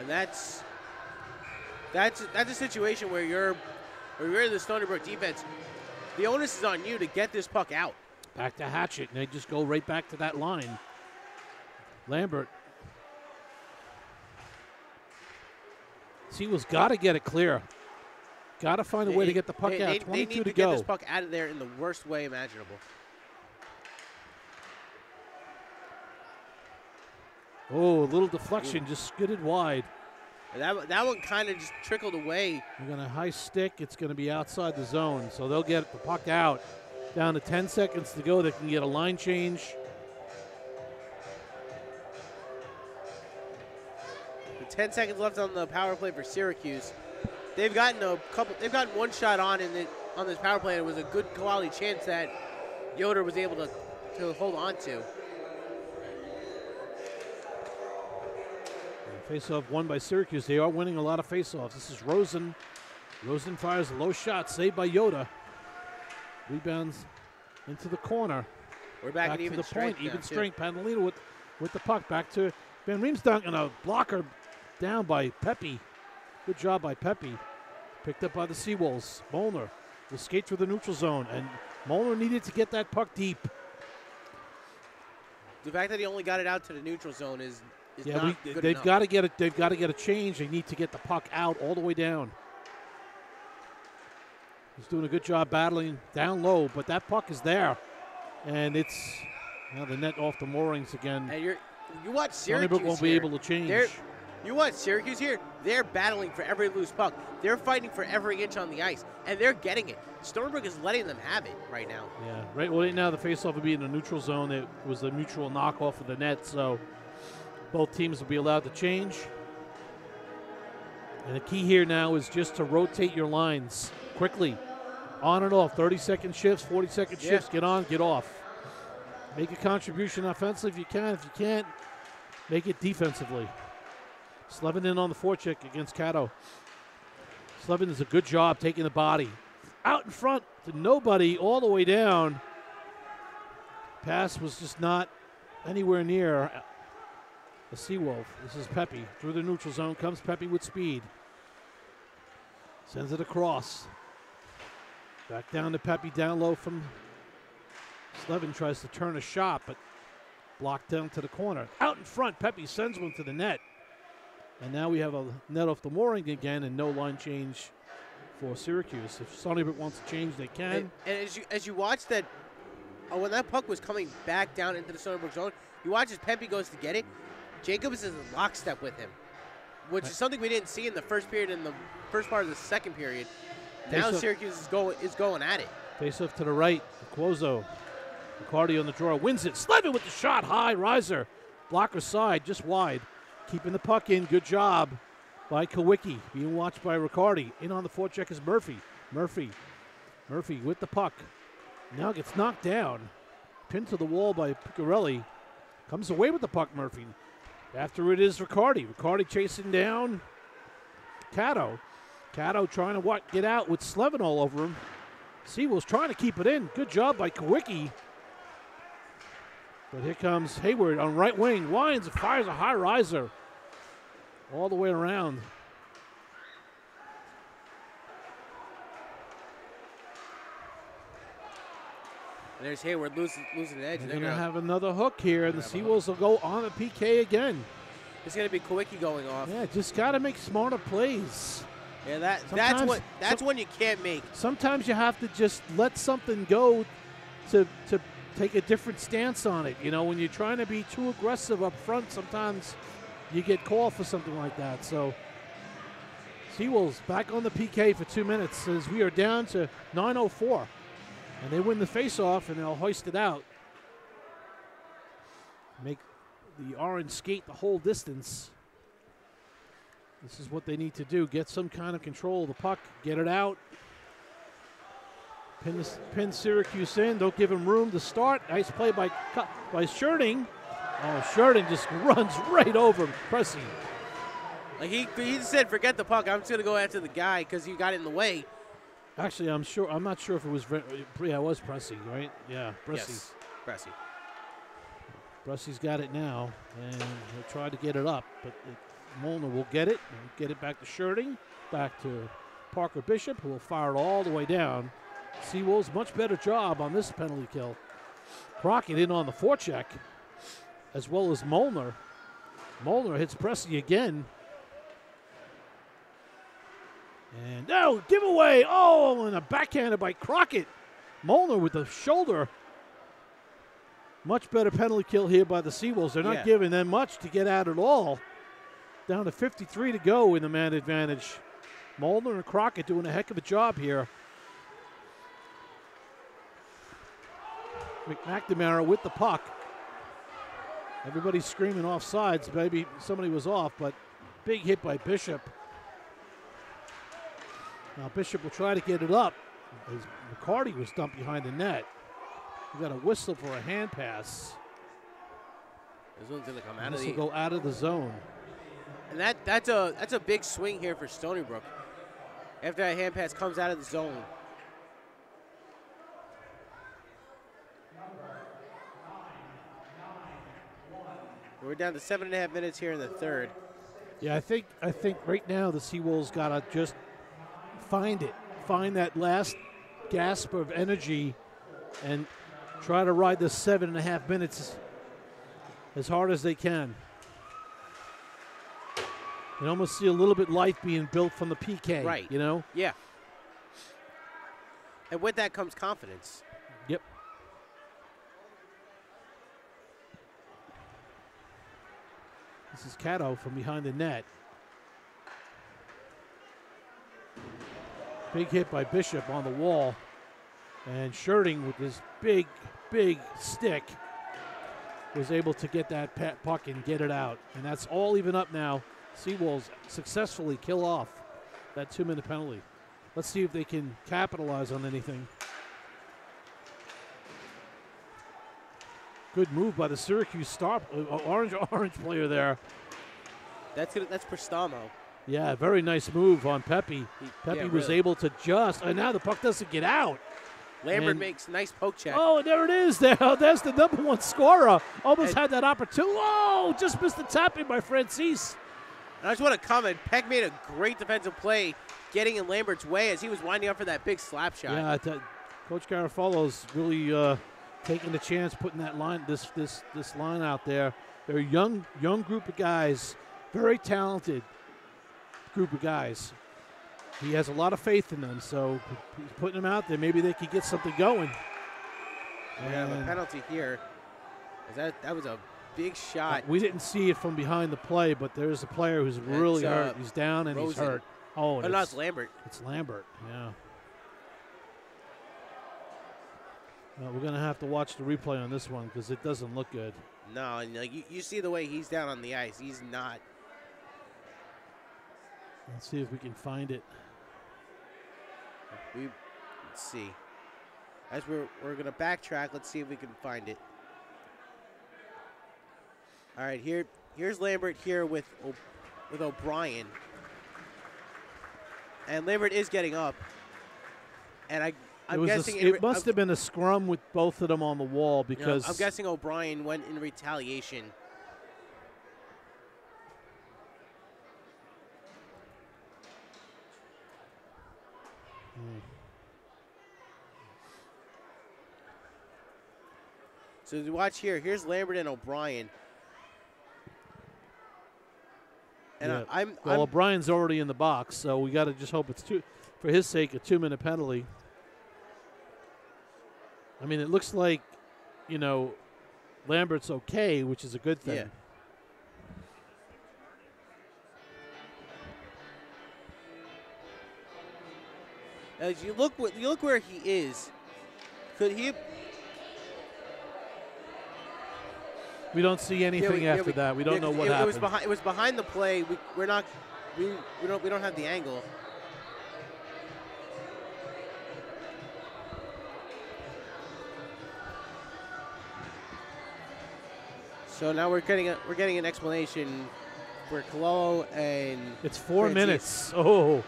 And that's a situation where you're the Stony Brook defense. The onus is on you to get this puck out. Back to Hatchet, and they just go right back to that line. Lambert. Seawolves got to get it clear. Got to find a way to get the puck out. 22 they need to go. get this puck out of there in the worst way imaginable. Oh, a little deflection, just skidded wide. And that one kind of just trickled away. We're going to high stick. It's going to be outside the zone, so they'll get the puck out. Down to 10 seconds to go. They can get a line change. With 10 seconds left on the power play for Syracuse. They've gotten one shot on this power play, and it was a good quality chance that Yoder was able to hold on to. Face-off won by Syracuse. They are winning a lot of face-offs. This is Rosen. Rosen fires a low shot, saved by Yoda. Rebounds into the corner. We're back at to even the strength point. Even now, strength. Pantalino with the puck. Back to Van Riemsdonk and a blocker down by Pepe. Good job by Pepe. Picked up by the Seawolves. Molnar will skate through the neutral zone, and Molnar needed to get that puck deep. The fact that he only got it out to the neutral zone is Yeah, not good they've enough. got to get it. They've got to get a change. They need to get the puck out all the way down. He's doing a good job battling down low, but that puck is there, and it's now the net off the moorings again. And you watch Stony Syracuse Brook won't be here. able to change. You watch Syracuse here. They're battling for every loose puck. They're fighting for every inch on the ice, and they're getting it. Stony Brook is letting them have it right now. Yeah, right. Well, right now the faceoff would be in the neutral zone. It was a mutual knockoff of the net, so both teams will be allowed to change. And the key here now is just to rotate your lines quickly, on and off. 30-second shifts, 40-second shifts. Get on, get off. Make a contribution offensively if you can. If you can't, make it defensively. Slevin in on the forecheck against Cato. Slevin does a good job taking the body. Out in front to nobody all the way down. Pass was just not anywhere near the Seawolf. This is Pepe. Through the neutral zone comes Pepe with speed. Sends it across. Back down to Pepe, down low from Slevin. Tries to turn a shot, but blocked down to the corner. Out in front, Pepe sends one to the net. And now we have a net off the mooring again and no line change for Syracuse. If Stony Brook wants to change, they can. And as you watch that, when that puck was coming back down into the Stony Brook zone, you watch as Pepe goes to get it. Jacobs is in lockstep with him, which is something we didn't see in the first period and the first part of the second period. Now Syracuse is going at it. Face off to the right. Cuozo. Riccardi on the draw. Wins it. Slevin with the shot. High riser. Blocker side. Just wide. Keeping the puck in. Good job by Kawicki. Being watched by Riccardi. In on the forecheck is Murphy. Murphy with the puck. Now gets knocked down. Pinned to the wall by Picarelli. Comes away with the puck, Murphy. After it is Riccardi. Riccardi chasing down Cato. Cato trying to get out with Slevin all over him. Seawolves trying to keep it in. Good job by Kawicki. But here comes Hayward on right wing. Wines fires a high riser all the way around. And there's Hayward losing the edge. They're going to have another hook here, and the Seawolves will go on the PK again. It's going to be Kawicki going off. Yeah, just got to make smarter plays. Yeah, that's when you can't make. Sometimes you have to just let something go to take a different stance on it. You know, when you're trying to be too aggressive up front, sometimes you get called for something like that. So Seawolves back on the PK for 2 minutes as we are down to 9:04. And they win the faceoff, and they'll hoist it out. Make the Orange skate the whole distance. This is what they need to do. Get some kind of control of the puck. Get it out. Pin Syracuse in. Don't give him room to start. Nice play by Sherding. Oh, Sherding just runs right over Pressey. Like he said, forget the puck. I'm just going to go after the guy because he got in the way. Actually, I'm not sure if it was. Yeah, it was Pressey, right? Yeah, Pressey. Yes, Pressey. Pressey's got it now, and he'll try to get it up, but Molnar will get it and get it back to Sherding, back to Parker Bishop, who will fire it all the way down. Seawolves, much better job on this penalty kill. Crockett in on the forecheck, as well as Molnar. Molnar hits Pressey again. And no, giveaway. Oh, and a backhanded by Crockett. Molnar with the shoulder. Much better penalty kill here by the Seawolves. They're not giving them much to get out at all. Down to 53 to go in the man advantage. Molnar and Crockett doing a heck of a job here. McNamara with the puck. Everybody's screaming offsides. Maybe somebody was off, but big hit by Bishop. Now Bishop will try to get it up as McCarty was dumped behind the net. We got a whistle for a hand pass. This one's going to come out this of will go out of the zone. And that's a big swing here for Stony Brook. After that hand pass comes out of the zone. We're down to 7.5 minutes here in the third. Yeah, I think right now the Seawolves got to just find that last gasp of energy and try to ride the 7.5 minutes as hard as they can. You almost see a little bit life being built from the PK, right? You know? Yeah. And with that comes confidence. Yep. This is Cato from behind the net. Big hit by Bishop on the wall. And Sherding with his big stick was able to get that puck and get it out. And that's all even up now. Seawolves successfully kill off that 2-minute penalty. Let's see if they can capitalize on anything. Good move by the Syracuse star, orange player there. That's Prestamo. Yeah, very nice move on Pepe. Pepe was able to and now the puck doesn't get out. Lambert makes a nice poke check. Oh, there it is. There's the #1 scorer. Almost had that opportunity. Oh, just missed the tap in by Francis. And I just want to comment, Peck made a great defensive play getting in Lambert's way as he was winding up for that big slap shot. Yeah, Coach Garofalo's really taking the chance, putting that line, this line out there. They're a young group of guys, very talented group of guys. He has a lot of faith in them, so he's putting them out there. Maybe they could get something going. We have a penalty here. That was a big shot. We didn't see it from behind the play, but there's a player who's really hurt. He's down and Rosen. He's hurt. Oh, no, it's Lambert. It's Lambert, yeah. Well, we're going to have to watch the replay on this one because it doesn't look good. No, and like you see the way he's down on the ice. He's not. Let's see if we can find it. Let's see. As we're going to backtrack, let's see if we can find it. All right, here's Lambert here with O'Brien. And Lambert is getting up. And I'm guessing it must have been a scrum with both of them on the wall because I'm guessing O'Brien went in retaliation. So as you watch here, here's Lambert and O'Brien. And O'Brien's already in the box, so we got to just hope it's for his sake, a 2-minute penalty. I mean, it looks like, Lambert's okay, which is a good thing. Yeah. As you look where he is, could he? We don't see anything after that. We don't know what happened. It was behind the play. we don't have the angle. So now we're getting an explanation for Cololo and it's 4 Francis. minutes. Oh.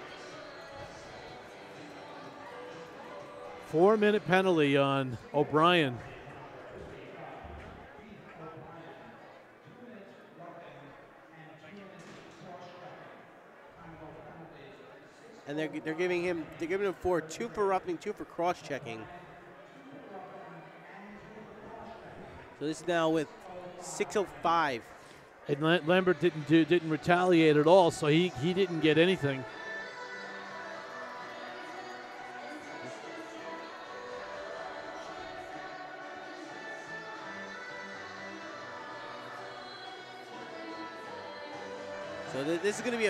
4-minute penalty on O'Brien. And they're giving him 4, 2 for roughing, 2 for cross checking. So this is now with 6:05. And Lambert didn't retaliate at all, so he didn't get anything. So this is going to be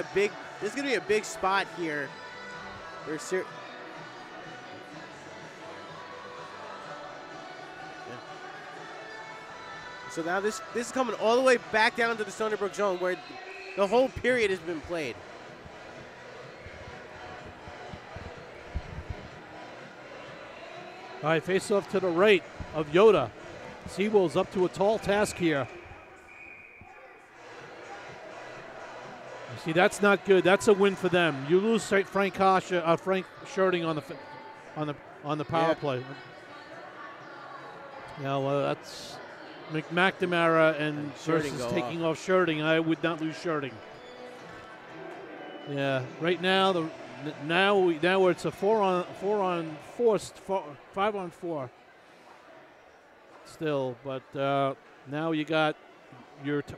a big spot here. So now this is coming all the way back down to the Stony Brook zone where the whole period has been played. All right, face off to the right of Yoda. Seawolves up to a tall task here. You see, that's not good. That's a win for them. You lose Frank Sherding on the power play. Yeah, well, that's McNamara and versus taking off Sherding. I would not lose Sherding. Yeah, right now now it's a 5-on-4 still, but now you got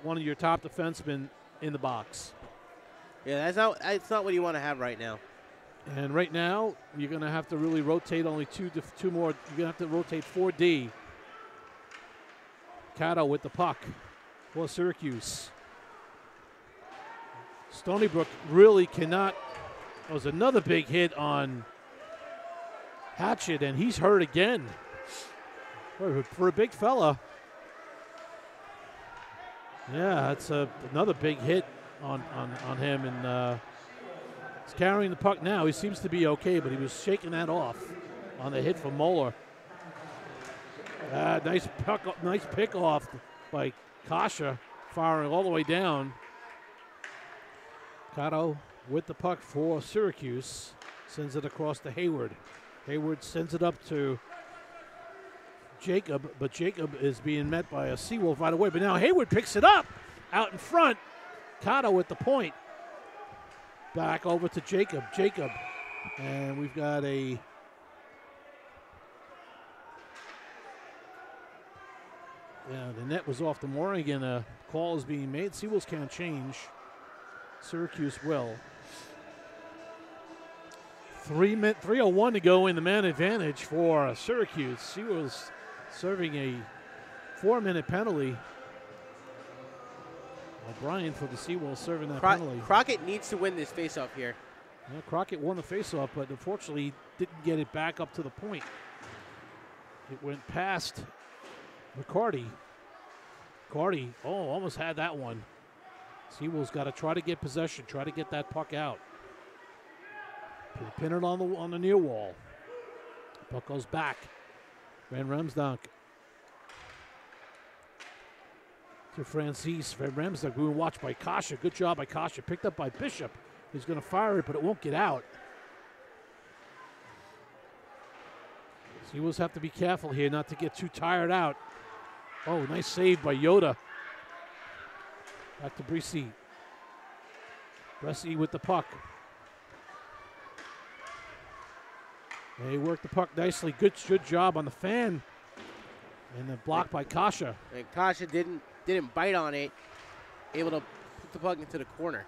one of your top defensemen in the box. Yeah, that's not what you want to have right now. And right now you're going to have to really rotate only two more. You're going to have to rotate 4D. Cato with the puck for Syracuse. Stony Brook really cannot. That was another big hit on Hatchet, and he's hurt again. For a big fella. Yeah, that's another big hit on him, and he's carrying the puck now. He seems to be okay, but he was shaking that off on the hit from Moeller. Nice pick off by Kasha, firing all the way down. Cato with the puck for Syracuse, sends it across to Hayward. Hayward sends it up to Jacob, but Jacob is being met by a Seawolf right away. But now Hayward picks it up out in front. Cato with the point. Back over to Jacob. And we've got a the net was off the mooring, and a call is being made. Seawolves can't change. Syracuse will. 3:01 to go in the man advantage for Syracuse. Seawolves serving a 4-minute penalty. O'Brien for the Seawolves serving that penalty. Crockett needs to win this faceoff here. Well, Crockett won the faceoff, but unfortunately didn't get it back up to the point. It went past McCarty. Almost had that one. Seawolves got to try to get possession, try to get that puck out. Pin it on the near wall. Puck goes back. Van Remsdonk to Francis. Van Remsdonk being watched by Kasha. Good job by Kasha. Picked up by Bishop. He's going to fire it, but it won't get out. Seawolves have to be careful here not to get too tired out. Oh, nice save by Yoda. Back to Bresci. Bresci with the puck. They worked the puck nicely. Good job on the fan. And then blocked by Kasha. And Kasha didn't bite on it. Able to put the puck into the corner.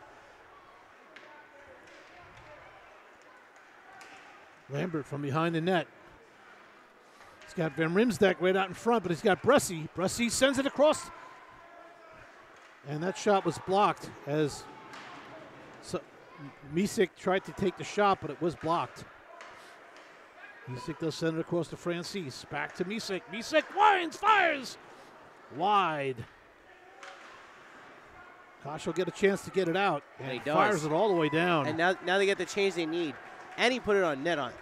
Lambert from behind the net. He's got Van Rimsdijk right out in front, but he's got Bresci. Bresci sends it across. And that shot was blocked as Misek tried to take the shot, but it was blocked. Misek does send it across to Francis. Back to Misek. Misek fires. Wide. Kosh will get a chance to get it out. And he does. Fires it all the way down. And now they get the change they need. And he put it on net on.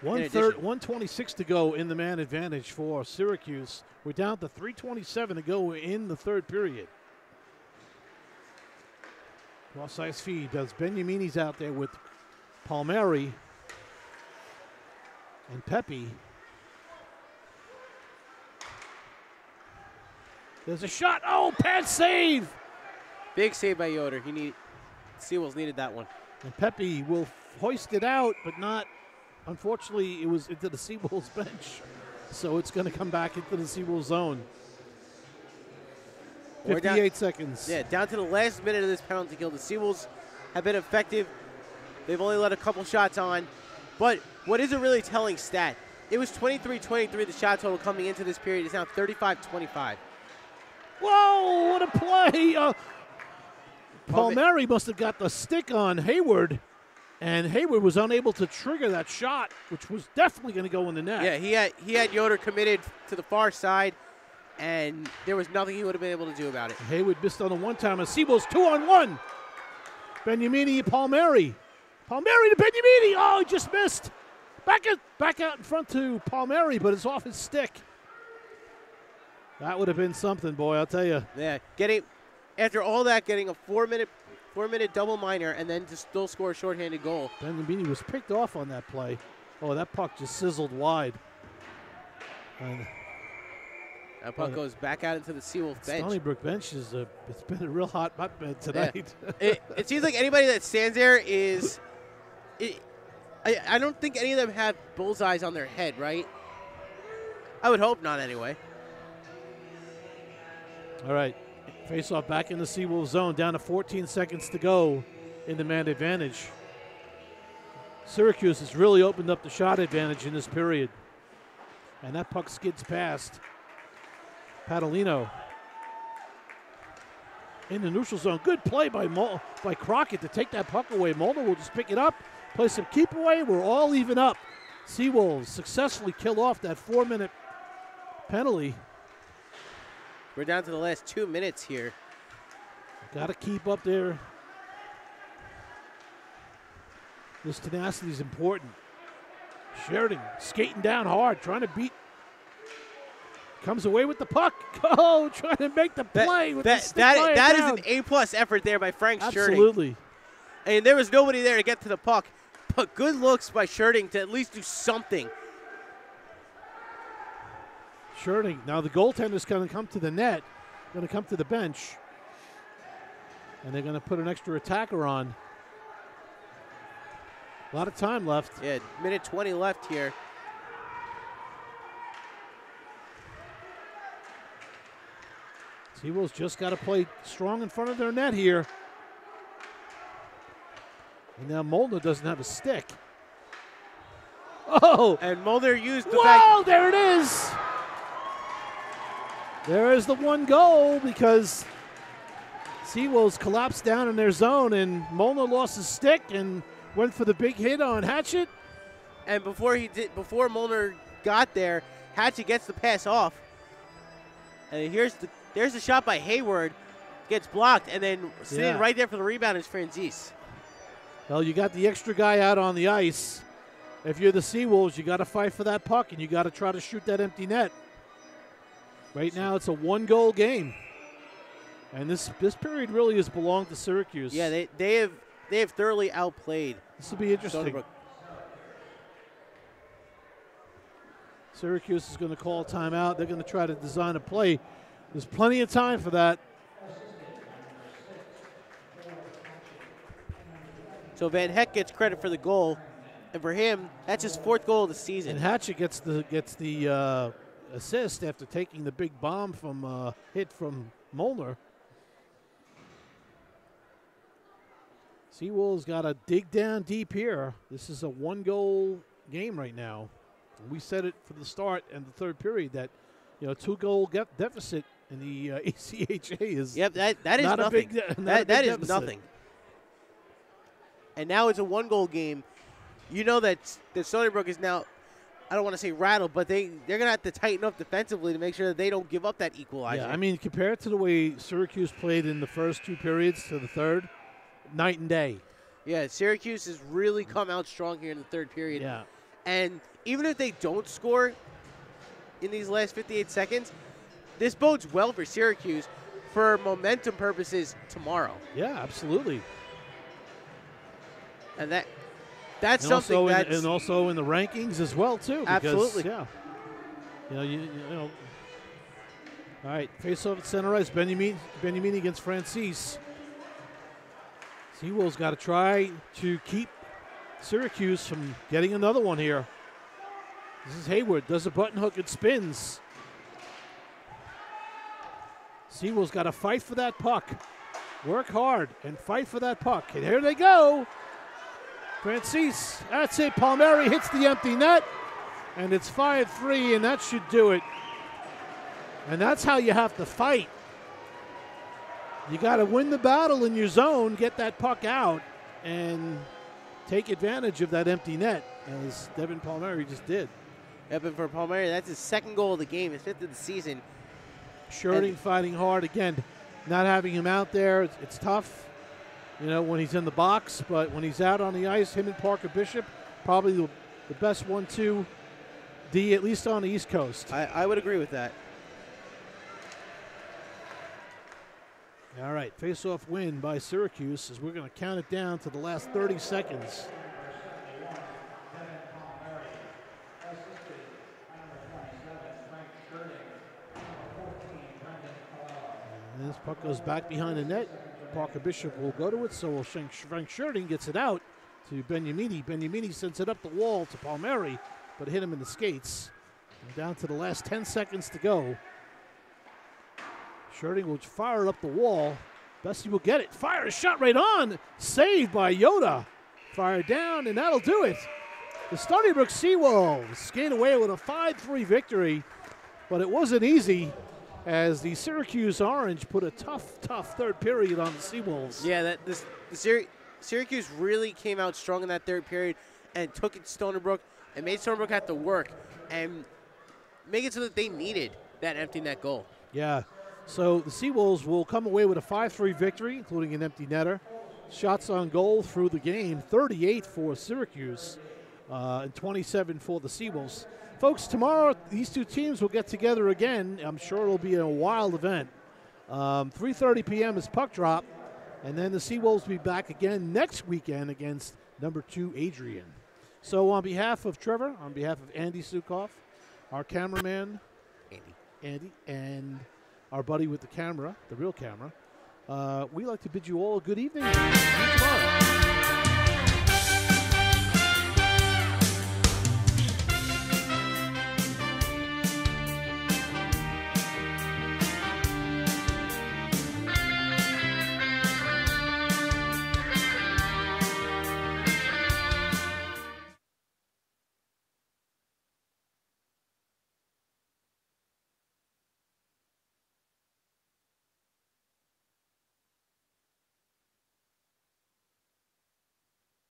1:26 to go in the man advantage for Syracuse. We're down to 3:27 to go in the third period. Cross-ice feed. Does Benyamini's out there with Palmieri and Pepe. There's a shot. Oh, pad save. Big save by Yoder. Seawolves needed that one. And Pepe will hoist it out, but not. Unfortunately, it was into the Seawolves bench. So it's going to come back into the Seawolves zone. 58 seconds. Yeah, down to the last minute of this penalty kill. The Seawolves have been effective. They've only let a couple shots on. But what is a really telling stat? It was 23-23 the shot total coming into this period. It's now 35-25. Whoa, what a play. Palmieri must have got the stick on Hayward, and Hayward was unable to trigger that shot, which was definitely going to go in the net. Yeah, he had Yoder committed to the far side, and there was nothing he would have been able to do about it. Hayward missed on the one-timer. Seawolves 2-on-1. Benyamini, Palmieri. Palmieri to Benyamini. Oh, he just missed. Back out in front to Palmieri, but it's off his stick. That would have been something, boy, I'll tell you. Yeah, after all that, getting a four-minute double minor and then to still score a shorthanded goal. Benyamini was picked off on that play. Oh, that puck just sizzled wide. And that puck goes back out into the Seawolf bench. Stony Brook bench it's been a real hot hotbed tonight. Yeah. It seems like anybody that stands there is I don't think any of them have bullseyes on their head, right? I would hope not anyway. All right. Face-off back in the Seawolves zone. Down to 14 seconds to go in the man advantage. Syracuse has really opened up the shot advantage in this period. And that puck skids past Padalino. In the neutral zone. Good play by Crockett to take that puck away. Mulder will just pick it up, play some keep away. We're all even up. Seawolves successfully kill off that 4-minute penalty. We're down to the last 2 minutes here. Got to keep up there. This tenacity is important. Sheridan skating down hard, trying to beat. Comes away with the puck. Oh, trying to make the play. That is an A+ effort there by Frank Sherding. Absolutely. And there was nobody there to get to the puck. But good looks by Sherding to at least do something. Sherding. Now the goaltender's going to come to the net, going to come to the bench, and they're going to put an extra attacker on. A lot of time left. Yeah, minute 20 left here. Seawolves just got to play strong in front of their net here. And now Molnar doesn't have a stick. Oh! And Mulder used the Whoa, there it is! There is the one goal because Seawolves collapsed down in their zone and Molnar lost his stick and went for the big hit on Hatchett. And before Molnar got there, Hatchett gets the pass off. And there's the shot by Hayward. Gets blocked, and then sitting right there for the rebound is Franzese. Well, you got the extra guy out on the ice. If you're the Seawolves, you got to fight for that puck, and you got to try to shoot that empty net. Right now, it's a one-goal game, and this period really has belonged to Syracuse. Yeah, they have thoroughly outplayed. This will be interesting. Syracuse is going to call timeout. They're going to try to design a play. There's plenty of time for that. So Van Heck gets credit for the goal, and for him, that's his 4th goal of the season. And Hatchett gets the assist after taking the big bomb from hit from Molnar. Seawolves got to dig down deep here. This is a one-goal game right now. We said it for the start and the third period that 2-goal deficit in the ACHA is that is not nothing. That is nothing. And now it's a one-goal game. You know that Stony Brook is now I don't want to say rattled, but they're going to have to tighten up defensively to make sure that they don't give up that equalizer. Yeah, I mean, compared to the way Syracuse played in the first 2 periods to the third, night and day. Yeah, Syracuse has really come out strong here in the third period. Yeah. And even if they don't score in these last 58 seconds, this bodes well for Syracuse for momentum purposes tomorrow. Yeah, absolutely. And that's and something also that's... and also in the rankings as well, too. Because, absolutely. Yeah. You know. All right, face-off at center ice. Benyamini against Francis. Seawolves got to try to keep Syracuse from getting another one here. This is Hayward. Does a button hook and spins. Seawolves got to fight for that puck. Work hard and fight for that puck. And here they go. Francis, that's it. Palmieri hits the empty net. And it's 5-3, and that should do it. And that's how you have to fight. You got to win the battle in your zone, get that puck out, and take advantage of that empty net, as Devin Palmieri just did. Yep, and for Palmieri, that's his 2nd goal of the game, his 5th of the season. Shirting fighting hard. Again, not having him out there, it's tough, you know, when he's in the box. But when he's out on the ice, him and Parker Bishop, probably the best 1-2 D, at least on the East Coast. I would agree with that. All right, face-off win by Syracuse as we're going to count it down to the last 30 seconds. And this puck goes back behind the net. Parker Bishop will go to it, so will Frank Sherding gets it out to Benyamini. Benyamini sends it up the wall to Palmieri, but hit him in the skates. And down to the last 10 seconds to go. Sherding will fire it up the wall. Bessie will get it. Fire a shot right on. Saved by Yoda. Fire down, and that'll do it. The Stony Brook Seawolves skate away with a 5-3 victory, but it wasn't easy as the Syracuse Orange put a tough third period on the Seawolves. Yeah, Syracuse really came out strong in that third period and took it to Stony Brook and made Stony Brook have to work and make it so that they needed that empty net goal. Yeah. So the Seawolves will come away with a 5-3 victory, including an empty netter. Shots on goal through the game, 38 for Syracuse and 27 for the Seawolves. Folks, tomorrow these two teams will get together again. I'm sure it'll be a wild event. 3:30 p.m. is puck drop, and then the Seawolves will be back again next weekend against number 2 Adrian. So on behalf of Trevor, on behalf of Andy Sukoff, our cameraman, Andy, and our buddy with the camera, the real camera, we'd like to bid you all a good evening. See you tomorrow.